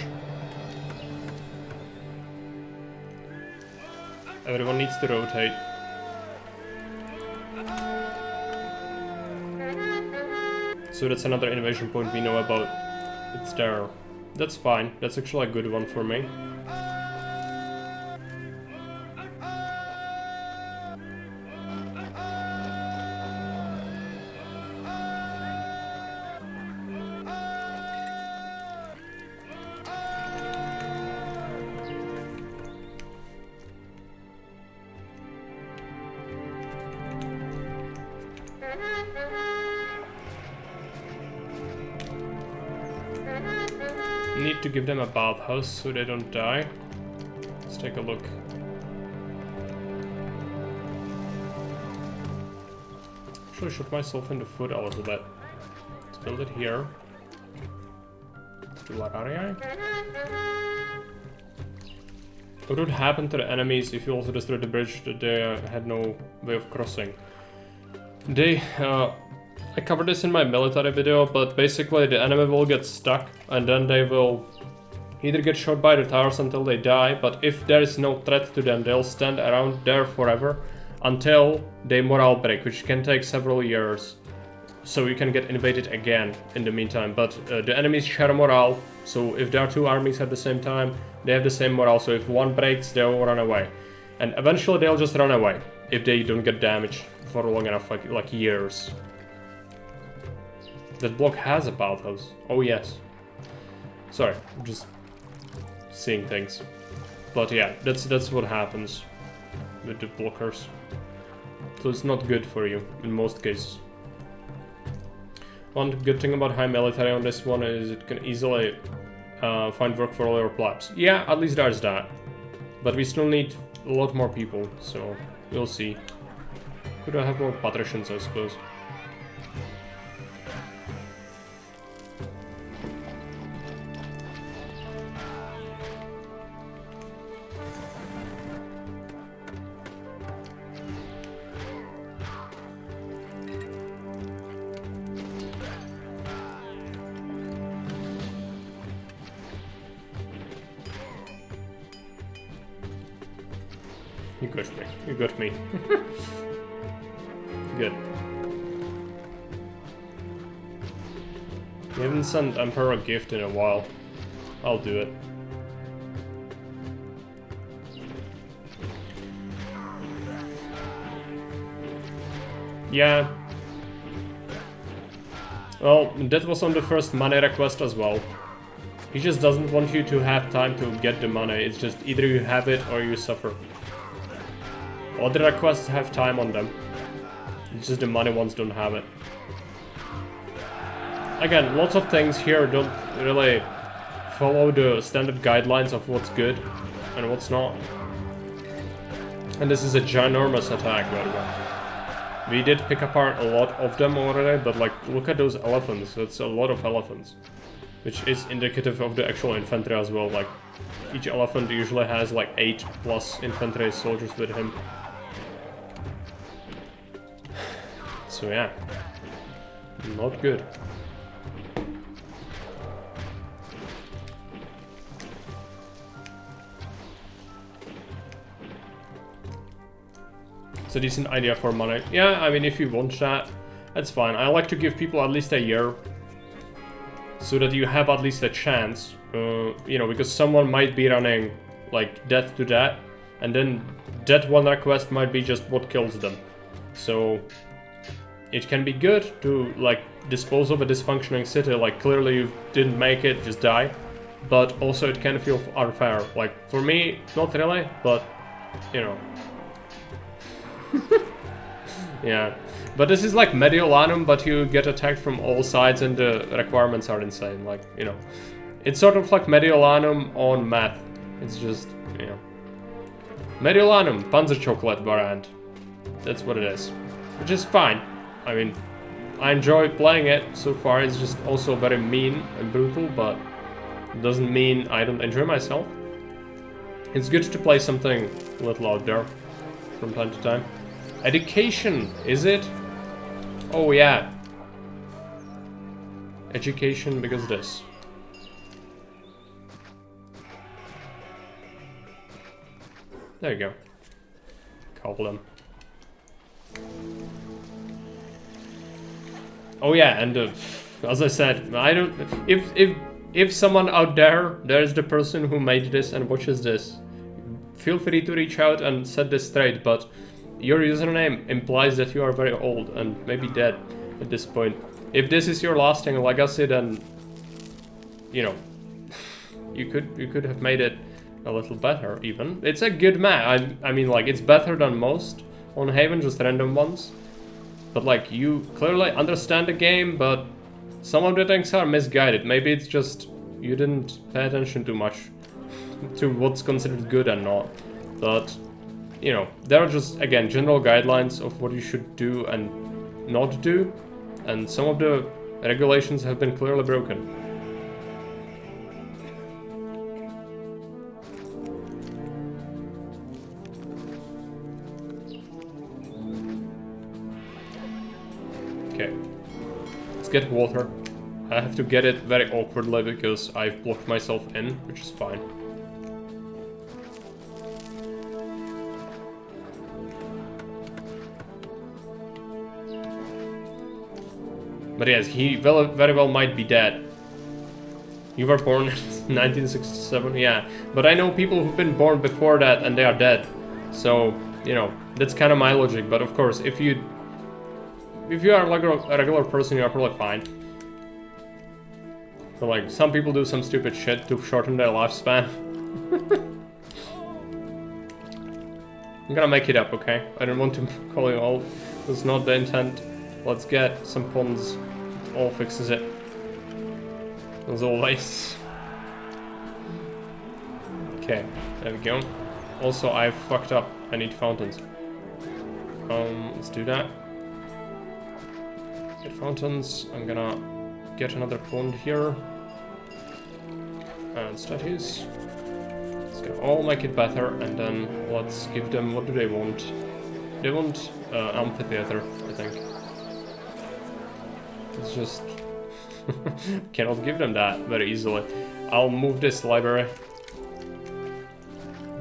Everyone needs to rotate. So that's another innovation point we know about. It's there. That's fine. That's actually a good one for me. Need to give them a bathhouse so they don't die. Let's take a look. Actually shot myself in the foot a little bit. Let's build it here. Let's do that area. What would happen to the enemies if you also destroyed the bridge that they had no way of crossing? They, I covered this in my military video, but basically the enemy will get stuck and then they will either get shot by the towers until they die, but if there is no threat to them, they'll stand around there forever until they morale break, which can take several years. So you can get invaded again in the meantime, but the enemies share morale, so if there are two armies at the same time, they have the same morale, so if one breaks, they'll run away. And eventually they'll just run away, if they don't get damaged for long enough, like years. That block has a bathhouse. Oh yes. Sorry, I'm just seeing things. But yeah, that's what happens with the blockers. So it's not good for you in most cases. One good thing about high military on this one is it can easily find work for all your plebs. Yeah, at least there's that. But we still need a lot more people, so we'll see. Could I have more patricians, I suppose. You got me. You got me. Good. We haven't sent Emperor a gift in a while. I'll do it. Yeah. Well, that was on the first money request as well. He just doesn't want you to have time to get the money. It's just either you have it or you suffer. Other requests have time on them. It's just the money ones don't have it. Again, lots of things here don't really follow the standard guidelines of what's good and what's not. And this is a ginormous attack, by the way. We did pick apart a lot of them already, but like, look at those elephants. That's a lot of elephants. Which is indicative of the actual infantry as well. Like, each elephant usually has like 8+ infantry soldiers with him. So yeah, not good. It's a decent idea for money. Yeah, I mean, if you want that, that's fine. I like to give people at least a year, so that you have at least a chance. You know, because someone might be running like death to that, and then that one request might be just what kills them. So it can be good to like dispose of a dysfunctioning city, like clearly you didn't make it, just die. But also it can feel unfair. Like for me, not really, but you know. Yeah. But this is like Mediolanum, but you get attacked from all sides and the requirements are insane, like, you know. It's sort of like Mediolanum on math. It's just, you know. Mediolanum, Panzer Chocolate variant. That's what it is. Which is fine. I mean, I enjoy playing it so far. It's just also very mean and brutal, but it doesn't mean I don't enjoy myself. It's good to play something a little out there from time to time. Education, is it? Oh yeah. Education because this. There you go. Call them. Oh yeah, and as I said, I don't. If someone out there's the person who made this and watches this, feel free to reach out and set this straight. But your username implies that you are very old and maybe dead at this point. If this is your lasting legacy, then you know you could have made it a little better. Even it's a good map. I mean, like, it's better than most on Haven, just random ones. But like, you clearly understand the game, but some of the things are misguided. Maybe it's just you didn't pay attention too much to what's considered good and not. But you know, there are just, again, general guidelines of what you should do and not do, and some of the regulations have been clearly broken. Okay, let's get water. I have to get it very awkwardly because I've blocked myself in, which is fine. But yes, he very well might be dead. You were born in 1967, yeah. But I know people who've been born before that and they are dead. So, you know, that's kind of my logic. But of course, if you are like a regular person, you are probably fine. But like, some people do some stupid shit to shorten their lifespan. I'm gonna make it up, okay? I don't want to call you old. That's not the intent. Let's get some pawns. It all fixes it. As always. Okay, there we go. Also, I fucked up. I need fountains. Let's do that. Get fountains. I'm gonna get another pond here. And statues. It's gonna all make it better, and then let's give them, what do they want? They want amphitheater, I think. It's just cannot give them that very easily. I'll move this library.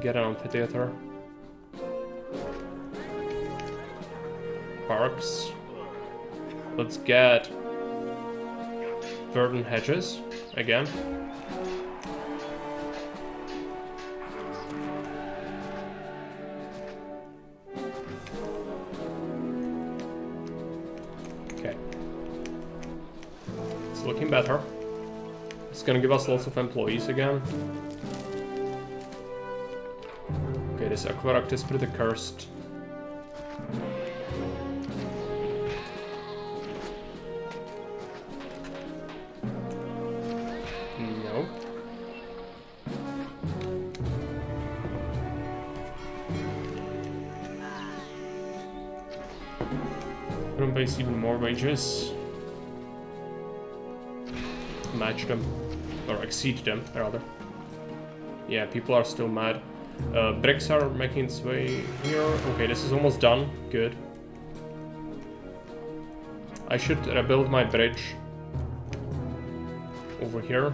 Get an amphitheater. Parks. Let's get verdant hedges again. Looking better. It's gonna give us lots of employees again. Okay, this aqueduct is pretty cursed. Nope. Gonna base even more wages. Match them, or exceed them, rather. Yeah, people are still mad. Bricks are making its way here. Okay, this is almost done. Good. I should rebuild my bridge over here.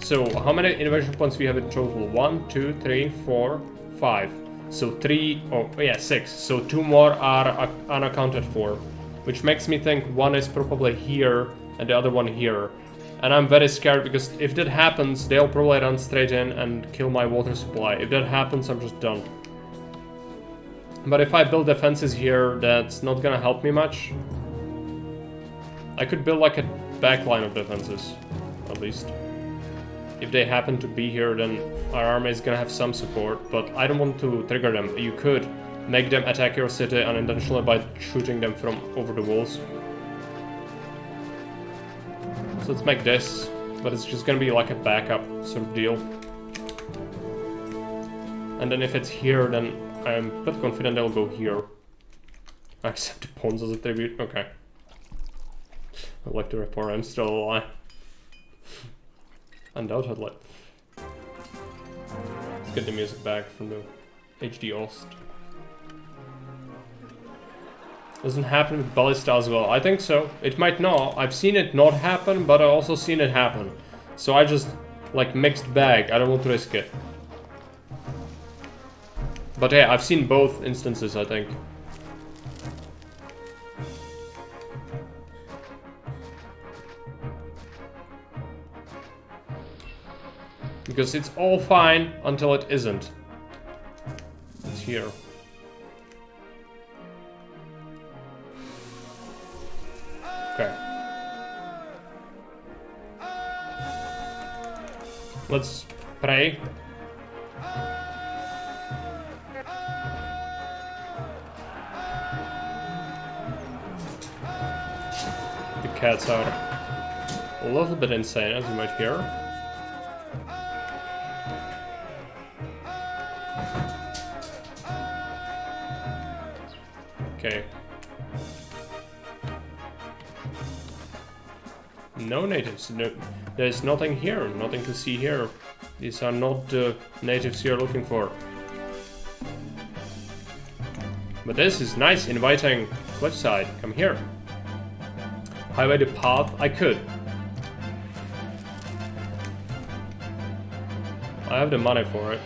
So, how many invasion points we have in total? 1, 2, 3, 4, 5. So 3, oh yeah, 6. So 2 more are unaccounted for. Which makes me think one is probably here and the other one here. And I'm very scared because if that happens, they'll probably run straight in and kill my water supply. If that happens, I'm just done. But if I build defenses here, that's not gonna help me much. I could build like a backline of defenses, at least. If they happen to be here, then our army is gonna have some support, but I don't want to trigger them. You could make them attack your city unintentionally by shooting them from over the walls. So let's make this, but it's just gonna be like a backup sort of deal. And then if it's here, then I'm pretty confident they'll go here. I accept the pawns as a tribute, okay. I'd like to report I'm still alive. Undoubtedly. Let's get the music back from the HD Ost. Doesn't happen with Ballista as well. I think so. It might not. I've seen it not happen, but I've also seen it happen. So I just, like, mixed bag. I don't want to risk it. But yeah, I've seen both instances, I think. Because it's all fine until it isn't. It's here. Okay. Let's pray. The cats are a little bit insane, as you might hear. Okay. No natives. No, there's nothing here. Nothing to see here. These are not the natives you're looking for. But this is nice, inviting cliffside. Come here. Highway the path. I could. I have the money for it.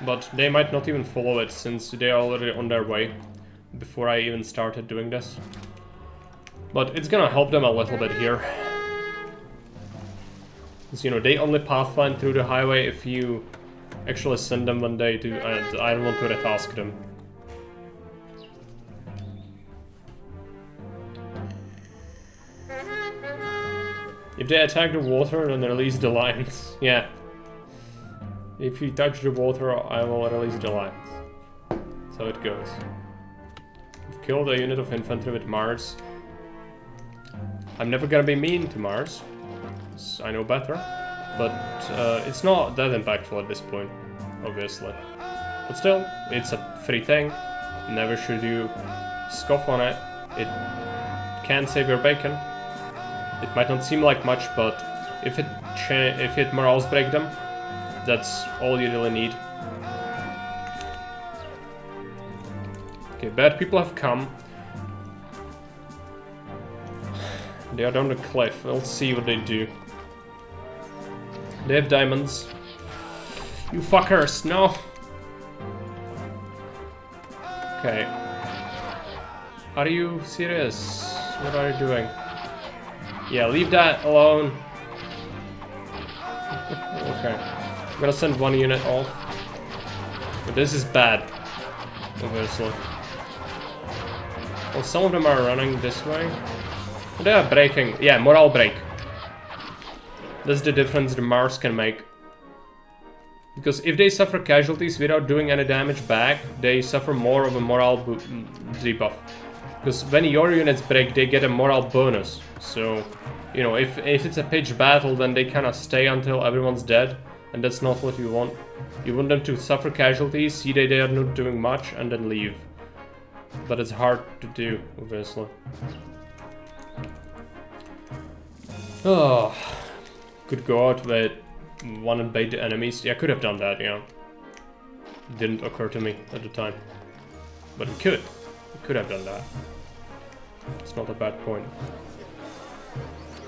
But they might not even follow it since they are already on their way before I even started doing this. But it's gonna help them a little bit here. Because, you know, they only pathfind through the highway if you actually send them when they do, and I don't want to retask them. If they attack the water, then release the lions. Yeah. If you touch the water, I will release the lions. So it goes. We've killed a unit of infantry with Mars. I'm never gonna be mean to Mars. I know better. But it's not that impactful at this point, obviously. But still, it's a free thing. Never should you scoff on it. It can save your bacon. It might not seem like much, but if it morals break them, that's all you really need. Okay, bad people have come. They are down the cliff. We'll see what they do. They have diamonds. You fuckers, no! Okay. Are you serious? What are you doing? Yeah, leave that alone. Okay. I'm gonna send one unit off. But this is bad. Obviously. Well, some of them are running this way. They are breaking. Yeah, morale break. That's the difference the Mars can make. Because if they suffer casualties without doing any damage back, they suffer more of a morale debuff. Because when your units break, they get a morale bonus. So, you know, if it's a pitched battle, then they kind of stay until everyone's dead. And that's not what you want. You want them to suffer casualties, see that they are not doing much, and then leave. But it's hard to do, obviously. Oh, could go out with one and bait the enemies. Yeah, I could have done that, yeah. Didn't occur to me at the time. But we could. We could have done that. It's not a bad point.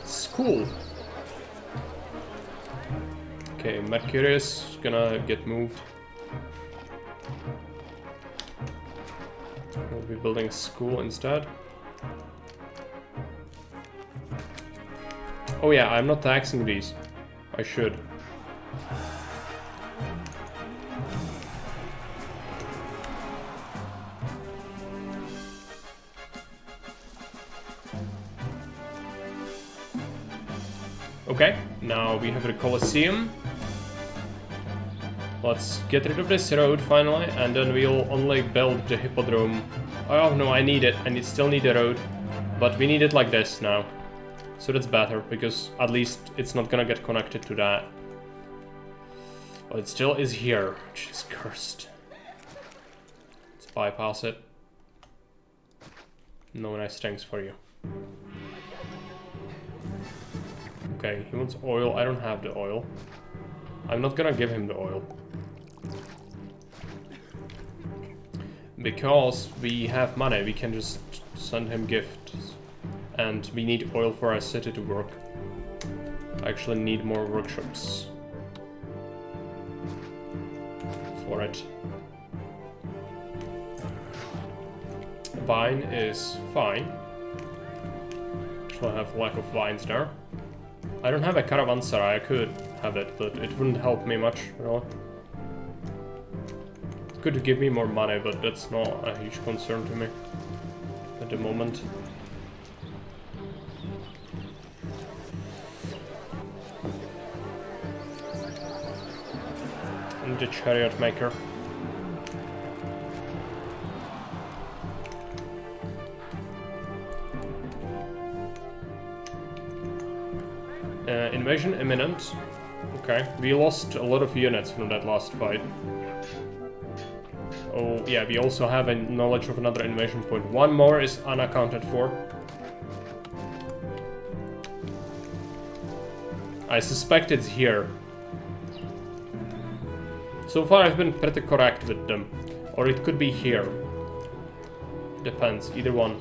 School. Okay, Mercurius gonna get moved. We'll be building a school instead. Oh yeah, I'm not taxing these. I should. Okay, now we have the Colosseum. Let's get rid of this road finally, and then we'll only build the Hippodrome. Oh no, I need it. Still need a road. But we need it like this now. So that's better, because at least it's not gonna get connected to that. But it still is here, which is cursed. Let's bypass it. No nice things for you. Okay, he wants oil. I don't have the oil. I'm not gonna give him the oil. Because we have money, we can just send him gifts. And we need oil for our city to work. I actually need more workshops for it. Vine is fine. Actually, I have lack of vines there. I don't have a caravanserai. I could have it, but it wouldn't help me much at all. It could give me more money, but that's not a huge concern to me at the moment. And the chariot maker. Invasion imminent. Okay, we lost a lot of units from that last fight. Oh yeah, we also have a knowledge of another invasion point. One more is unaccounted for. I suspect it's here. So far I've been pretty correct with them. Or it could be here. Depends, either one.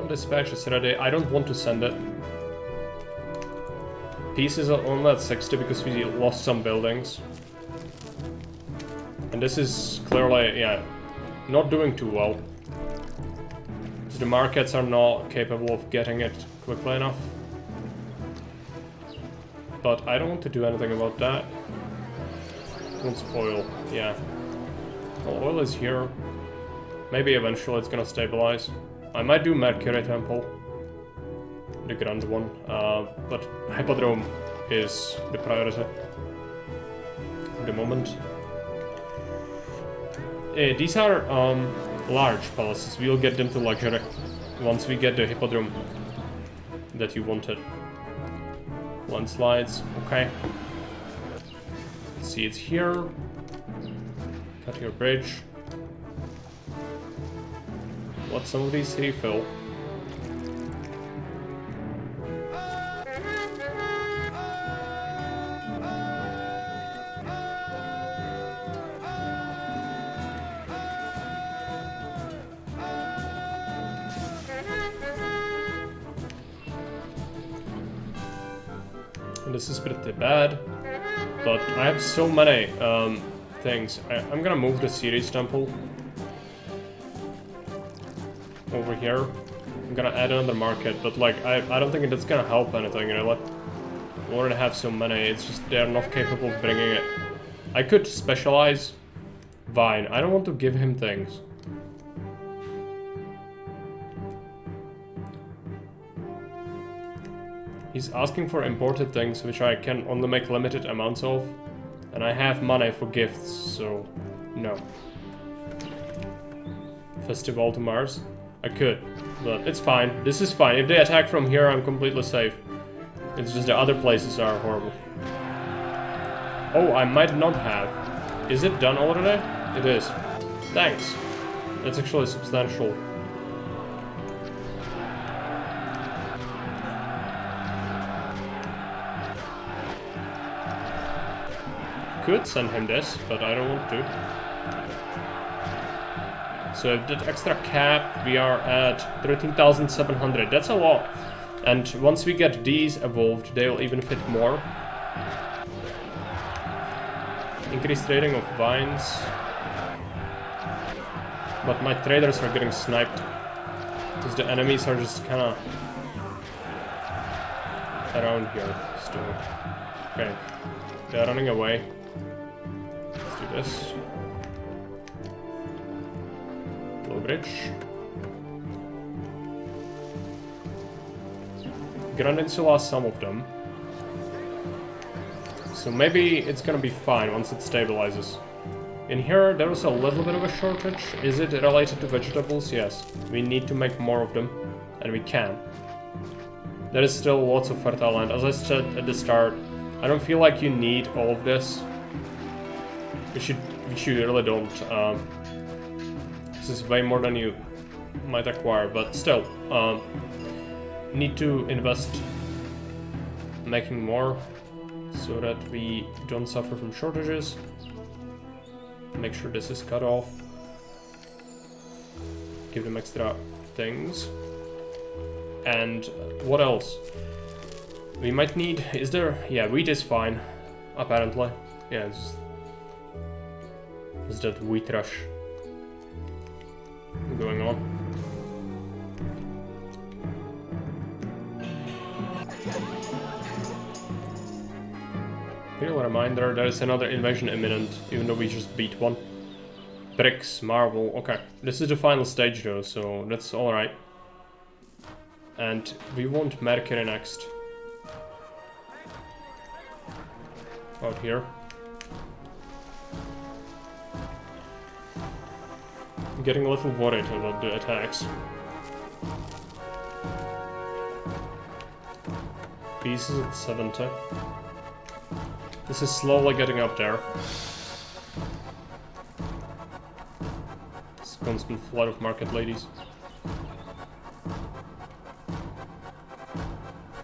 Dispatch is ready. I don't want to send it. Peace is only at 60 because we lost some buildings. And this is clearly, yeah, not doing too well. The markets are not capable of getting it quickly enough. But I don't want to do anything about that. It wants oil, yeah. Well, oil is here. Maybe eventually it's gonna stabilize. I might do Mercury Temple, the grand one, but Hippodrome is the priority at the moment. These are large palaces. We'll get them to luxury once we get the Hippodrome that you wanted. Landslides, okay. Let's see, it's here. Cut your bridge. Let some of these refill. And this is pretty bad, but I have so many things. I'm gonna move the Ceres temple over here. I'm gonna add another market, but like I don't think that's gonna help anything, you know. Like, I already have so many, it's just they're not capable of bringing it. I could specialize Vine. I don't want to give him things. He's asking for imported things, which I can only make limited amounts of. And I have money for gifts, so no. Festival to Mars? I could, but it's fine. This is fine. If they attack from here, I'm completely safe. It's just the other places are horrible. Oh, I might not have. Is it done already? It is. Thanks. That's actually substantial. Could send him this, but I don't want to. So that extra cap, we are at 13,700. That's a lot. And once we get these evolved, they'll even fit more. Increased rating of vines. But my traders are getting sniped. Because the enemies are just kinda around here still. Okay. They're running away. Let's do this. Low bridge. Grand Insula, some of them. So maybe it's gonna be fine once it stabilizes. In here, there is a little bit of a shortage. Is it related to vegetables? Yes. We need to make more of them, and we can. There is still lots of fertile land. As I said at the start, I don't feel like you need all of this. You really don't. This is way more than you might acquire, but still, need to invest making more so that we don't suffer from shortages. Make sure this is cut off. Give them extra things. And what else? We might need... Is there... Yeah, wheat is fine. Apparently. Yeah, it's that wheat rush going on. Real reminder, there's another invasion imminent, even though we just beat one. Bricks, marble, okay. This is the final stage though, so that's alright. And we want Mercury next. Out here. I'm getting a little worried about the attacks. Pieces at 70. This is slowly getting up there. It's a constant flood of market ladies.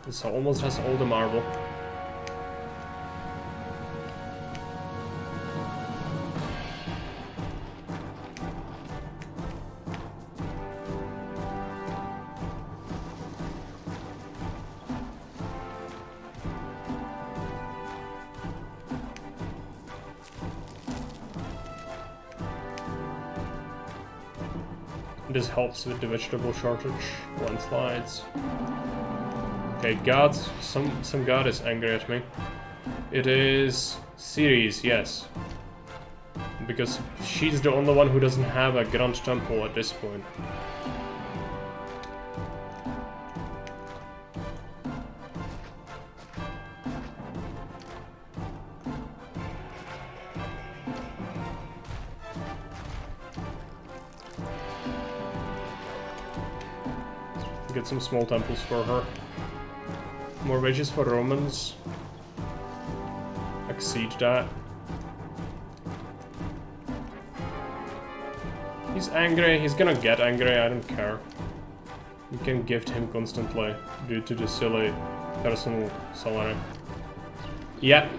This almost has all the marble. This helps with the vegetable shortage. Landslides. Okay, gods. Some god is angry at me. It is Ceres, yes. Because she's the only one who doesn't have a grand temple at this point. Get some small temples for her. More wages for Romans. Exceed that. He's angry, he's gonna get angry, I don't care. We can gift him constantly due to the silly personal salary. Yep,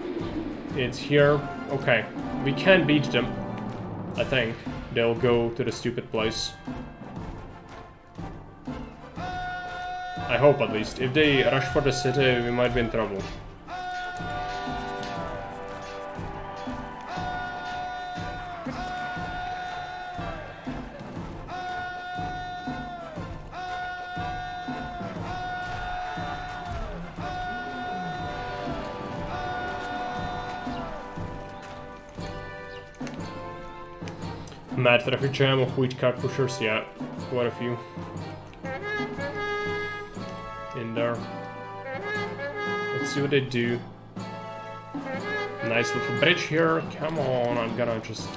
it's here. Okay, we can beat them. I think they'll go to the stupid place. I hope at least. If they rush for the city, we might be in trouble. Mad traffic jam of wheat cart pushers, yeah, quite a few. In there. Let's see what they do. Nice little bridge here. Come on, I'm gonna just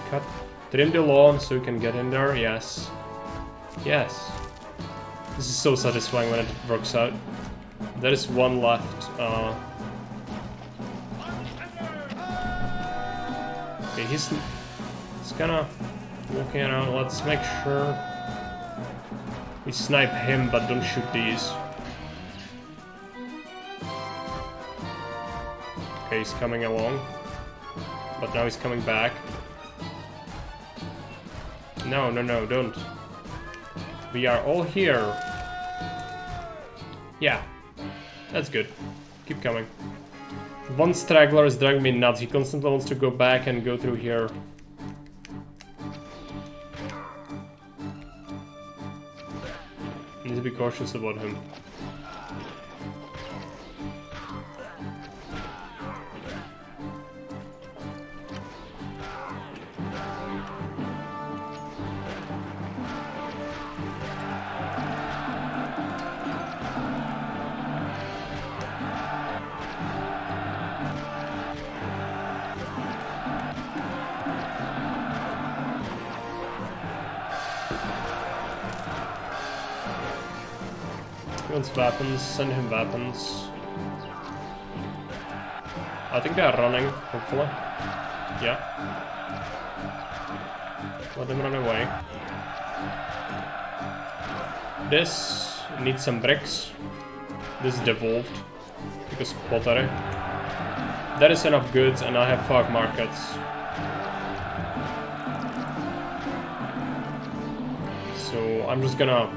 trim the lawn so we can get in there. Yes. Yes. This is so satisfying when it works out. There is one left. Okay, he's kinda walking around. Let's make sure we snipe him, but don't shoot these. Okay, he's coming along, but now he's coming back. No, no, no, don't. We are all here. Yeah, that's good. Keep coming. One straggler is driving me nuts. He constantly wants to go back and go through here. Need to be cautious about him. He wants weapons, send him weapons. I think they are running, hopefully. Yeah. Let them run away. This needs some bricks. This is devolved. Because pottery. That is enough goods and I have 5 markets. So I'm just gonna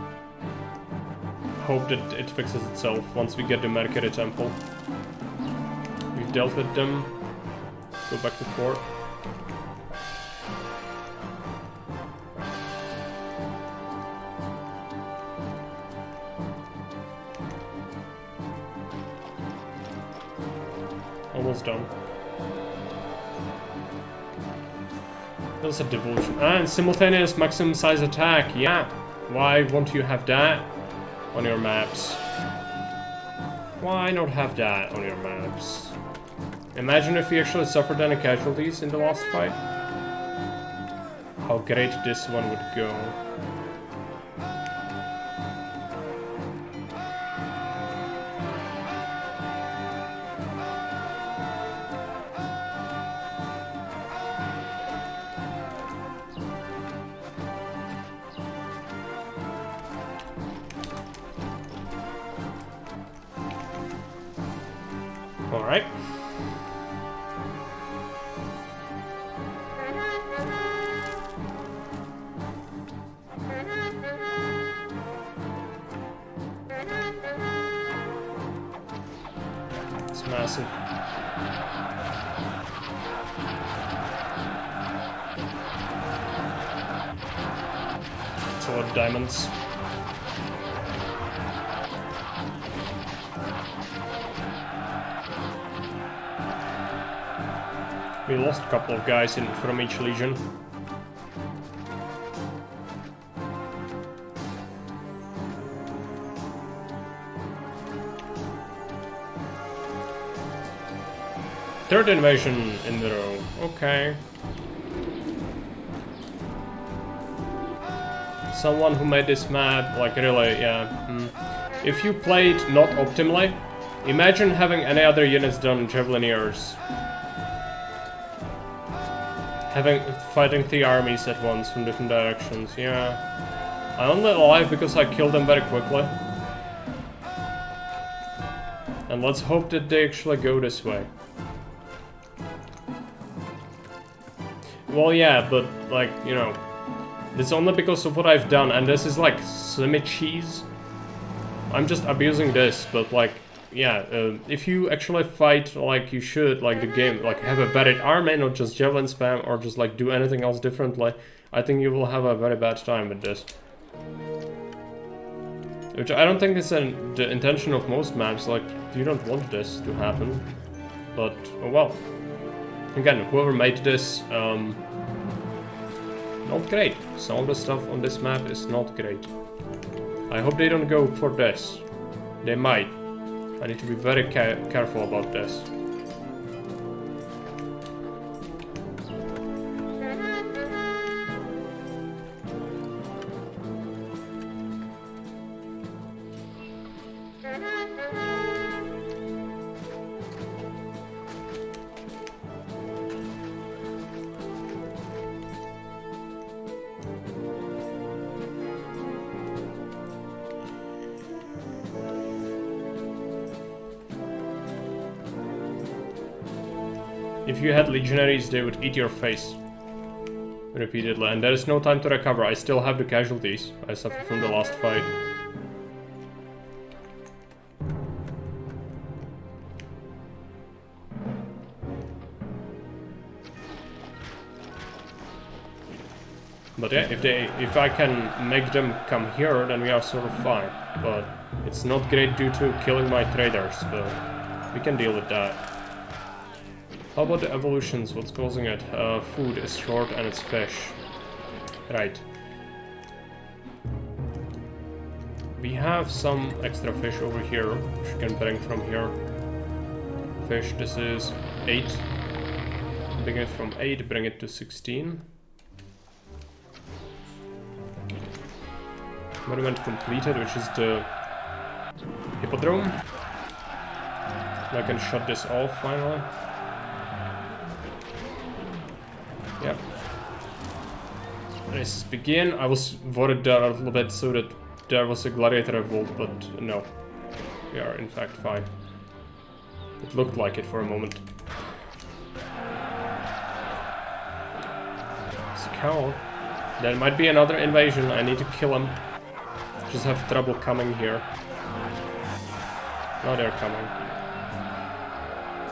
hope that it fixes itself once we get the Mercury Temple. We've dealt with them. Go back to fort. Almost done. There's a devotion. And simultaneous maximum size attack. Yeah. Why won't you have that on your maps? Why not have that on your maps? Imagine if we actually suffered any casualties in the last fight. How great this one would go. Alright. It's massive. It's a lot of diamonds. We lost a couple of guys from each legion. Third invasion in the row. Okay. Someone who made this map, like really, yeah. If you played not optimally, imagine having any other units done Javelineers. Fighting 3 armies at once from different directions, yeah. I'm only alive because I killed them very quickly. And let's hope that they actually go this way. Well, yeah, but, like, you know, it's only because of what I've done, and this is like semi-cheese. I'm just abusing this, but, like, yeah, if you actually fight like you should, like the game, like have a varied army, not just javelin spam, or just like do anything else differently, I think you will have a very bad time with this. Which I don't think is the intention of most maps, like, you don't want this to happen. But, oh well. Again, whoever made this, not great. Some of the stuff on this map is not great. I hope they don't go for this. They might. I need to be very careful about this. If you had legionaries, they would eat your face. repeatedly, and there is no time to recover. I still have the casualties I suffered from the last fight. But yeah, if I can make them come here, then we are sort of fine. But it's not great due to killing my traders, but we can deal with that. How about the evolutions? What's causing it? Food is short and it's fish. Right. We have some extra fish over here, which we can bring from here. Fish, this is 8. Bring it from 8, bring it to 16. Monument completed, which is the hippodrome. I can shut this off finally. Yep. Races begin. I was worried there a little bit so that there was a gladiator revolt, but no. We are in fact fine. It looked like it for a moment. Scout. There might be another invasion. I need to kill him. Just have trouble coming here. Now they're coming.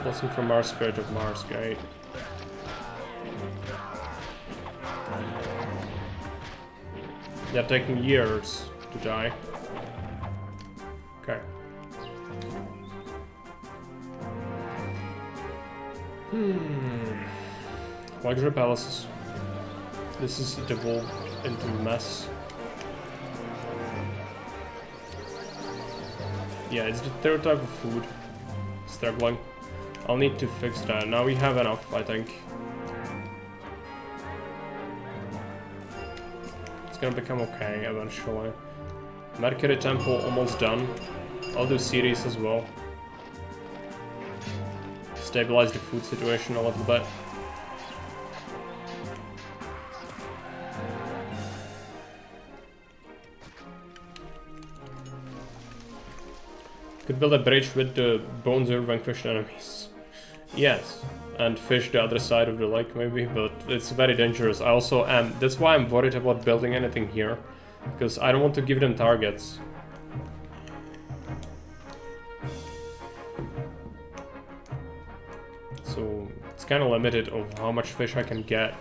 Blessing from Mars, Spirit of Mars, great. They're taking years to die. Okay. Luxury palaces. This is devolved into mess. Yeah, it's the third type of food. Struggling. I'll need to fix that. Now we have enough, I think. It's gonna become okay eventually. Mercury Temple almost done. I'll do series as well. Stabilize the food situation a little bit. Could build a bridge with the bones of vanquished enemies. Yes, and fish the other side of the lake maybe, but it's very dangerous. I also am. That's why I'm worried about building anything here, because I don't want to give them targets. So it's kind of limited of how much fish I can get.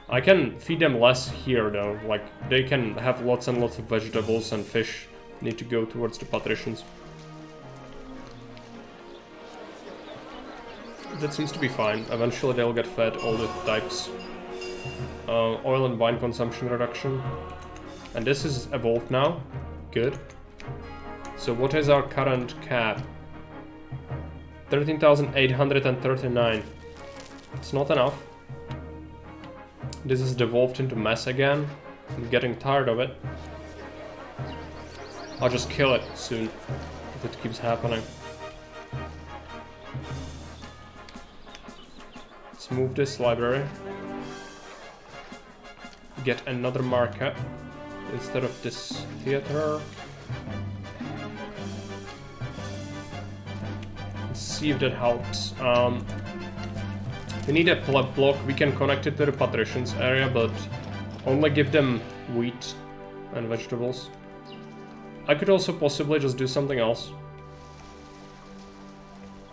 I can feed them less here though, like they can have lots and lots of vegetables, and fish need to go towards the patricians. That seems to be fine. Eventually they'll get fed all the types. Oil and wine consumption reduction. And this is evolved now. Good. So what is our current cap? 13,839. It's not enough. This is devolved into mess again. I'm getting tired of it. I'll just kill it soon if it keeps happening. Let's move this library. Get another market instead of this theater. Let's see if that helps. We need a block. We can connect it to the patricians area, but only give them wheat and vegetables. I could also possibly just do something else.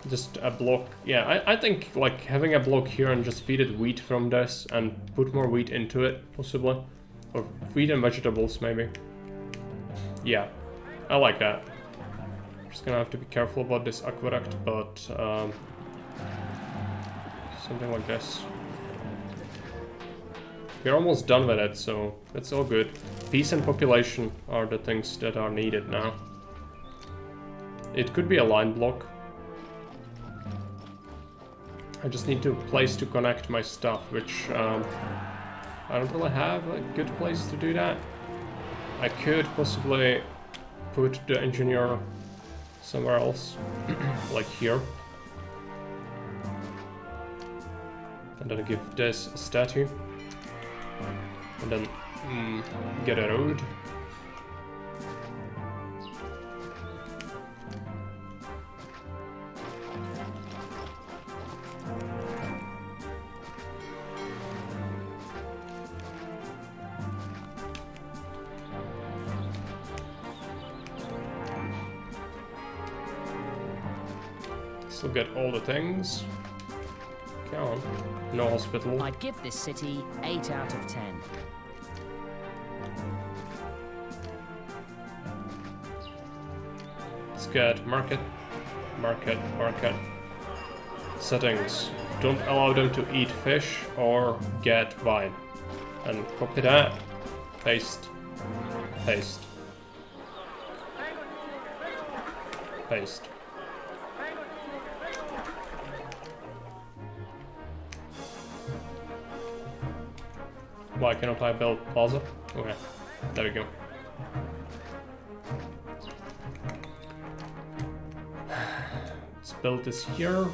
Just a block. Yeah, I think like having a block here and just feed it wheat from this and put more wheat into it, possibly. Or wheat and vegetables, maybe. Yeah, I like that. Just gonna have to be careful about this aqueduct, but something like this. We're almost done with it, so that's all good. Peace and population are the things that are needed now. It could be a line block. I just need a place to connect my stuff, which I don't really have a good place to do that. I could possibly put the engineer somewhere else, like here. And then give this a statue. And then get a road. Still get all the things. Come on. No hospital. I'd give this city 8 out of 10. Let's get market. Market. Market. Settings. Don't allow them to eat fish or get wine. And copy that. Paste. Paste. Paste. Why cannot I build plaza? Okay, there we go. Let's build this here.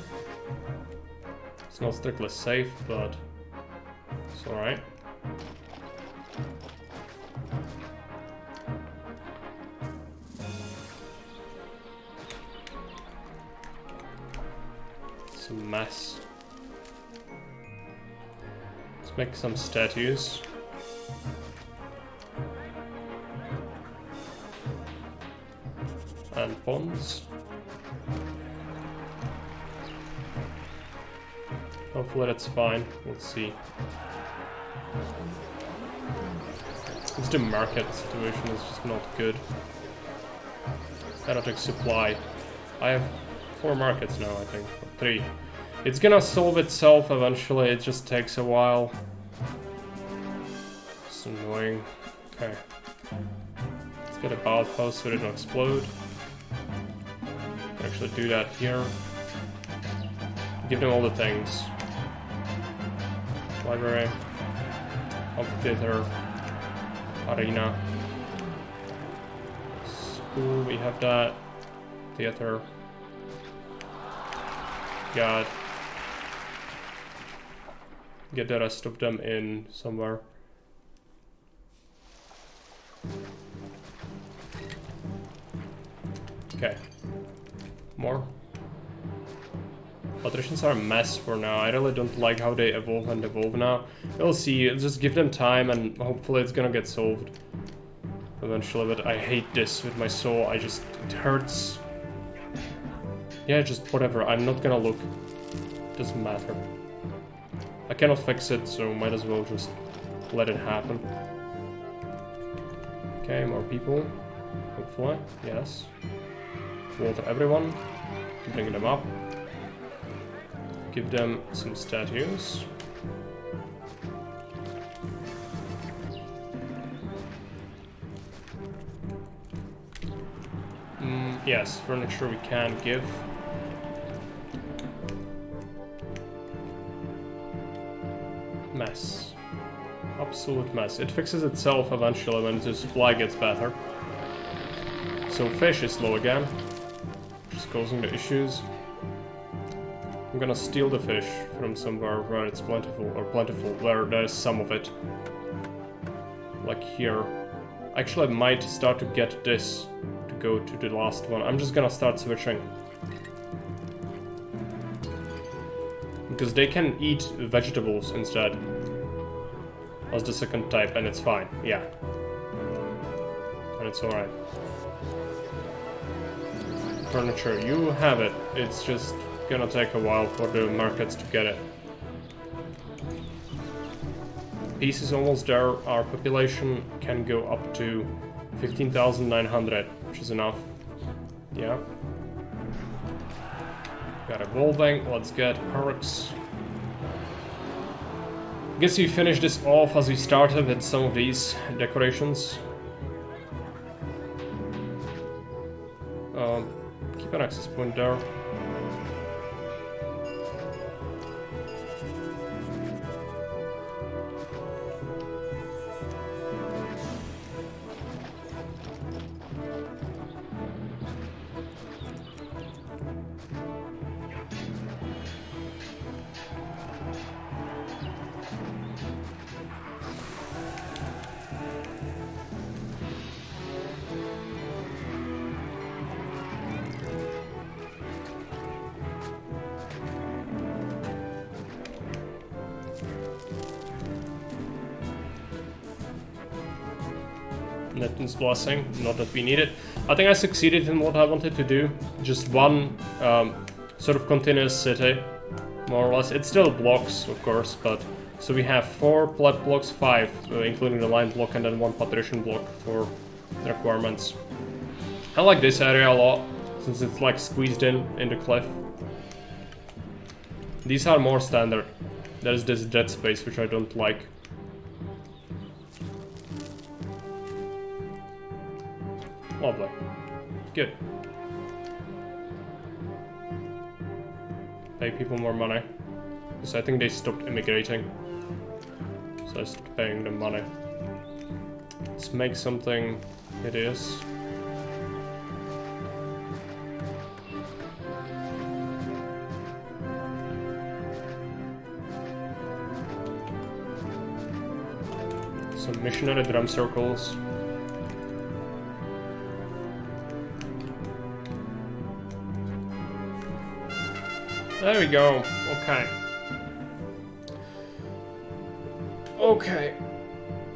It's not strictly safe, but it's alright. It's a mess. Let's make some statues. And ponds. Hopefully that's fine. We'll see. It's the market situation is just not good. Erotic supply. I have 4 markets now, I think. Or 3. It's gonna solve itself eventually, it just takes a while. It's annoying. Okay. Let's get a bathhouse so it doesn't explode. Actually do that here. Give them all the things. Library. Amphitheater. Arena. School, we have that. Theater. God. Get the rest of them in somewhere. Okay. More. Patricians are a mess for now. I really don't like how they evolve and evolve now. We'll see. Just give them time and hopefully it's gonna get solved eventually, but I hate this with my soul. It hurts. Yeah, just whatever. I'm not gonna look. Doesn't matter. I cannot fix it, so might as well just let it happen. Okay, more people. Hopefully. Yes. Water everyone. Bring them up. Give them some statues. Yes, furniture we can give. Mess. Absolute mess. It fixes itself eventually when the supply gets better. So fish is low again, which is causing the issues. I'm gonna steal the fish from somewhere where it's plentiful, or plentiful, where there's some of it. Like here. Actually, I might start to get this to go to the last one. I'm just gonna start switching. Because they can eat vegetables instead. As the second type, and it's fine, yeah. And it's alright. Furniture, you have it. It's just gonna take a while for the markets to get it. Peace is almost there. Our population can go up to 15,900, which is enough. Yeah. Got evolving. Let's get perks. I guess we finish this off as we started with some of these decorations. Keep an access point there. Neptune's blessing, not that we need it. I think I succeeded in what I wanted to do. Just one sort of continuous city, more or less. It's still blocks, of course, but so we have 4 pleb blocks, 5, including the line block, and then 1 patrician block for the requirements. I like this area a lot, since it's like squeezed in the cliff. These are more standard. There's this dead space which I don't like. Lovely. Good. Pay people more money. Because I think they stopped immigrating. So I stopped paying them money. Let's make something hideous. Some missionary drum circles. There we go. Okay. Okay.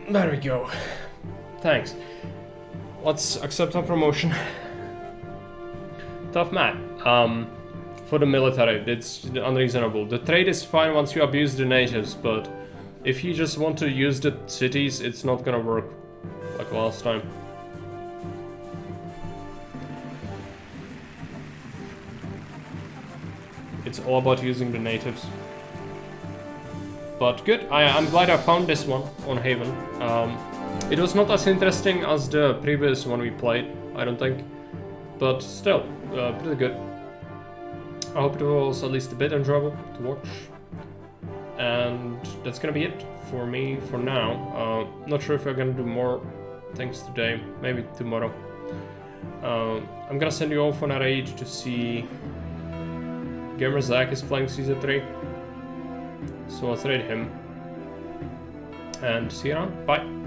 There we go. Thanks. Let's accept our promotion. Tough man. For the military, it's unreasonable. The trade is fine once you abuse the natives, but if you just want to use the cities, it's not gonna work like last time. It's all about using the natives. But good, I'm glad I found this one on Haven. It was not as interesting as the previous one we played, I don't think. But still, pretty good. I hope it was at least a bit enjoyable to watch. And that's gonna be it for me for now. Not sure if we're gonna do more things today, maybe tomorrow. I'm gonna send you off on a raid to see Gamer Zach is playing Season 3. So let's raid him. And see you around. Bye.